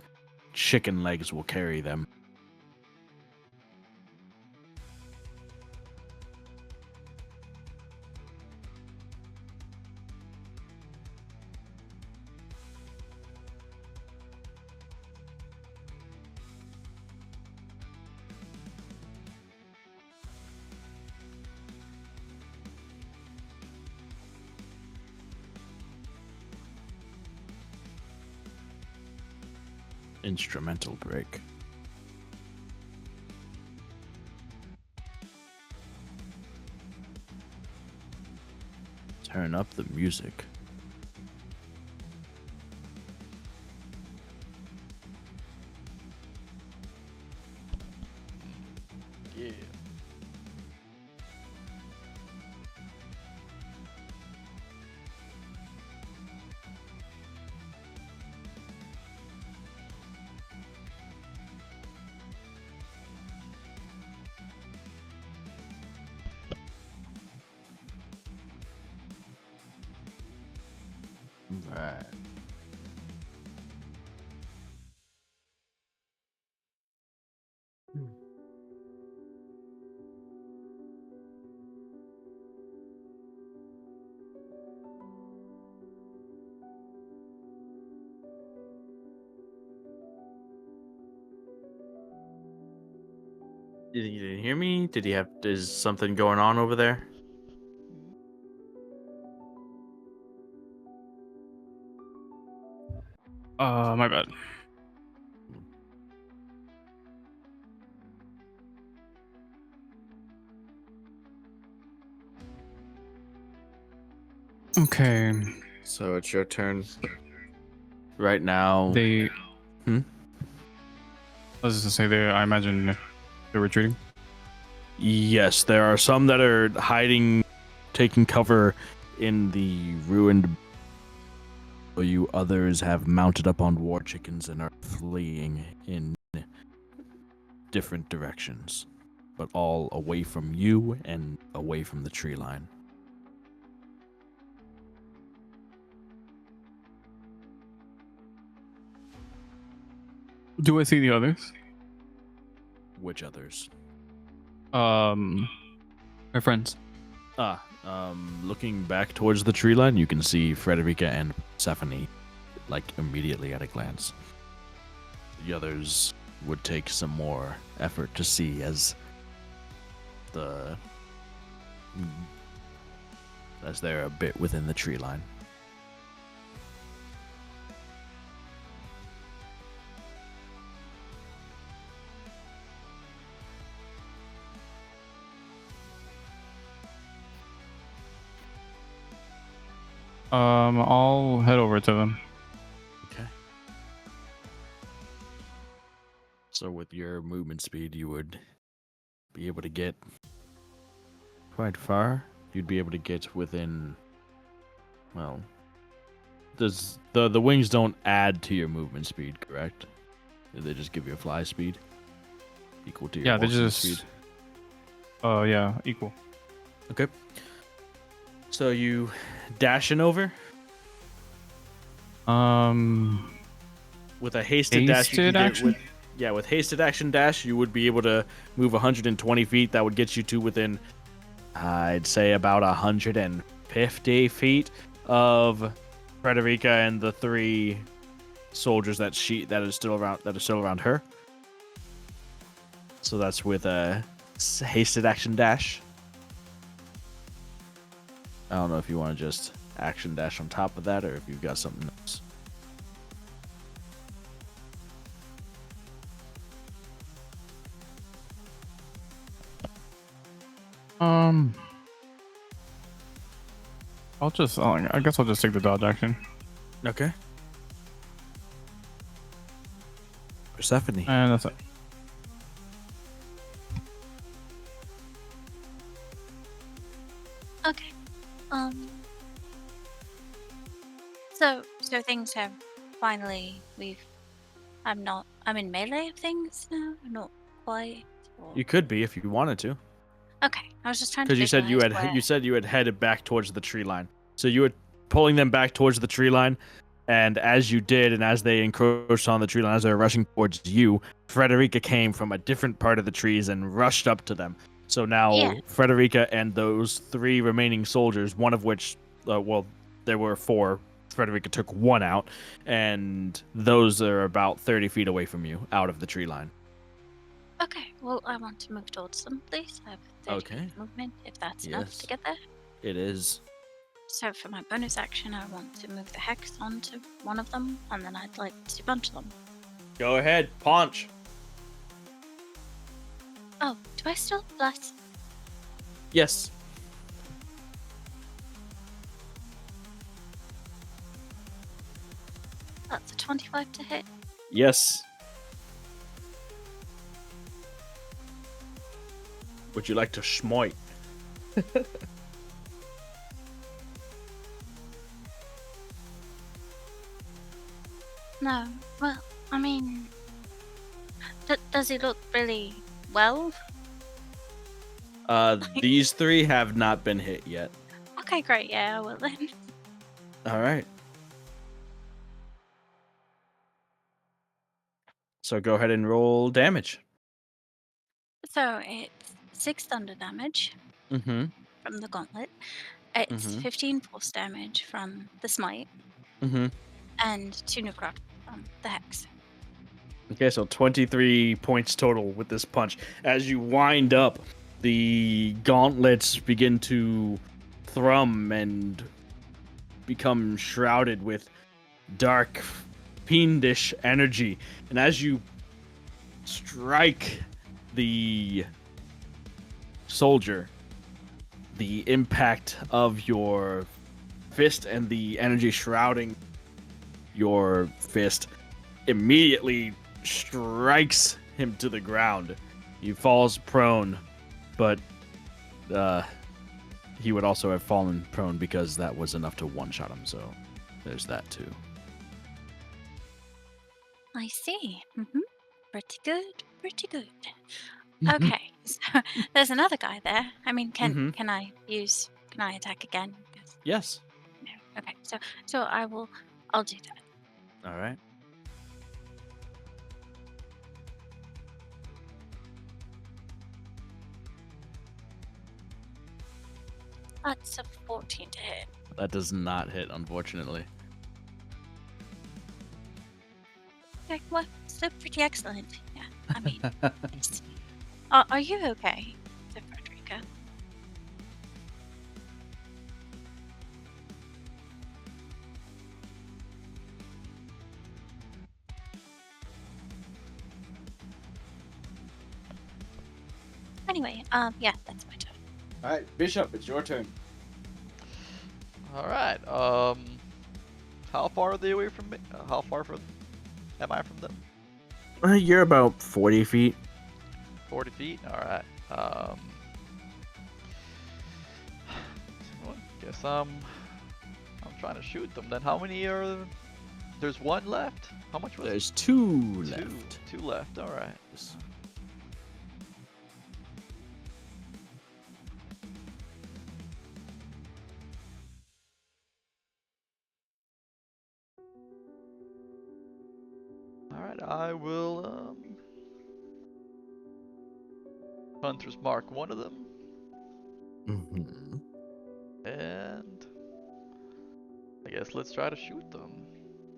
chicken legs will carry them. Instrumental break. Turn up the music. Yeah. Right. You didn't hear me? Is something going on over there? My bad. Okay. So it's your turn. Right now. They. Hmm? I was just gonna say they. I imagine they're retreating. Yes, there are some that are hiding, taking cover in the ruined. You others have mounted up on war chickens and are fleeing in different directions, but all away from you and away from the tree line. Do I see the others? Which others? My friends. Looking back towards the tree line, you can see Frederica and Persephone, like immediately at a glance. The others would take some more effort to see as they're a bit within the tree line. I'll head over to them. Okay. So with your movement speed, you would be able to get quite far. You'd be able to get within. Well, does the wings don't add to your movement speed, correct? They just give you a fly speed equal to your Yeah, they walking just. speed. Yeah, equal. Okay. So you dashing over with a hasted dash. You can Hasted get action? with hasted action dash, you would be able to move 120 feet. That would get you to within, I'd say, about 150 feet of Frederica and the three soldiers that are still around her. So that's with a hasted action dash. I don't know if you want to just action dash on top of that or if you've got something else. I guess I'll just take the dodge action. Okay. Persephone. And that's it. Okay. So things have finally I'm in melee of things now. I'm not quite. Or... You could be if you wanted to. Okay, I was just trying to. Because you said you had headed back towards the tree line. So you were pulling them back towards the tree line, and as you did, and as they encroached on the tree line, as they were rushing towards you, Frederica came from a different part of the trees and rushed up to them. So now Frederica and those 3 remaining soldiers, one of which, there were 4. Frederica took 1 out, and those are about 30 feet away from you, out of the tree line. Okay, well, I want to move towards them, please. I have 30 feet movement, if that's enough to get there. It is. So for my bonus action, I want to move the hex onto one of them, and then I'd like to punch them. Go ahead, punch. Oh, do I still bless? Yes. That's a 25 to hit. Yes. Would you like to smite? No, well, I mean, does he look really well? These 3 have not been hit yet. Okay, great, yeah, I will then. All right. So go ahead and roll damage. So it's 6 thunder damage from the gauntlet. It's 15 force damage from the smite. And 2 necrotic from the hex. Okay, so 23 points total with this punch. As you wind up, the gauntlets begin to thrum and become shrouded with dark, fiendish energy. And as you strike the soldier, the impact of your fist and the energy shrouding your fist immediately strikes him to the ground. He falls prone, but he would also have fallen prone because that was enough to one-shot him, so there's that too. I see. Pretty good, pretty good. Okay, so there's another guy there. I mean, can I attack again? Yes. No. Okay, so I'll do that. All right. That's a 14 to hit. That does not hit, unfortunately. Okay, well, still pretty excellent. Yeah, I mean, are you okay, so Frederica? Anyway, yeah, that's my turn. All right, Bishop, it's your turn. All right. How far are they away from me? How far am I from them? You're about 40 feet. 40 feet. All right. Well, guess I'm trying to shoot them. Then how many are? There's 1 left. How much was it? There's 2 left. 2 left. All right. Alright, I will Hunter's Mark one of them. And I guess let's try to shoot them.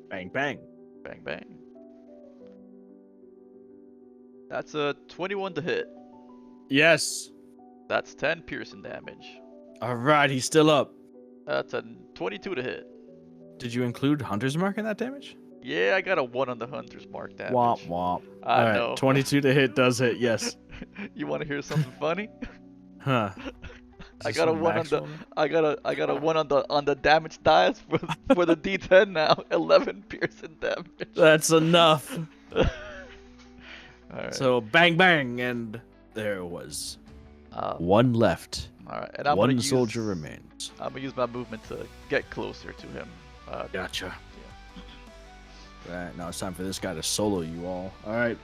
Bang, bang. Bang, bang. That's a 21 to hit. Yes. That's 10 piercing damage. All right, he's still up. That's a 22 to hit. Did you include Hunter's Mark in that damage? Yeah, I got a 1 on the Hunter's Mark damage. Womp womp. I know. 22 to hit does hit, yes. You want to hear something funny? Huh. I got a one on the I got a one on the damage dice for the D10 now. 11 piercing damage. That's enough. Alright. So bang bang, and there was one left. Alright, and I'm One gonna soldier remains. I'm gonna use my movement to get closer to him. Gotcha. Alright, now it's time for this guy to solo you all. Alright,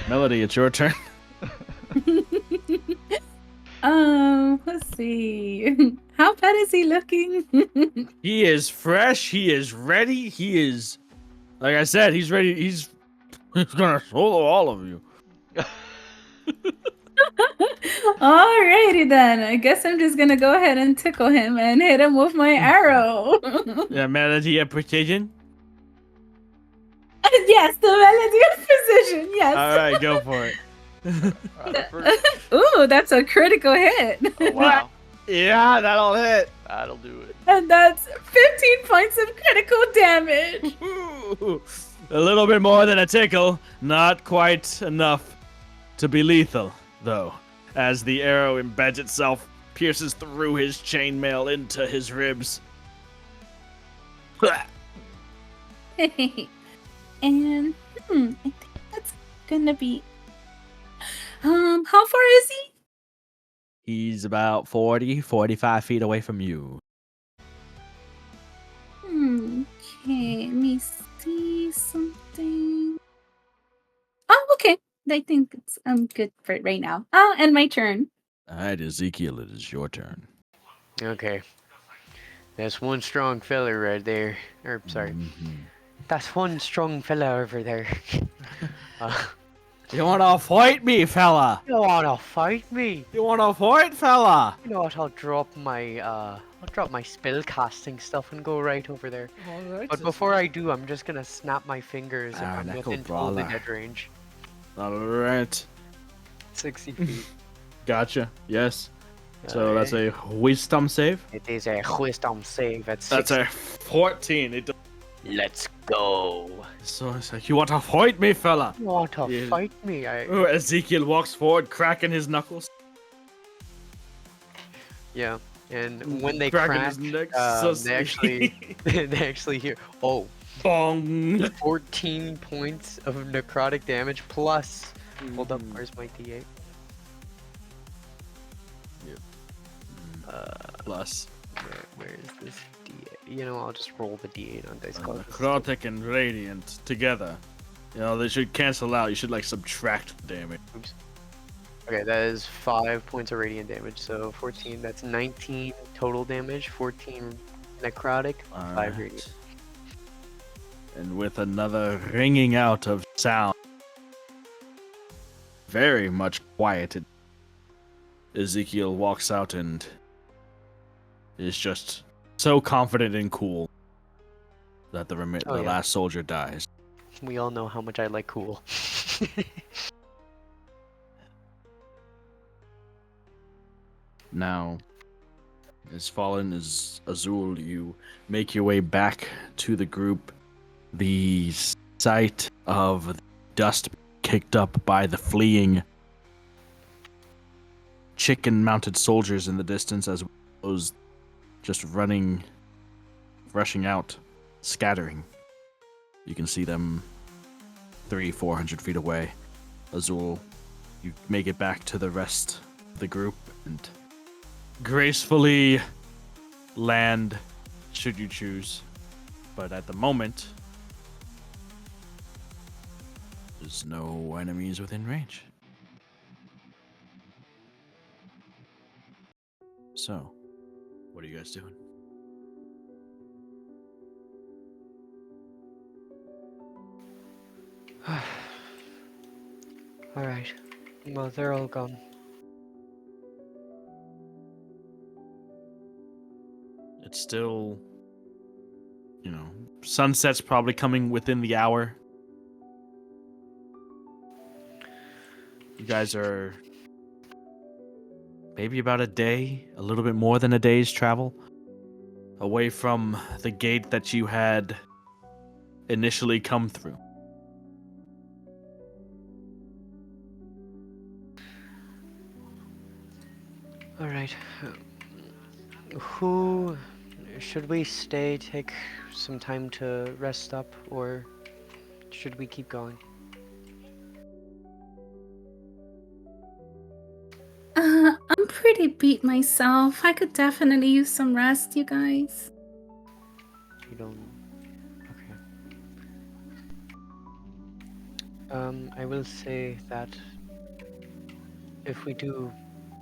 Melody, it's your turn. Let's see. How bad is he looking? He is fresh. He is ready. He is, like I said, he's ready. He's gonna solo all of you. Alrighty then. I guess I'm just gonna go ahead and tickle him and hit him with my arrow. Yeah, Melody, a precision. Yes, the melody of precision. Yes. All right, go for it. Ooh, that's a critical hit. Oh wow, Yeah, that'll hit. that'll do it. And that's 15 points of critical damage. Ooh, a little bit more than a tickle. Not quite enough to be lethal, though, as the arrow embeds itself, pierces through his chainmail into his ribs. And I think that's gonna be. How far is he? He's about 40, 45 feet away from you. Okay, let me see something. Oh, okay. I think I'm good for it right now. I'll end my turn. All right, Ezekiel, it is your turn. Okay. That's one strong fella right there. Or, sorry. That's one strong fella over there. You wanna fight me, fella? You wanna fight me? You wanna fight, fella? You know what? I'll drop my spell casting stuff and go right over there. All right. But before I do, I'm just gonna snap my fingers if Ah, I'm knuckle within total brawler. dead range. All right. 60 feet. Gotcha. Yes. So that's a wisdom save. It is a wisdom save at 60. That's a 14. Let's go. So it's like, you want to fight me, fella? You want to Yeah. fight me? Oh, Ezekiel walks forward, cracking his knuckles. Yeah. And when they cracking crack, his neck. So they actually they actually hear Bong. 14 points of necrotic damage plus. Hold up, where's my D8? Plus. Where is this D8? You know, I'll just roll the D8 on Dice Culture. Necrotic and Radiant together. You know, they should cancel out. You should, like, subtract the damage. Oops. Okay, that is 5 points of radiant damage. So 14, that's 19 total damage. 14 necrotic, 5 radiant. And with another ringing out of sound, very much quieted, Ezekiel walks out and is just so confident and cool that the last soldier dies. We all know how much I like cool. Now, as fallen as Azul, you make your way back to the group. The sight of the dust kicked up by the fleeing chicken-mounted soldiers in the distance, as well as just rushing out, scattering. You can see them 300-400 feet away. Azul, you make it back to the rest of the group and gracefully land, should you choose. But at the moment, there's no enemies within range. So, what are you guys doing? Alright. Well, they're all gone. It's still, sunset's probably coming within the hour. You guys are maybe about a little bit more than a day's travel away from the gate that you had initially come through. Alright. Who should we stay, take some time to rest up, or should we keep going? I'm pretty beat myself. I could definitely use some rest, you guys. You don't. Okay. I will say that if we do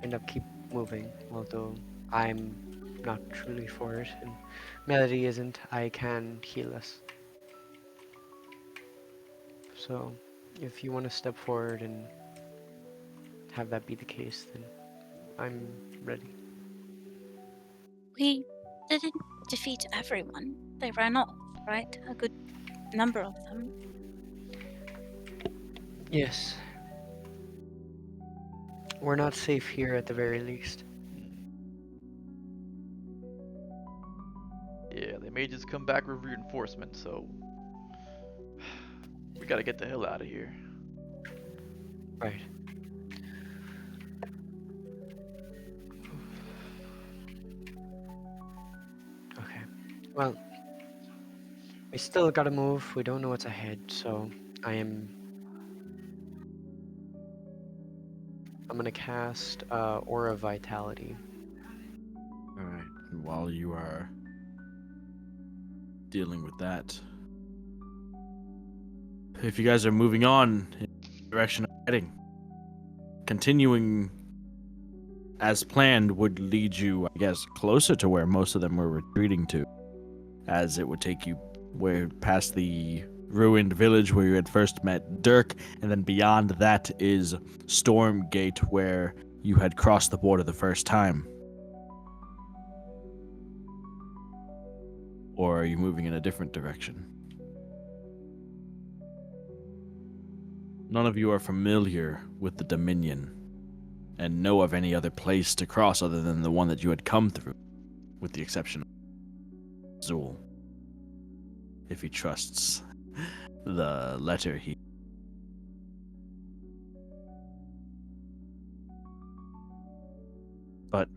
end up keep moving, although I'm not truly for it, and Melody isn't, I can heal us. So, if you want to step forward and have that be the case, then I'm ready. We didn't defeat everyone. They ran off, right? A good number of them. Yes. We're not safe here at the very least. Yeah, the mages come back with reinforcements, so we gotta get the hell out of here. Right. Okay. Well, we still gotta move. We don't know what's ahead, so I'm gonna cast Aura Vitality. Alright, while you are dealing with that, if you guys are moving on in the direction I'm heading, continuing as planned would lead you, I guess, closer to where most of them were retreating to, as it would take you past the ruined village where you had first met Dirk, and then beyond that is Stormgate, where you had crossed the border the first time. Or are you moving in a different direction? None of you are familiar with the Dominion and know of any other place to cross other than the one that you had come through, with the exception of Zool, if he trusts the letter he... But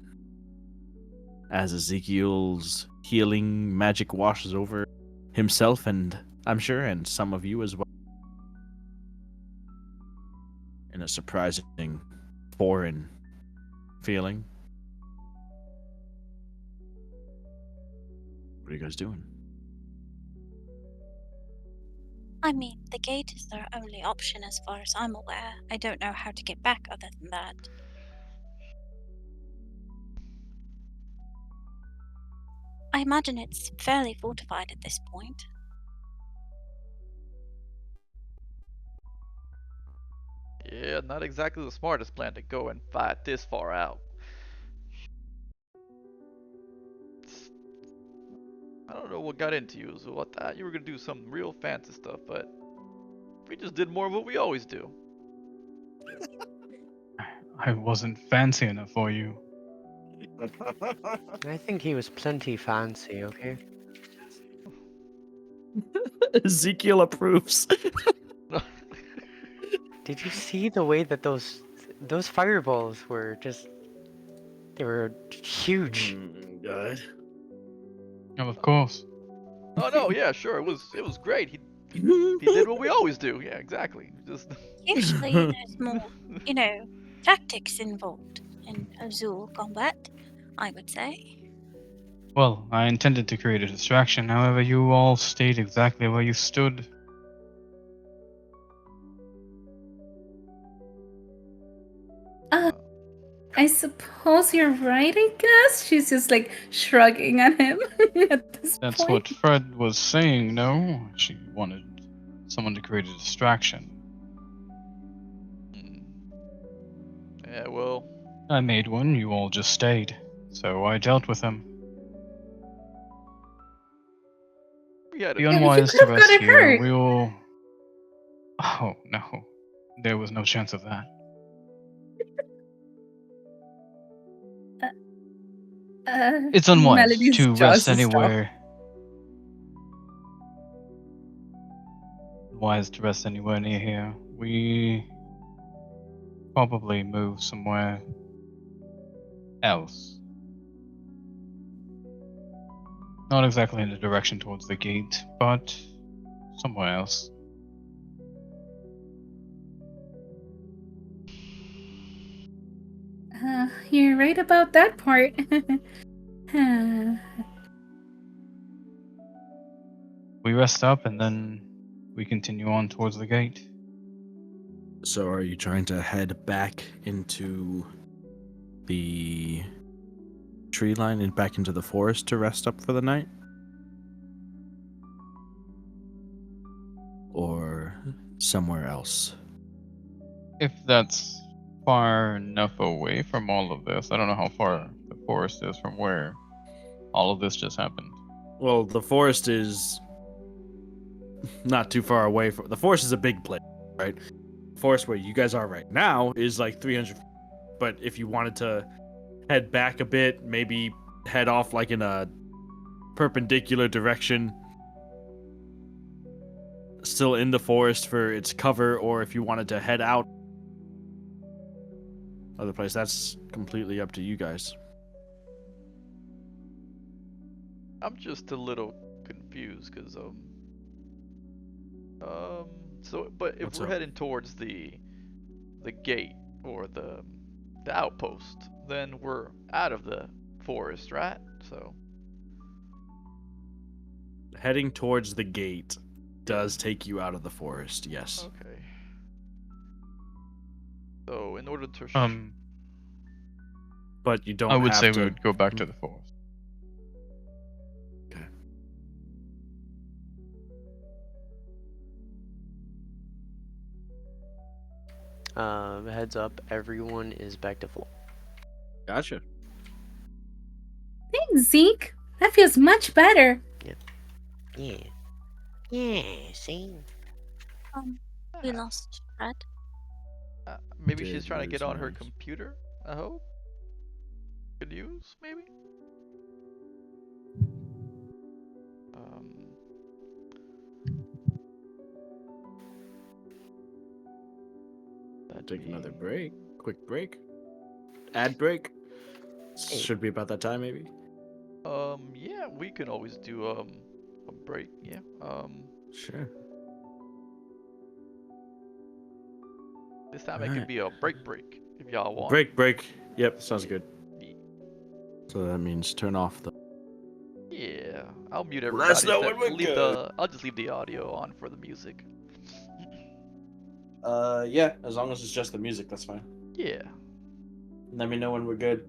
as Ezekiel's healing magic washes over himself, and I'm sure, and some of you as well, in a surprising, foreign feeling, what are you guys doing? I mean, the gate is their only option as far as I'm aware. I don't know how to get back other than that. I imagine it's fairly fortified at this point. Yeah, not exactly the smartest plan to go and fight this far out. I don't know what got into you, so I thought you were gonna do some real fancy stuff, but we just did more of what we always do. I wasn't fancy enough for you. I think he was plenty fancy, okay? Ezekiel approves. Did you see the way that those fireballs were just... They were huge. God. Oh, of course. Oh no, yeah, sure, it was great. He did what we always do. Yeah, exactly. Just Usually there's more, tactics involved in Azul combat, I would say. Well, I intended to create a distraction, however, you all stayed exactly where you stood. I suppose you're right, I guess. She's just like shrugging at him at this That's point. what Fred was saying, no? She wanted someone to create a distraction. yeah, well, I made one, you all just stayed. So I dealt with him. we had Be a You unwise could to have rest gotten here. hurt. We'll... Oh, no. There was no chance of that. It's unwise Melody's to jaws rest just anywhere. Wise to rest anywhere near here. We probably move somewhere else. Not exactly in the direction towards the gate, but somewhere else. You're right about that part. We rest up and then we continue on towards the gate. So are you trying to head back into the tree line and back into the forest to rest up for the night? Or somewhere else? If that's far enough away from all of this, I don't know how far the forest is from where all of this just happened. Well, the forest is not too far away from the forest is a big place, right? The forest where you guys are right now is like 300 feet. But if you wanted to head back a bit, maybe head off like in a perpendicular direction, still in the forest for its cover, or if you wanted to head out other place, that's completely up to you guys. I'm just a little confused because so but if What's we're up? heading towards the gate or the outpost, then we're out of the forest, right? So Heading towards the gate does take you out of the forest, yes. okay. So in order to But you don't I would have say to. we would go back to the forest. Okay. Heads up, everyone is back to full. Gotcha. Thanks, Zeke. That feels much better. Yeah. Yeah, see? We lost Fred. maybe she's Did trying to get lose on her Max. computer. I hope. Good news, maybe. Um, that'd Take be- another break. Quick break. Ad break. Hey. Should be about that time, maybe. Yeah, we can always do a break. Yeah. Sure. This time it can Alright. be a break if y'all want. Break. Yep, sounds good. Ye- So that means turn off the. Yeah, I'll mute Let us everybody. know when we're good. I'll just leave the audio on for the music. Yeah, as long as it's just the music, that's fine. Yeah. Let me know when we're good.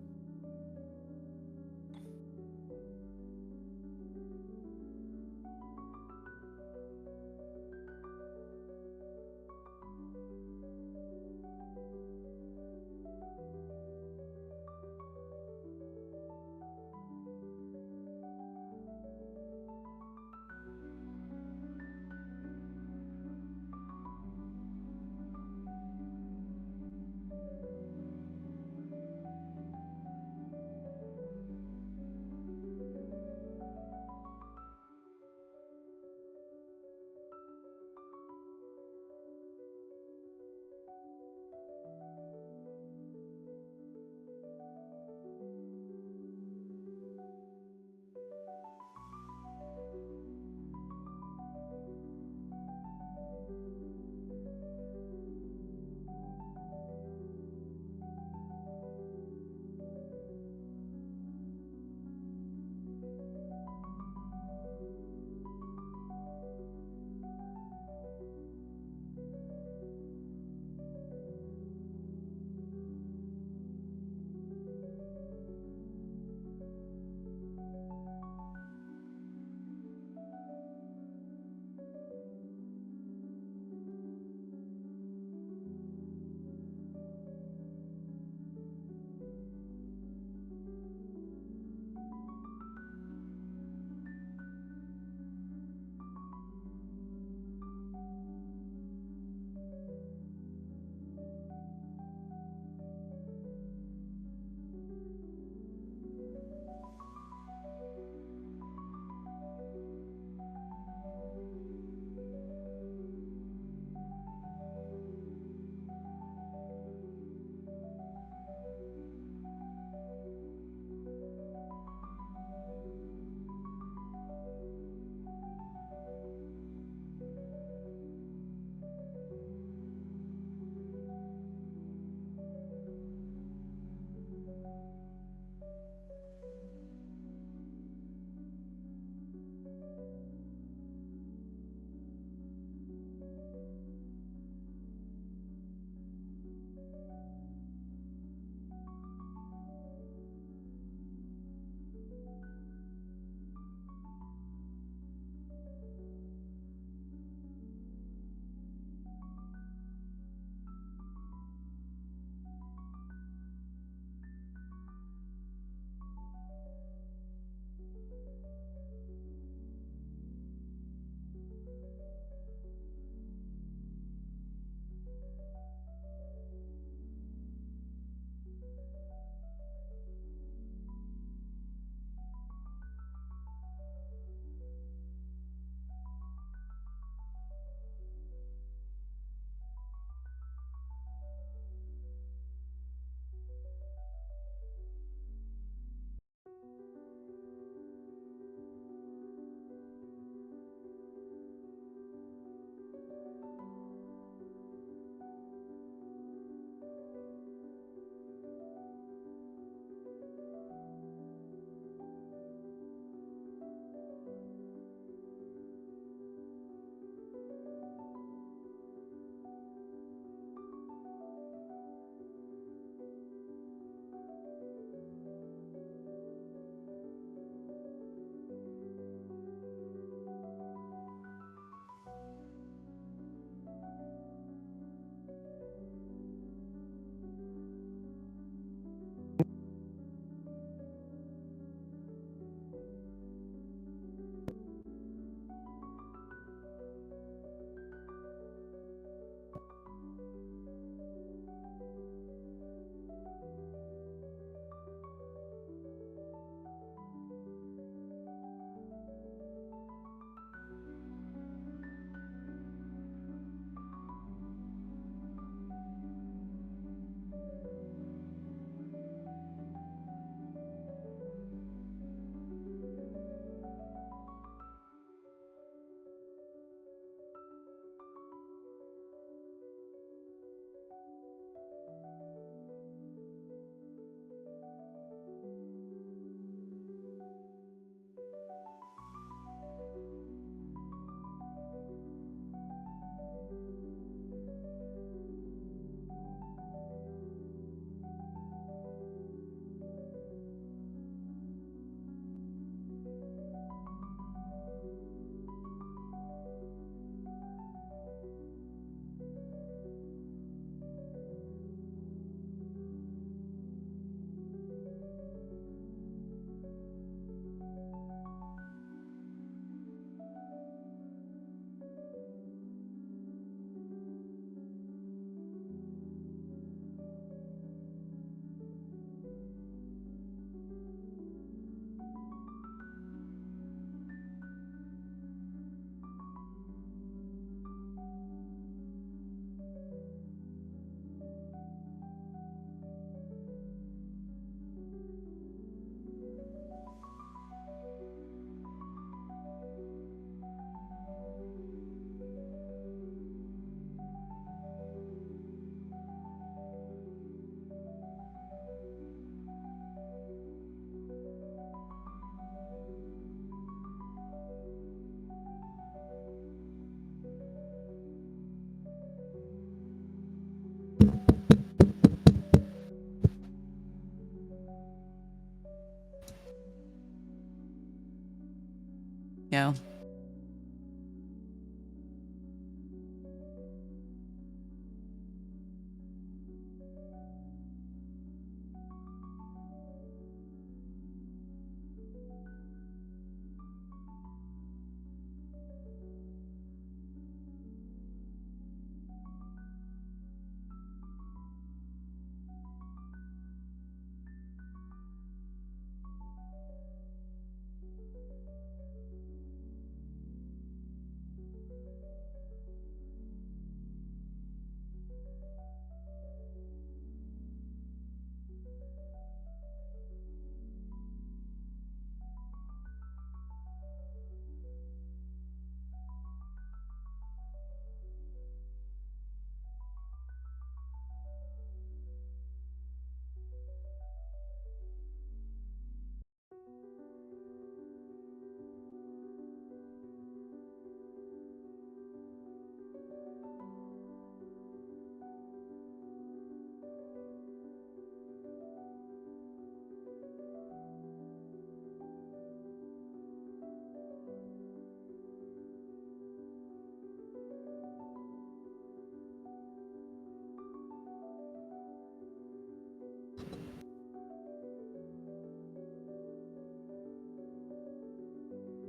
Yeah.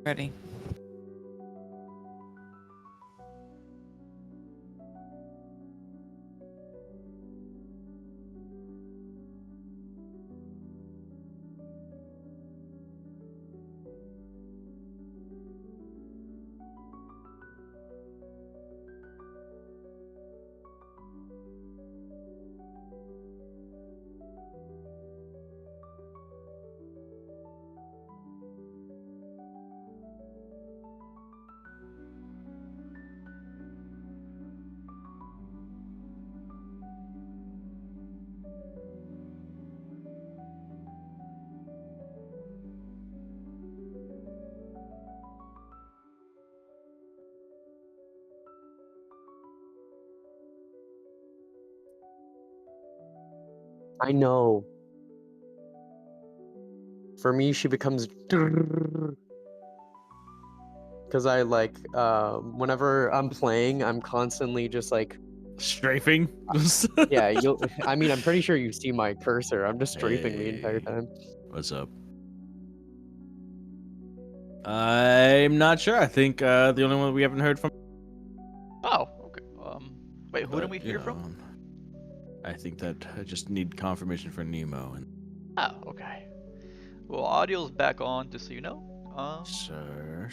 Ready. I know. For me, she becomes because I like whenever I'm playing, I'm constantly just like Strafing. yeah. I mean, I'm pretty sure you see my cursor. I'm just strafing the entire Hey. time. What's up? I'm not sure. I think the only one we haven't heard from. Oh, okay. Wait, who did But, we you hear know, from? I think that I just need confirmation for Nemo. And Oh, okay. Well, audio's back on, just so you know. sure.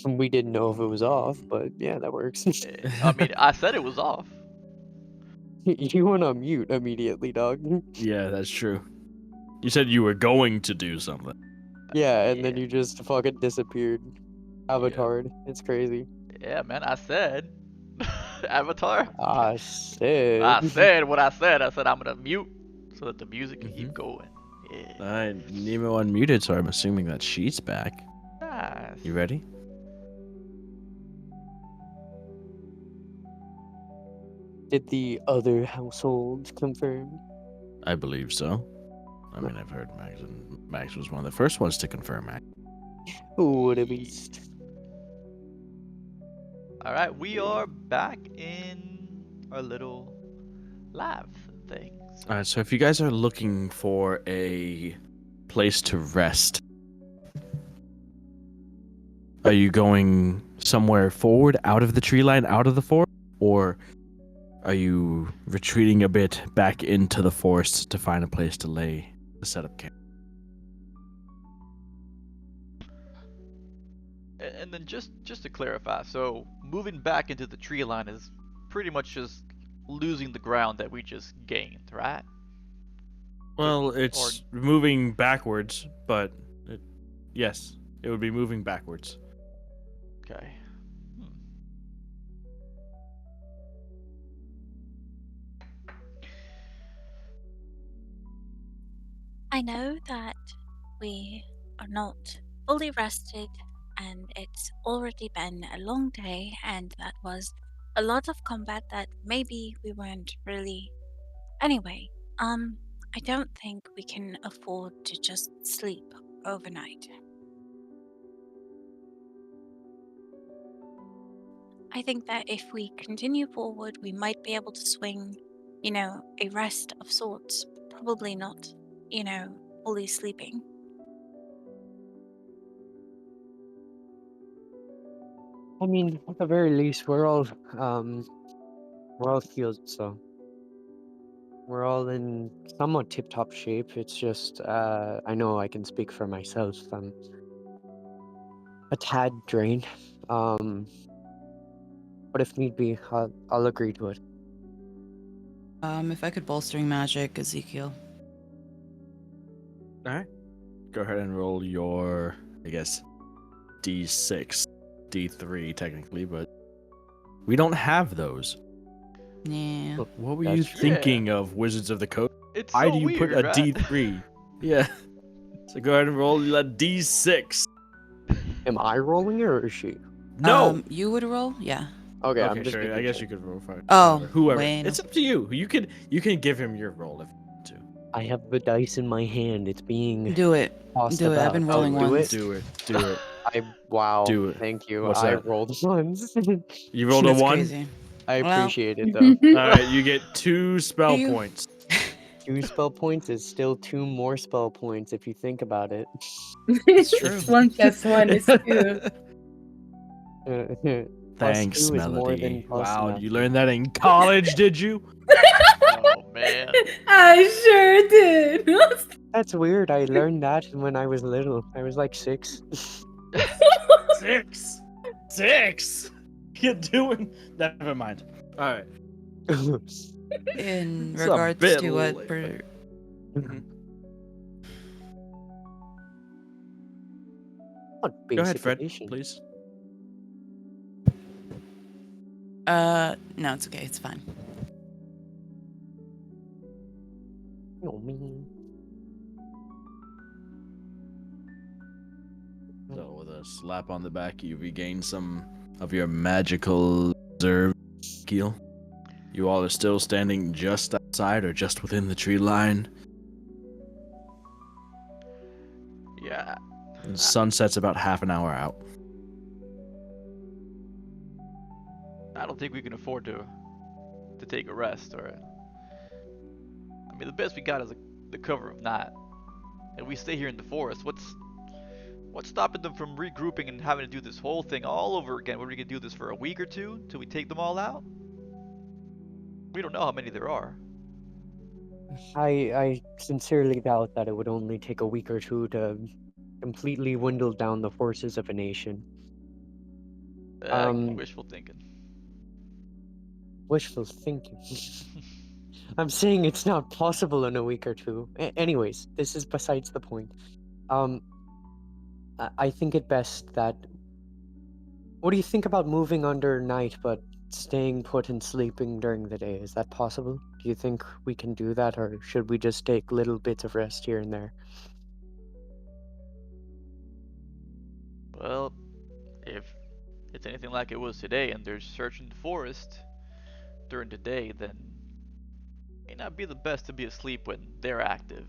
We didn't know if it was off, but yeah, that works. I mean, I said it was off. You went on mute immediately, dog. Yeah, that's true. You said you were going to do something. Yeah, and then Yeah. you just fucking disappeared. Avatared. It's crazy. Yeah, man, I said. Avatar. I I said. said what I said. I said I'm gonna mute so that the music can keep going. Yeah. Alright, Nemo unmuted, so I'm assuming that she's back. Nice. You ready? Did the other household confirm? I believe so. I mean, I've heard Max, and Max was one of the first ones to confirm. What a beast. Alright, we are back in our little lab things. Alright, so if you guys are looking for a place to rest, are you going somewhere forward, out of the tree line, out of the forest, or are you retreating a bit back into the forest to find a place to set up camp? And then just to clarify, so moving back into the tree line is pretty much just losing the ground that we just gained, right? Well, it's moving backwards, but yes, it would be moving backwards. Okay. I know that we are not fully rested, and it's already been a long day, and that was a lot of combat that maybe we weren't really. Anyway, I don't think we can afford to just sleep overnight. I think that if we continue forward, we might be able to swing, a rest of sorts. Probably not, fully sleeping. I mean, at the very least, we're all healed, so we're all in somewhat tip-top shape. It's just, I know I can speak for myself. I'm a tad drained. But if need be, I'll agree to it. If I could bolstering magic, Ezekiel. All right. Go ahead and roll your, I guess, D6, D3 technically, but we don't have those. Yeah. What were That's you true. thinking of, Wizards of the Coast? It's Why so do you weird, put a right? D3? Yeah. So go ahead and roll a D6. Am I rolling it or is she? No. You would roll? Yeah. Okay, I'm Okay, just sure. I making guess sure. you could roll for it. Oh, Whoever. Wayne. It's up to you. You can give him your roll if you want to. I have the dice in my hand. It's being Do it. tossed Do it. I've about. been rolling do once. it. Do it. Do it. Wow. Do it. Thank you. What's I that? rolled once. You rolled a That's 1? crazy. I Well, appreciate it though. All right, you get 2 spell you- points. 2 spell points is still 2 more spell points if you think about it. It's true. 1 + 1 is 2. Plus Thanks, 2 is more than Melody. plus Wow, nothing. you learned that in college, did you? Oh man. I sure did. That's weird. I learned that when I was little. I was like 6. 6. 6. You're doing. Never mind. All right. In It's a regards bit to what late, we're What Go ahead, basic Fred, addition? please. no, it's okay. It's fine. No, me. So with a slap on the back, you regain some of your magical reserve skill. You all are still standing just outside or just within the tree line. Yeah. And sunset's about half an hour out. I don't think we can afford to take a rest, or I mean, the best we got is the cover of night. And we stay here in the forest. What's stopping them from regrouping and having to do this whole thing all over again? What, are we gonna do this for a week or two till we take them all out? We don't know how many there are. I sincerely doubt that it would only take a week or two to completely dwindle down the forces of a nation. Wishful thinking. Wishful thinking. I'm saying it's not possible in a week or two. Anyways, this is besides the point. I think it best that. What do you think about moving under night but staying put and sleeping during the day? Is that possible? Do you think we can do that, or should we just take little bits of rest here and there? Well, if it's anything like it was today and they're searching the forest during the day, then it may not be the best to be asleep when they're active.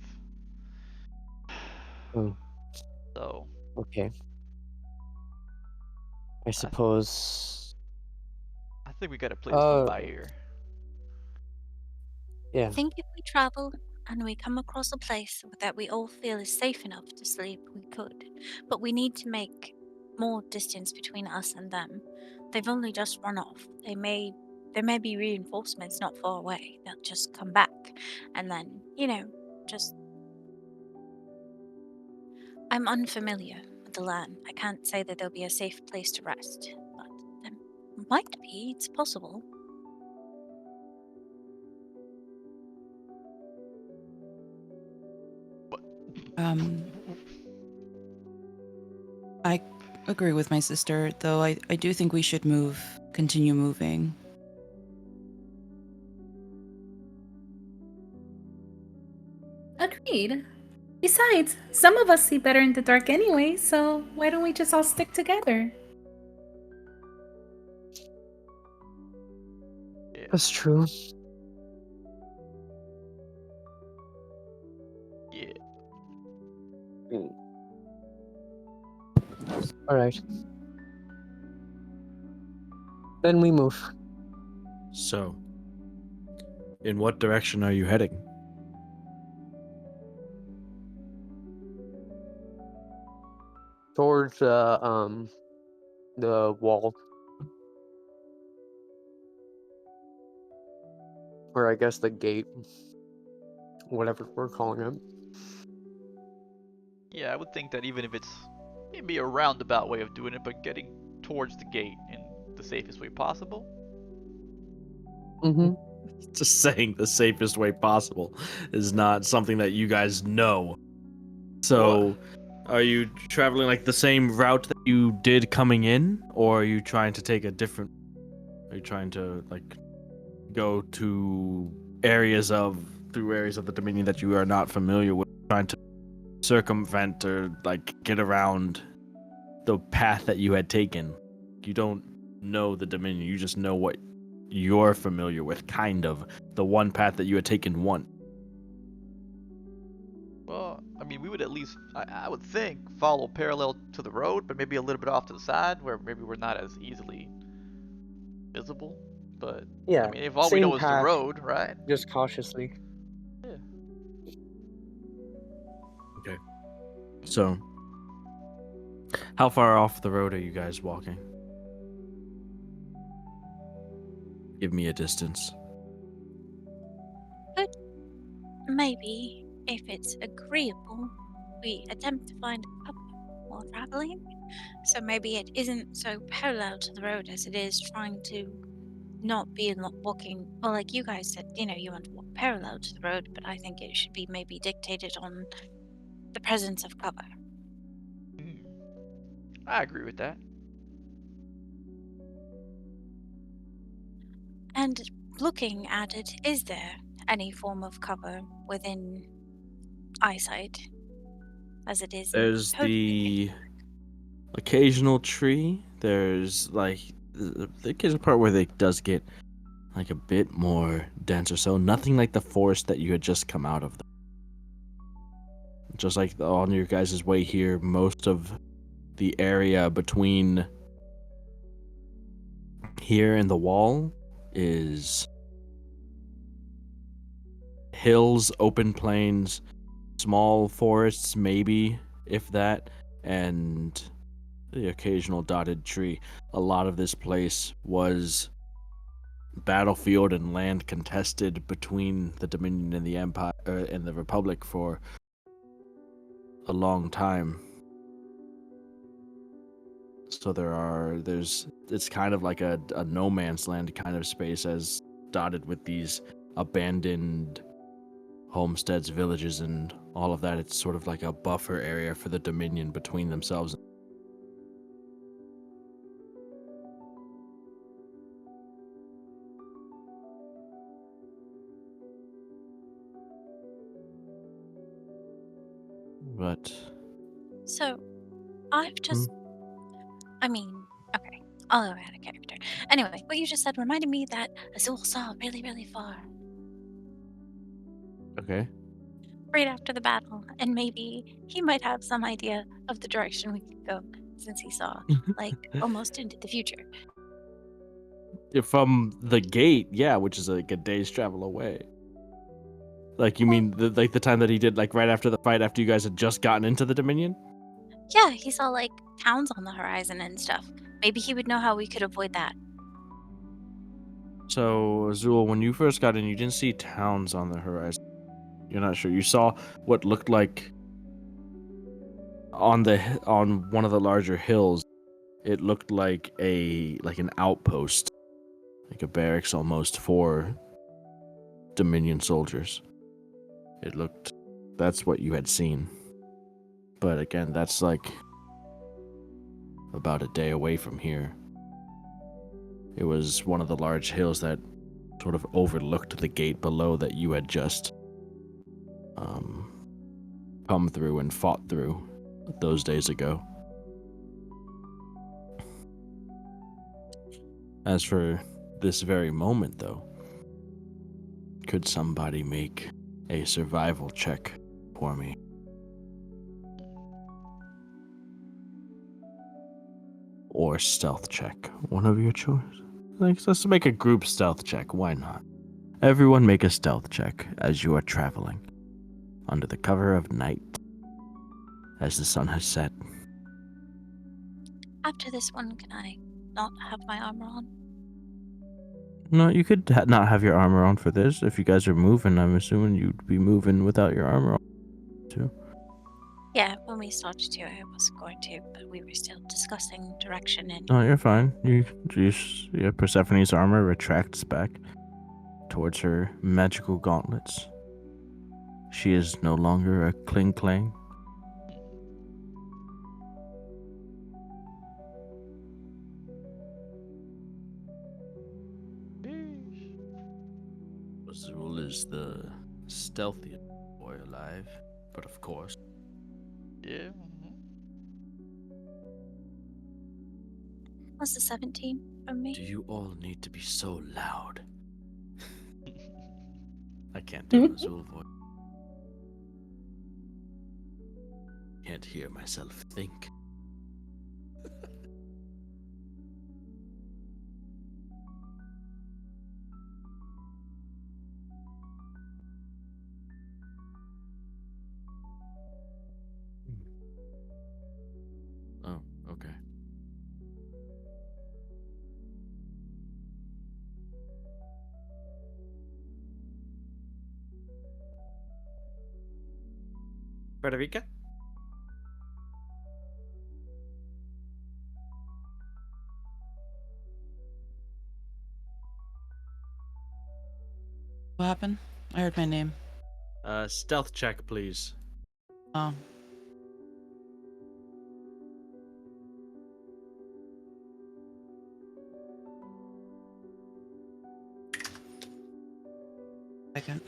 Oh, So, okay. I suppose. I think we gotta play this one by ear. Yeah. I think if we travel and we come across a place that we all feel is safe enough to sleep, we could. But we need to make more distance between us and them. They've only just run off. There may be reinforcements not far away. They'll just come back. And then, just I'm unfamiliar with the land. I can't say that there'll be a safe place to rest. But there might be, it's possible. I agree with my sister, though I do think we should continue moving. Agreed. Besides, some of us see better in the dark anyway, so why don't we just all stick together? Yeah. That's true. Yeah. Alright. Then we move. So, in what direction are you heading? Towards the wall. Or I guess the gate. Whatever we're calling it. Yeah, I would think that even if it's maybe a roundabout way of doing it, but getting towards the gate in the safest way possible. Mm-hmm. Just saying the safest way possible is not something that you guys know. So, are you traveling like the same route that you did coming in, or are you trying to take a different? Are you trying to like go to through areas of the Dominion that you are not familiar with, trying to circumvent or like get around the path that you had taken? You don't know the Dominion, you just know what you're familiar with, kind of the one path that you had taken once. Well, I mean, we would at least, I would think, follow parallel to the road, but maybe a little bit off to the side where maybe we're not as easily visible. But, Yeah. I mean, if all we same know is the path, road, right? just cautiously. Yeah. Okay. So, how far off the road are you guys walking? Give me a distance. Maybe, if it's agreeable, we attempt to find a cover while traveling. So maybe it isn't so parallel to the road as it is trying to not be walking. Well, like you guys said, you want to walk parallel to the road, but I think it should be maybe dictated on the presence of cover. Hmm. I agree with that. And looking at it, is there any form of cover within eyesight, as it is There's totally the occasional tree. There's like the occasional part where it does get like a bit more dense or so. Nothing like the forest that you had just come out of. Just like on your guys' way here, most of the area between here and the wall is hills, open plains, small forests, maybe, if that, and the occasional dotted tree. A lot of this place was battlefield and land contested between the Dominion and the Empire and the Republic for a long time. So it's kind of like a no man's land kind of space, as dotted with these abandoned homesteads, villages, and all of that. It's sort of like a buffer area for the Dominion between themselves. But So, I've just. I mean, okay, I'll go out of character. Anyway, what you just said reminded me that Azul saw really, really far okay. right after the battle, and maybe he might have some idea of the direction we could go since he saw, like, almost into the future. From the gate, yeah, which is like a day's travel away. Like, you mean the time that he did, like, right after the fight, after you guys had just gotten into the Dominion? Yeah, he saw, like, towns on the horizon and stuff. Maybe he would know how we could avoid that. So, Azul, when you first got in, you didn't see towns on the horizon. You're not sure. You saw what looked like on one of the larger hills. It looked like an outpost, like a barracks almost for Dominion soldiers. That's what you had seen. But again, that's like about a day away from here. It was one of the large hills that sort of overlooked the gate below that you had just come through and fought through those days ago. As for this very moment, though, could somebody make a survival check for me? or stealth check. One of your choice. Like, let's make a group stealth check. Why not? Everyone make a stealth check as you are traveling under the cover of night as the sun has set. After this one, can I not have my armor on? No, you could not have your armor on for this. If you guys are moving, I'm assuming you'd be moving without your armor on too. Yeah, when we started to, I was going to, but we were still discussing direction and. Oh, you're fine. Yeah, Persephone's armor retracts back towards her magical gauntlets. She is no longer a cling clang. Azul is the stealthiest boy alive, but of course. Yeah. Was the 17 from me? Do you all need to be so loud? I can't do Azul voice. Can't hear myself think. Oh, okay. Frederica? What happened? I heard my name. Stealth check, please. Oh. Second.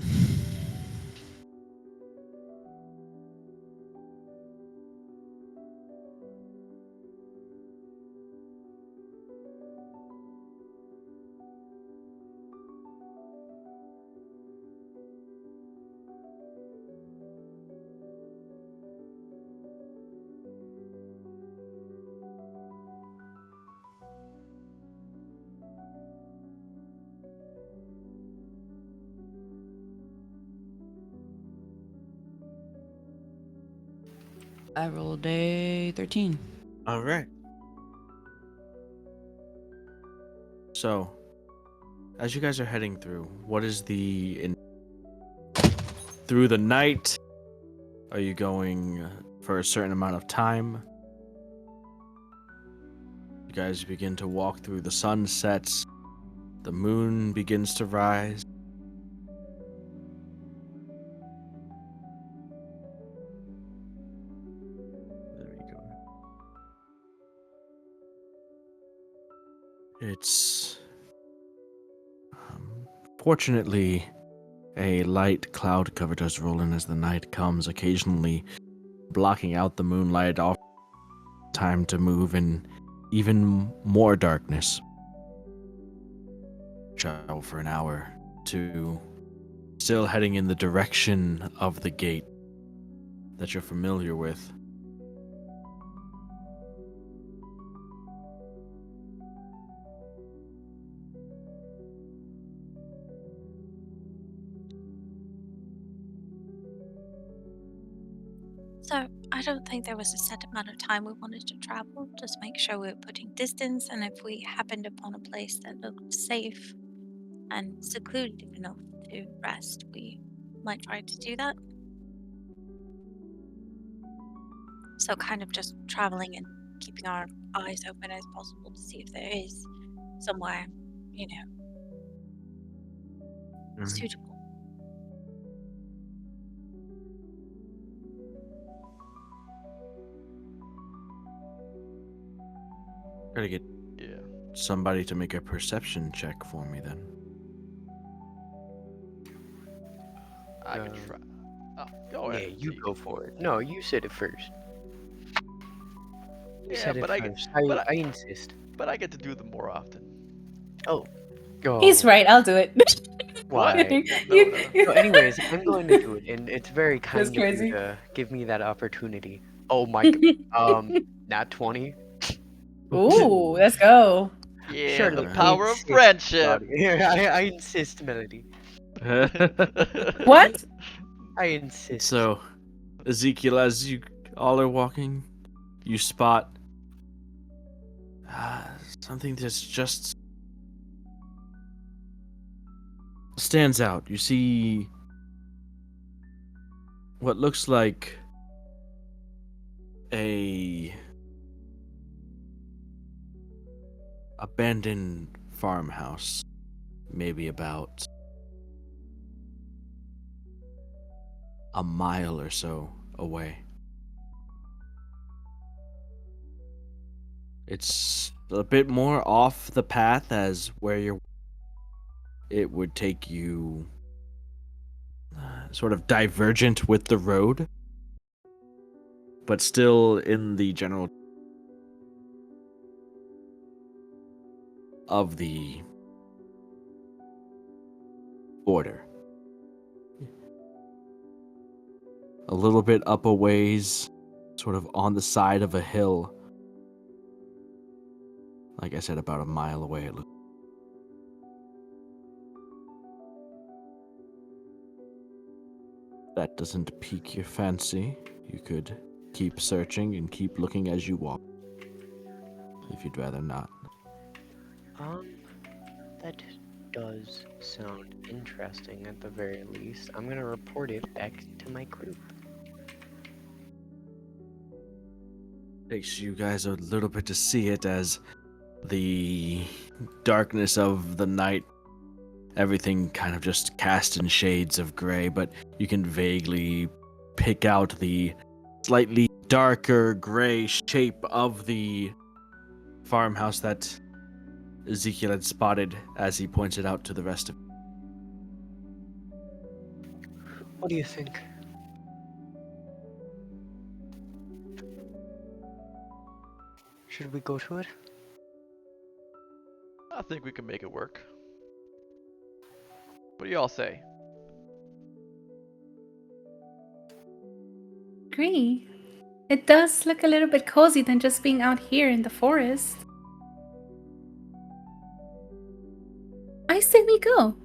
I rolled a 13. All right. So, as you guys are heading through, what is through the night? Are you going for a certain amount of time? You guys begin to walk through, the sun sets, the moon begins to rise. There we go. It's fortunately a light cloud cover does roll in as the night comes, occasionally blocking out the moonlight off. Time to move in even more darkness. Travel for an hour to still heading in the direction of the gate that you're familiar with. So, I don't think there was a set amount of time we wanted to travel. Just make sure we were putting distance, and if we happened upon a place that looked safe and secluded enough to rest, we might try to do that. So, kind of just traveling and keeping our eyes open as possible to see if there is somewhere, suitable. Gotta get somebody to make a perception check for me then. I can try. Oh, go Yeah, ahead. you Zeke. go for it. No, you said it first. You Yeah, said it but I get- first. but I insist. But I get to do them more often. Oh. Go. He's right. I'll do it. Why? No, anyways, I'm going to do it, and it's very kind That's of you crazy. to give me that opportunity. Oh my, nat 20. Ooh, let's go. Yeah, Sure, the look, I power of insist, friendship. Claudia. I insist, Melody. What? I insist. So, Ezekiel, as you all are walking, you spot something that's just stands out. You see what looks like a abandoned farmhouse, maybe about a mile or so away. It's a bit more off the path as where you're. It would take you sort of divergent with the road, but still in the general of the border. A little bit up a ways, sort of on the side of a hill. Like I said, about a mile away it looks. That doesn't pique your fancy. You could keep searching and keep looking as you walk. If you'd rather not. That does sound interesting at the very least. I'm gonna report it back to my group. Takes you guys a little bit to see it as the darkness of the night, everything kind of just cast in shades of gray, but you can vaguely pick out the slightly darker gray shape of the farmhouse that Ezekiel had spotted as he points it out to the rest of you. What do you think? Should we go to it? I think we can make it work. What do y'all say? Agree. It does look a little bit cozy than just being out here in the forest. I say we go.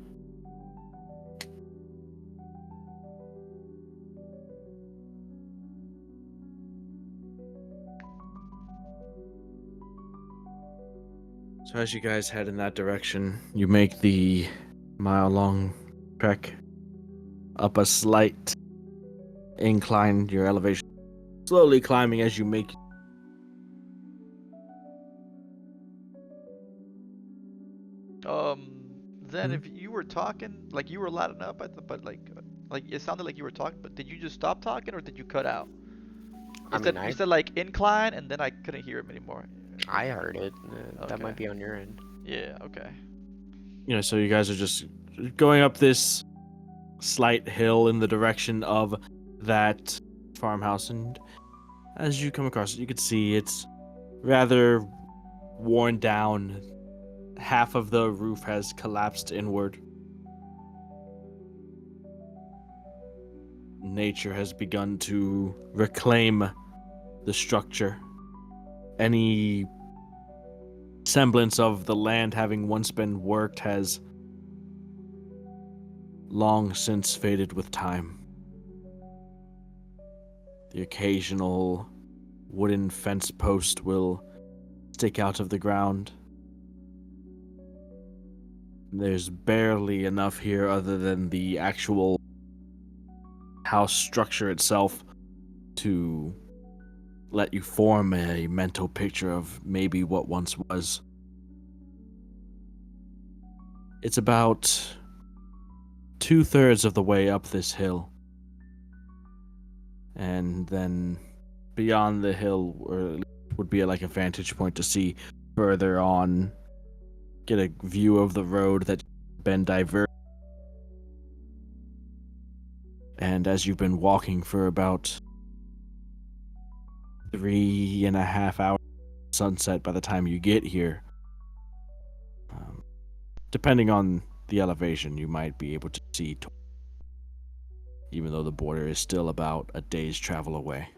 So as you guys head in that direction, you make the mile-long trek up a slight incline, your elevation slowly climbing as you make. Then if you were talking, like you were loud enough, but like it sounded like you were talking, but did you just stop talking or did you cut out? You said like incline, and then I couldn't hear him anymore. I heard it. That Okay. might be on your end. Yeah. Okay. So you guys are just going up this slight hill in the direction of that farmhouse, and as you come across it, you can see it's rather worn down. Half of the roof has collapsed inward. Nature has begun to reclaim the structure. Any semblance of the land having once been worked has long since faded with time. The occasional wooden fence post will stick out of the ground. There's barely enough here other than the actual house structure itself to let you form a mental picture of maybe what once was. It's about 2/3 of the way up this hill. And then beyond the hill would be like a vantage point to see further on, get a view of the road that's been diverted. And as you've been walking for about 3.5 hours, sunset by the time you get here, depending on the elevation, you might be able to see, even though the border is still about a day's travel away.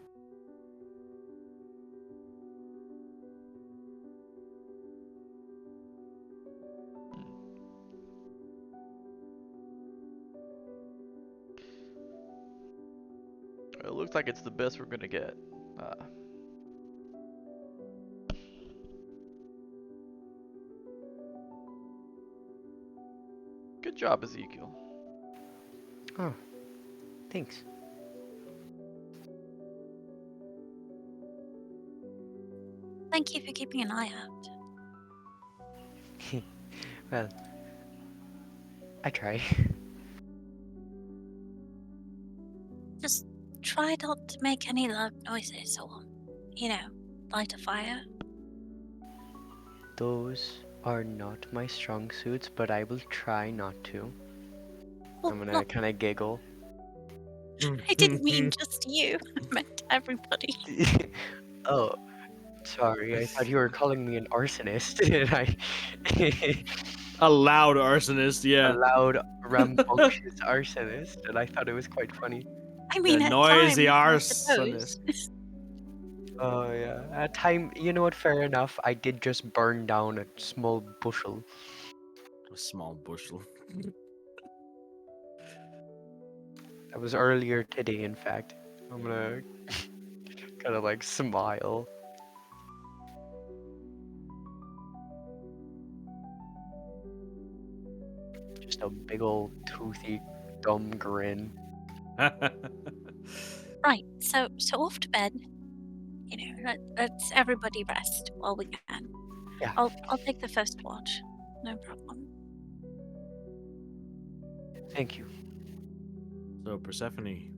looks like it's the best we're gonna get. Good job, Ezekiel. Oh, thanks. Thank you for keeping an eye out. Well, I try. Just try not to make any loud noises or, light a fire. Those are not my strong suits, but I will try not to. Well, I'm gonna not, kind of giggle. I didn't mean just you. I meant everybody. Oh, sorry. I thought you were calling me an arsonist, and A loud arsonist, a yeah. loud, rambunctious arsonist, and I thought it was quite funny. I mean, The at noisy times, I suppose. arsonist. Oh yeah. At time, you know what? Fair enough. I did just burn down a small bushel. A small bushel. That was earlier today, in fact. I'm gonna kind of like smile. Just a big old toothy, dumb grin. Right, so off to bed. Let's everybody rest while we can. Yeah. I'll take the first watch. No problem. Thank you. So, Persephone.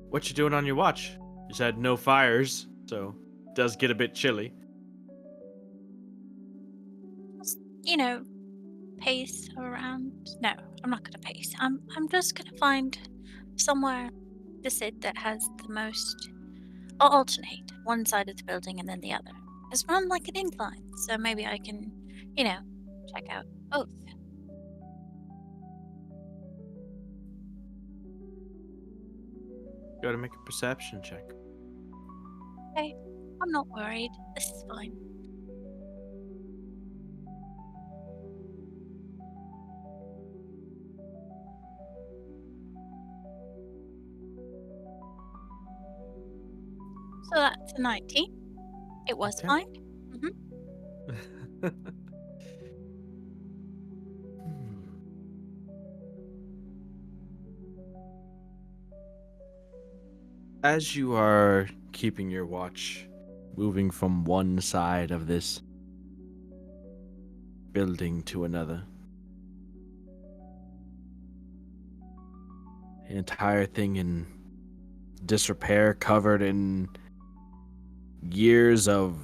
What you doing on your watch? You said no fires, so it does get a bit chilly. Just, pace around. No, I'm not gonna pace. I'm just gonna find somewhere to sit that has the most. I'll alternate one side of the building and then the other. It's run like an incline, so maybe I can, check out both. Gotta make a perception check. Okay, I'm not worried. This is fine. So that's a 19. It was Okay. fine. As you are keeping your watch, moving from one side of this building to another, the entire thing in disrepair, covered in years of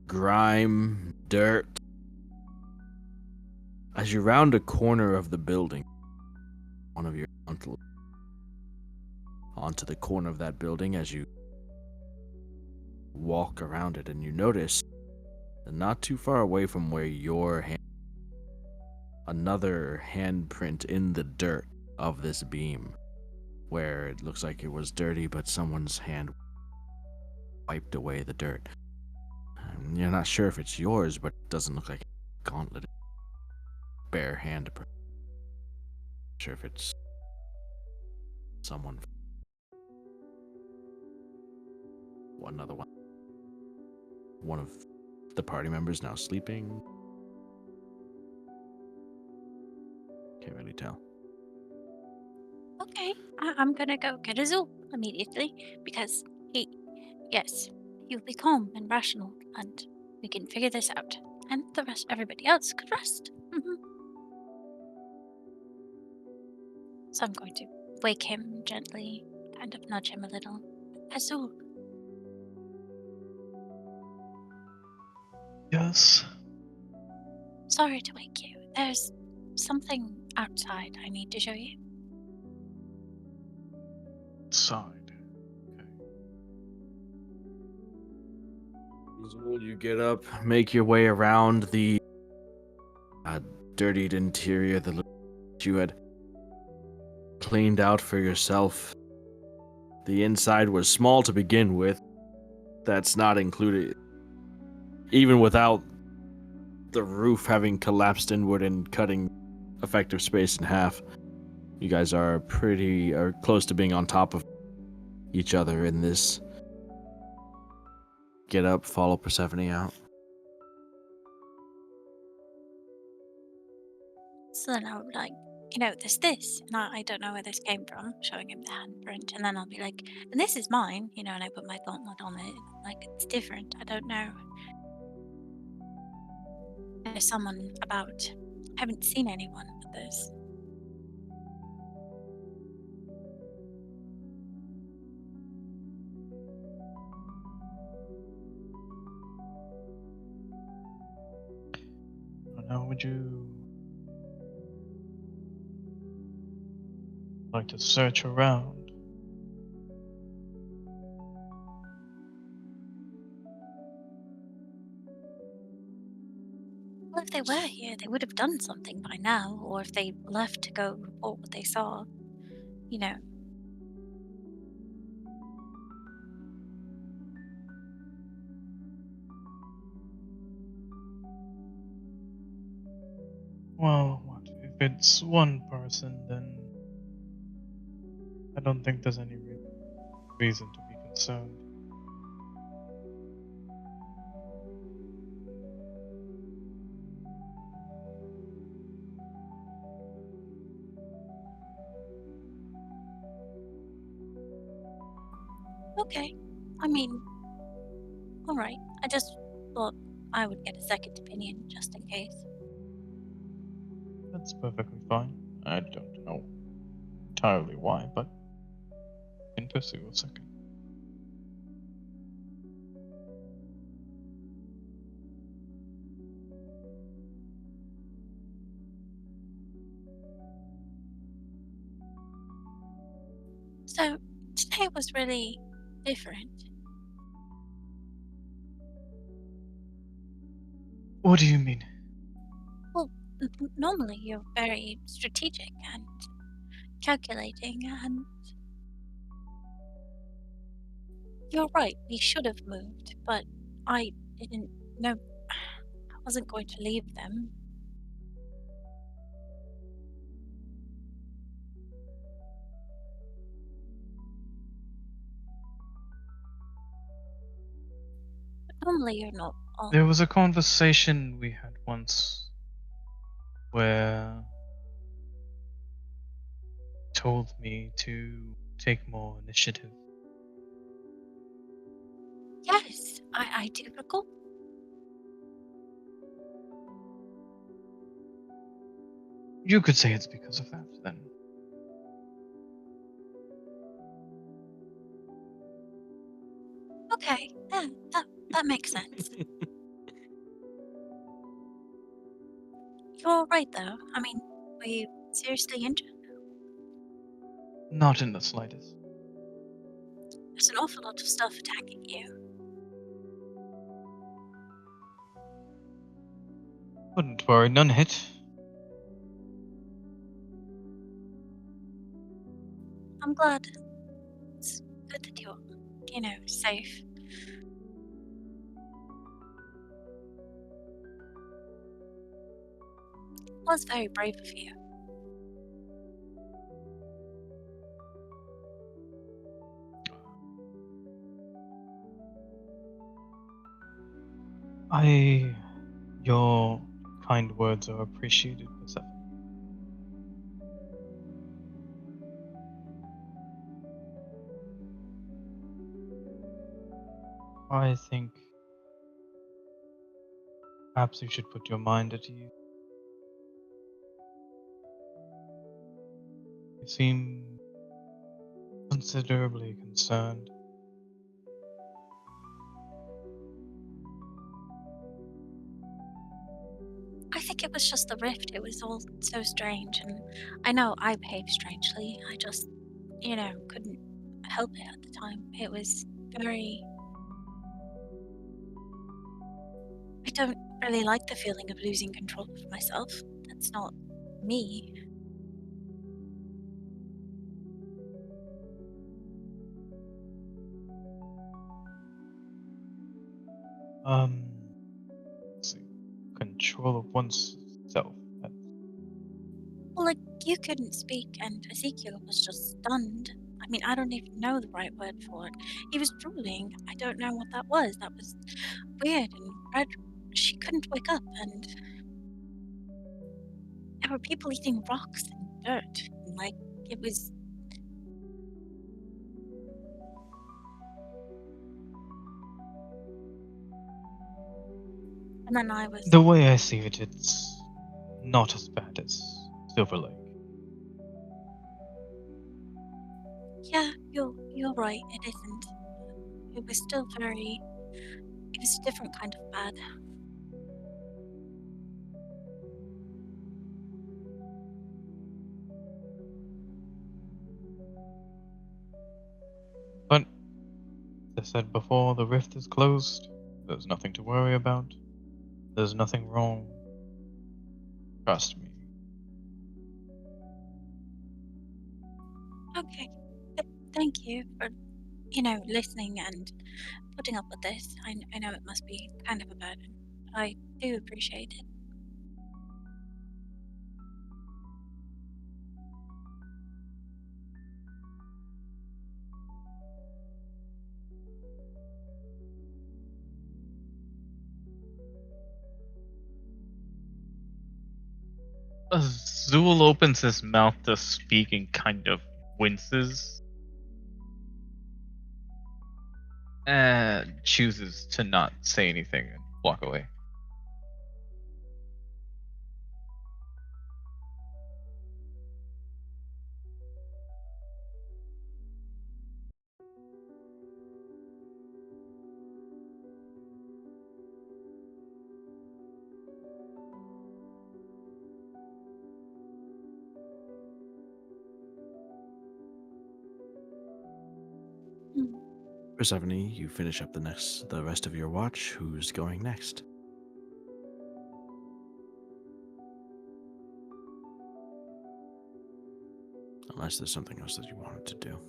grime, dirt. As you round a corner of the building, one of your onto the corner of that building, as you walk around it, and you notice that not too far away from where your hand, another handprint in the dirt of this beam, where it looks like it was dirty, but someone's hand wiped away the dirt. You're not sure if it's yours, but it doesn't look like a gauntlet. Bare hand. Not sure if it's someone. Another one. One of the party members now sleeping. Can't really tell. Okay, I'm gonna go get Azul immediately because he'll be calm and rational, and we can figure this out. And the rest, everybody else, could rest. So I'm going to wake him gently, kind of nudge him a little. Azul, Yes. sorry to wake you. There's something outside I need to show you. Outside. You get up, make your way around the dirtied interior that you had cleaned out for yourself. The inside was small to begin with. That's not included. Even without the roof having collapsed inward and cutting effective space in half, You guys are close to being on top of each other in this. Get up, follow Persephone out. So then I'll be like, there's this, and I don't know where this came from, showing him the handprint, and then I'll be like, and this is mine, and I put my gauntlet on it, like, it's different, I don't know. There's someone about. I haven't seen anyone with this. I don't know, would you like to search around? Well, if they were here, they would have done something by now, or if they left to go report what they saw, you know. Well, what? If it's one person, then I don't think there's any reason to be concerned. Okay. I mean, alright. I just thought I would get a second opinion just in case. That's perfectly fine. I don't know entirely why, but can pursue a second. So, today was really different. What do you mean? Well, normally you're very strategic and calculating, and you're right, we should have moved, but I didn't know. I wasn't going to leave them. But normally you're not all. There was a conversation we had once where you told me to take more initiative. Yes, I do recall. You could say it's because of that, then. Okay, yeah, that makes sense. You're all right though. I mean, were you seriously injured? Not in the slightest. There's an awful lot of stuff attacking you. Wouldn't worry, none hit. I'm glad. It's good that you're, safe. It was very brave of you. Your kind words are appreciated, Persephone. I think perhaps you should put your mind at ease. You seem considerably concerned. I think it was just the rift. It was all so strange, and I know I behaved strangely. I just, couldn't help it at the time. It was very. I don't really like the feeling of losing control of myself. That's not me. Let's see. Control of oneself. That's Well, like, you couldn't speak, and Ezekiel was just stunned. I mean, I don't even know the right word for it. He was drooling. I don't know what that was. That was weird. And Red, she couldn't wake up, and there were people eating rocks and dirt. And, like, it was. And then I was. The way I see it, it's not as bad as Silver Lake. Yeah, you're right. It isn't. It was still very. It was a different kind of bad. But, as I said before, the rift is closed. There's nothing to worry about. There's nothing wrong. Trust me. Okay. Thank you for, listening and putting up with this. I know it must be kind of a burden. I do appreciate it. Azul opens his mouth to speak and kind of winces. And chooses to not say anything and walk away. Hmm. Persephone, you finish up the rest of your watch. Who's going next? Unless there's something else that you wanted to do.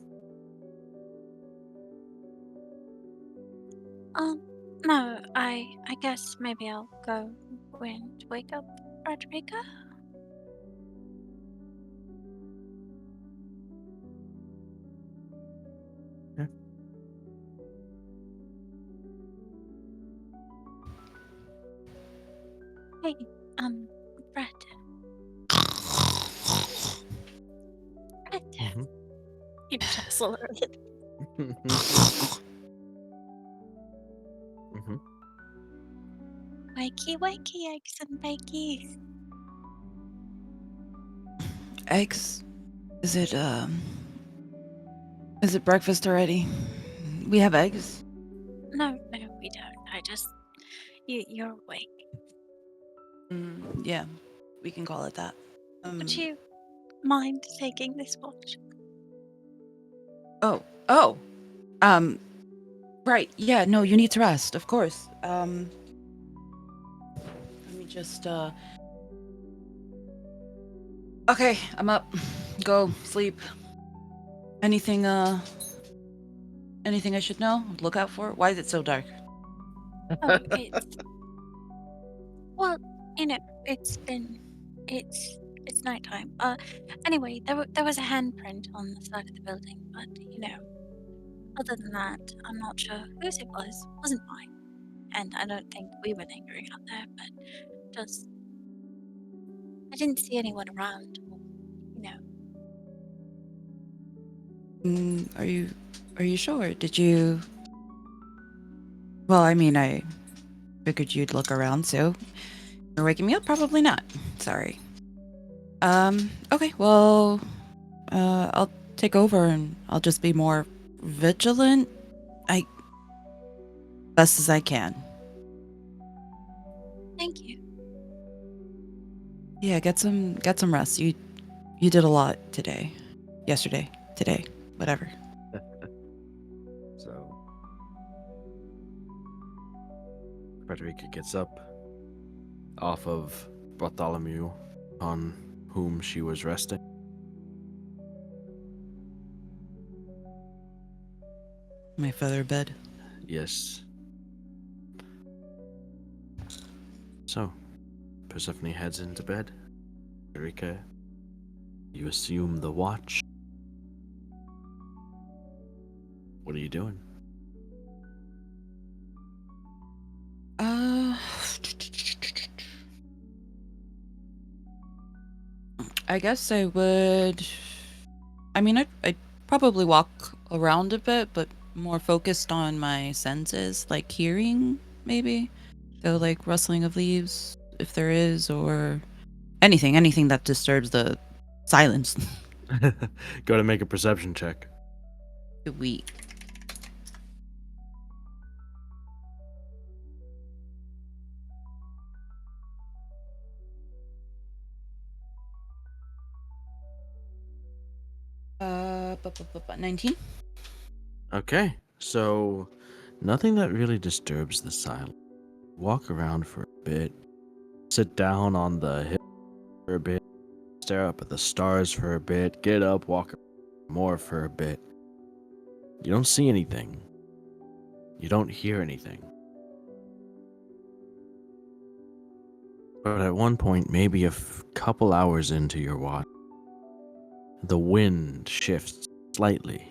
No, I guess maybe I'll go and wake up Rodrigo. Yeah. Hey, Brett. Brett. Mhm. You jostle her. Mhm. Wakey, wakey, eggs and bakey. Eggs? Is it breakfast already? We have eggs? No, we don't. I just. You're awake. Yeah, we can call it that. Would you mind taking this watch? Oh, right. Yeah, no, you need to rest, of course. Let me just, Okay, I'm up. Go, sleep. Anything I should know? Look out for? Why is it so dark? Oh, it's. Well, it's been. It's nighttime. Anyway, there was a handprint on the side of the building, but, other than that, I'm not sure whose it was. It wasn't mine. And I don't think we were lingering out there, but just. I didn't see anyone around, Are you sure? Did you? Well, I mean, I figured you'd look around, so you're waking me up? Probably not. Sorry. Okay, well, I'll take over and I'll just be more vigilant. Best as I can. Thank you. Yeah, get some rest. You did a lot yesterday, today, whatever. So, Frederica gets up off of Bartholomew, on whom she was resting. My feather bed. Yes. So, Persephone heads into bed. Frederica You assume the watch. What are you doing? I guess I would. I mean, I'd probably walk around a bit, but more focused on my senses, like hearing, maybe. So, like rustling of leaves, if there is, or anything that disturbs the silence. Go to make a perception check. Sweet. Uh, 19. Okay, so nothing that really disturbs the silence. Walk around for a bit, sit down on the hill for a bit, stare up at the stars for a bit, get up, walk more for a bit. You don't see anything. You don't hear anything. But at one point, maybe a couple hours into your watch, the wind shifts slightly,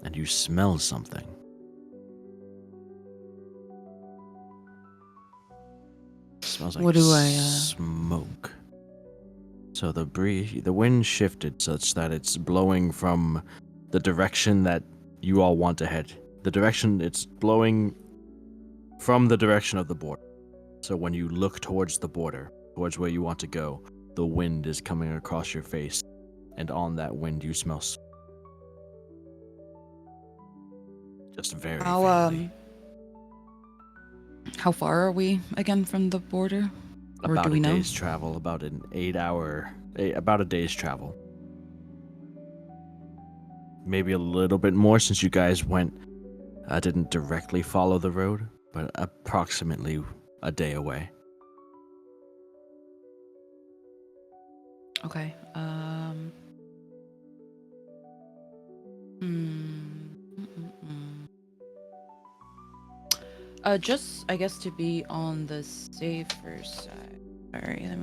and you smell something. It smells like What do I, smoke. So the wind shifted such that it's blowing from the direction that you all want to head. The direction it's blowing from the direction of the border. So when you look towards the border, towards where you want to go, the wind is coming across your face, and on that wind you smell just very faintly. How far are we again from the border? Or About do we a know? day's travel, about an 8-hour, about a day's travel. Maybe a little bit more since you guys didn't directly follow the road, but approximately a day away. Okay. Just I guess to be on the safer side. Sorry, I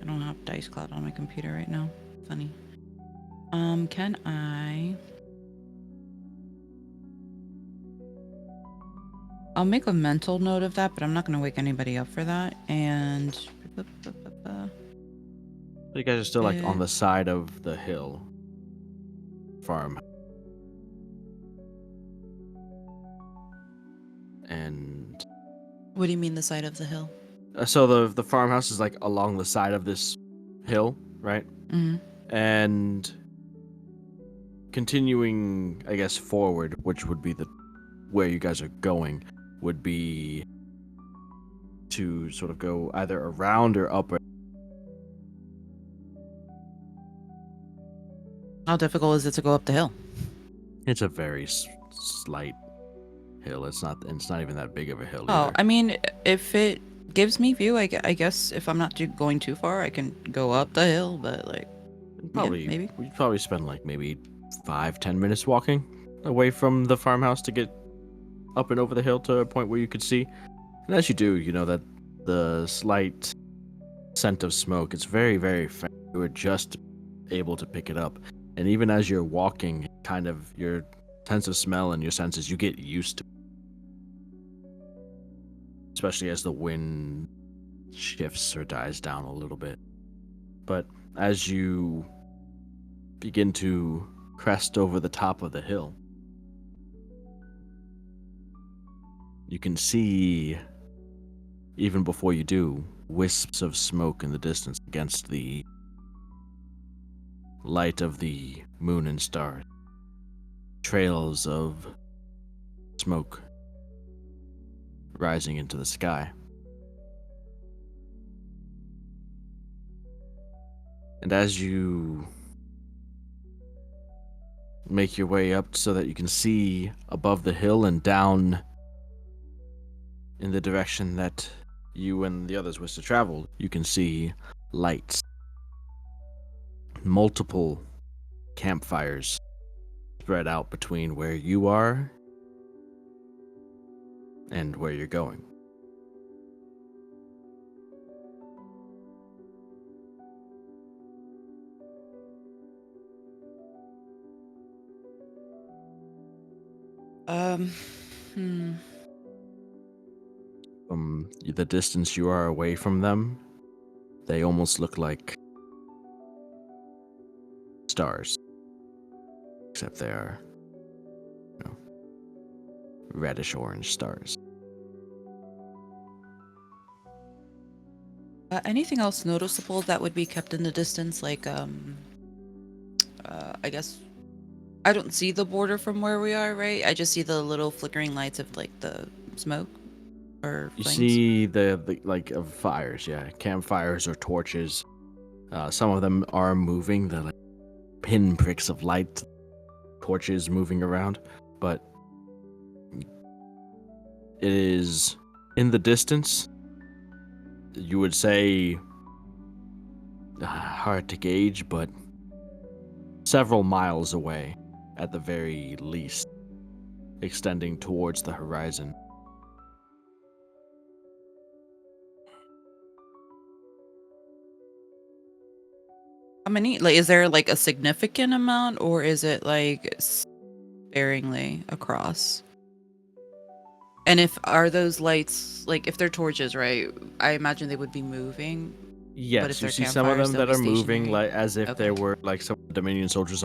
don't have Dice Cloud on my computer right now. Funny. Can I'll make a mental note of that, but I'm not gonna wake anybody up for that. And You guys are still like on the side of the hill farm. And what do you mean the side of the hill? so the farmhouse is like along the side of this hill, right? Mm-hmm. And continuing, I guess, forward, which would be the where you guys are going, would be to sort of go either around or up. How difficult is it to go up the hill? It's a very slight hill. It's not even that big of a hill Oh, either. I mean, if it gives me view, I guess if I'm not going too far, I can go up the hill, but like... Probably, yeah, maybe. We'd probably spend like maybe 5-10 minutes walking away from the farmhouse to get up and over the hill to a point where you could see. And as you do, you know that the slight scent of smoke, it's very, very faint. You were just able to pick it up. And even as you're walking, kind of your sense of smell and your senses, you get used to it. Especially as the wind shifts or dies down a little bit. But as you begin to crest over the top of the hill, you can see, even before you do, wisps of smoke in the distance against the light of the moon and stars. Trails of smoke rising into the sky. And as you make your way up so that you can see above the hill and down in the direction that you and the others wish to travel, you can see lights. Multiple campfires spread out between where you are and where you're going. Um, hmm. From the distance you are away from them, they almost look like stars. Except they are, reddish orange stars. Anything else noticeable that would be kept in the distance? Like, I guess I don't see the border from where we are, right? I just see the little flickering lights of like the smoke or You flames. see the like of fires, yeah, campfires or torches. Some of them are moving, the like pinpricks of light, torches moving around, but it is in the distance. You would say hard to gauge, but several miles away at the very least, extending towards the horizon. How many? Like, is there like a significant amount, or is it like sparingly across? And if are those lights like if they're torches, right? I imagine they would be moving. But if Yes, you they're see some of campfires, them they'll that be are moving, stationary? like as if they Okay. were like some Dominion soldiers.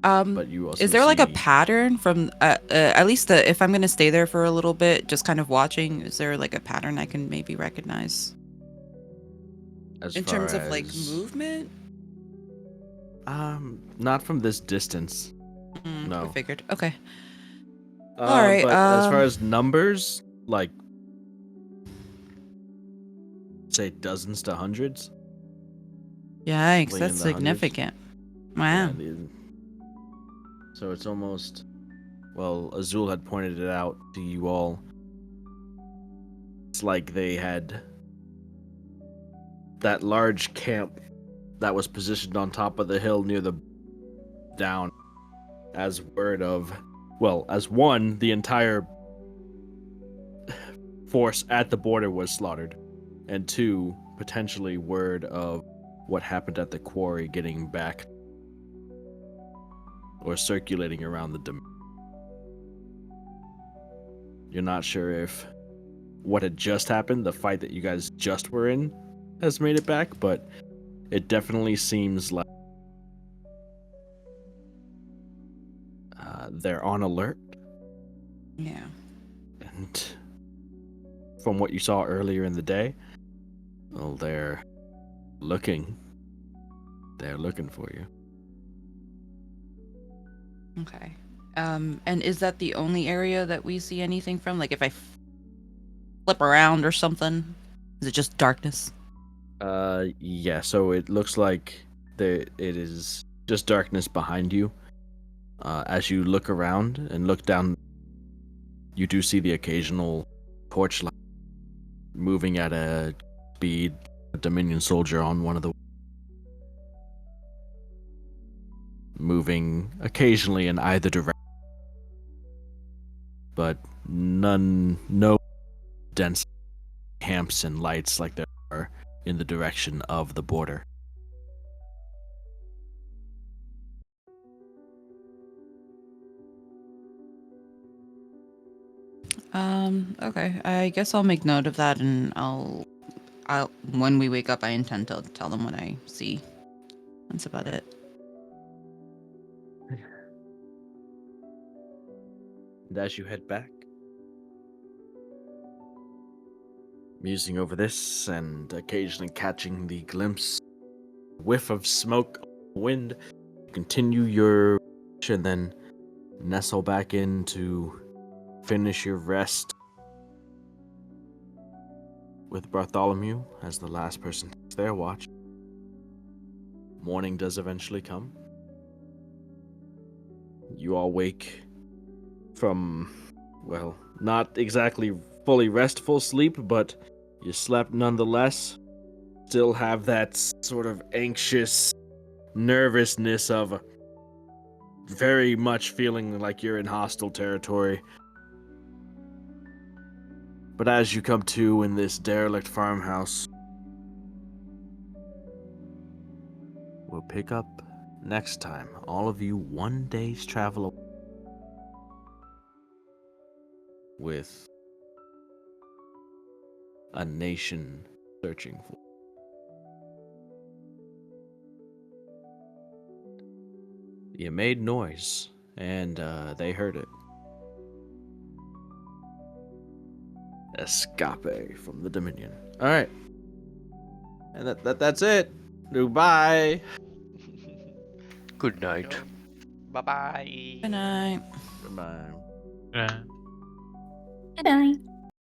But you also Is there like a see, pattern from at least if I'm gonna stay there for a little bit, just kind of watching? Is there like a pattern I can maybe recognize as in far terms of like as movement? not from this distance. I No. figured. Okay. All right. But as far as numbers, like say dozens to hundreds. Yikes, Probably that's in the hundreds. significant. Wow. Yeah, so it's almost, well, Azul had pointed it out to you all. It's like they had that large camp that was positioned on top of the hill near the down as word of, well, as one, the entire force at the border was slaughtered, and two, potentially word of what happened at the quarry getting back or circulating around the You're not sure if what had just happened, the fight that you guys just were in, has made it back, but it definitely seems like they're on alert. Yeah. And from what you saw earlier in the day, well, they're looking. They're looking for you. Okay. And is that the only area that we see anything from? Like if I flip around or something, is it just darkness? Yeah, so it looks like it is just darkness behind you. As you look around and look down, you do see the occasional torchlight moving at a speed, a Dominion soldier on one of the moving occasionally in either direction, but no dense camps and lights like there are in the direction of the border. Okay. I guess I'll make note of that, and I'll when we wake up, I intend to tell them what I see. That's about it. And as you head back, musing over this and occasionally catching the glimpse, whiff of smoke, wind, continue your and then nestle back in to finish your rest with Bartholomew as the last person takes their watch. Morning does eventually come. You all wake from, well, not exactly fully restful sleep, but you slept nonetheless. Still have that sort of anxious nervousness of very much feeling like you're in hostile territory. But as you come to in this derelict farmhouse, we'll pick up next time, all of you, one day's travel away with a nation searching for. You made noise, and they heard it. Escape from the Dominion. All right, and that's it. Goodbye. Good night. Bye bye. Good night. Goodbye. Yeah. Good night.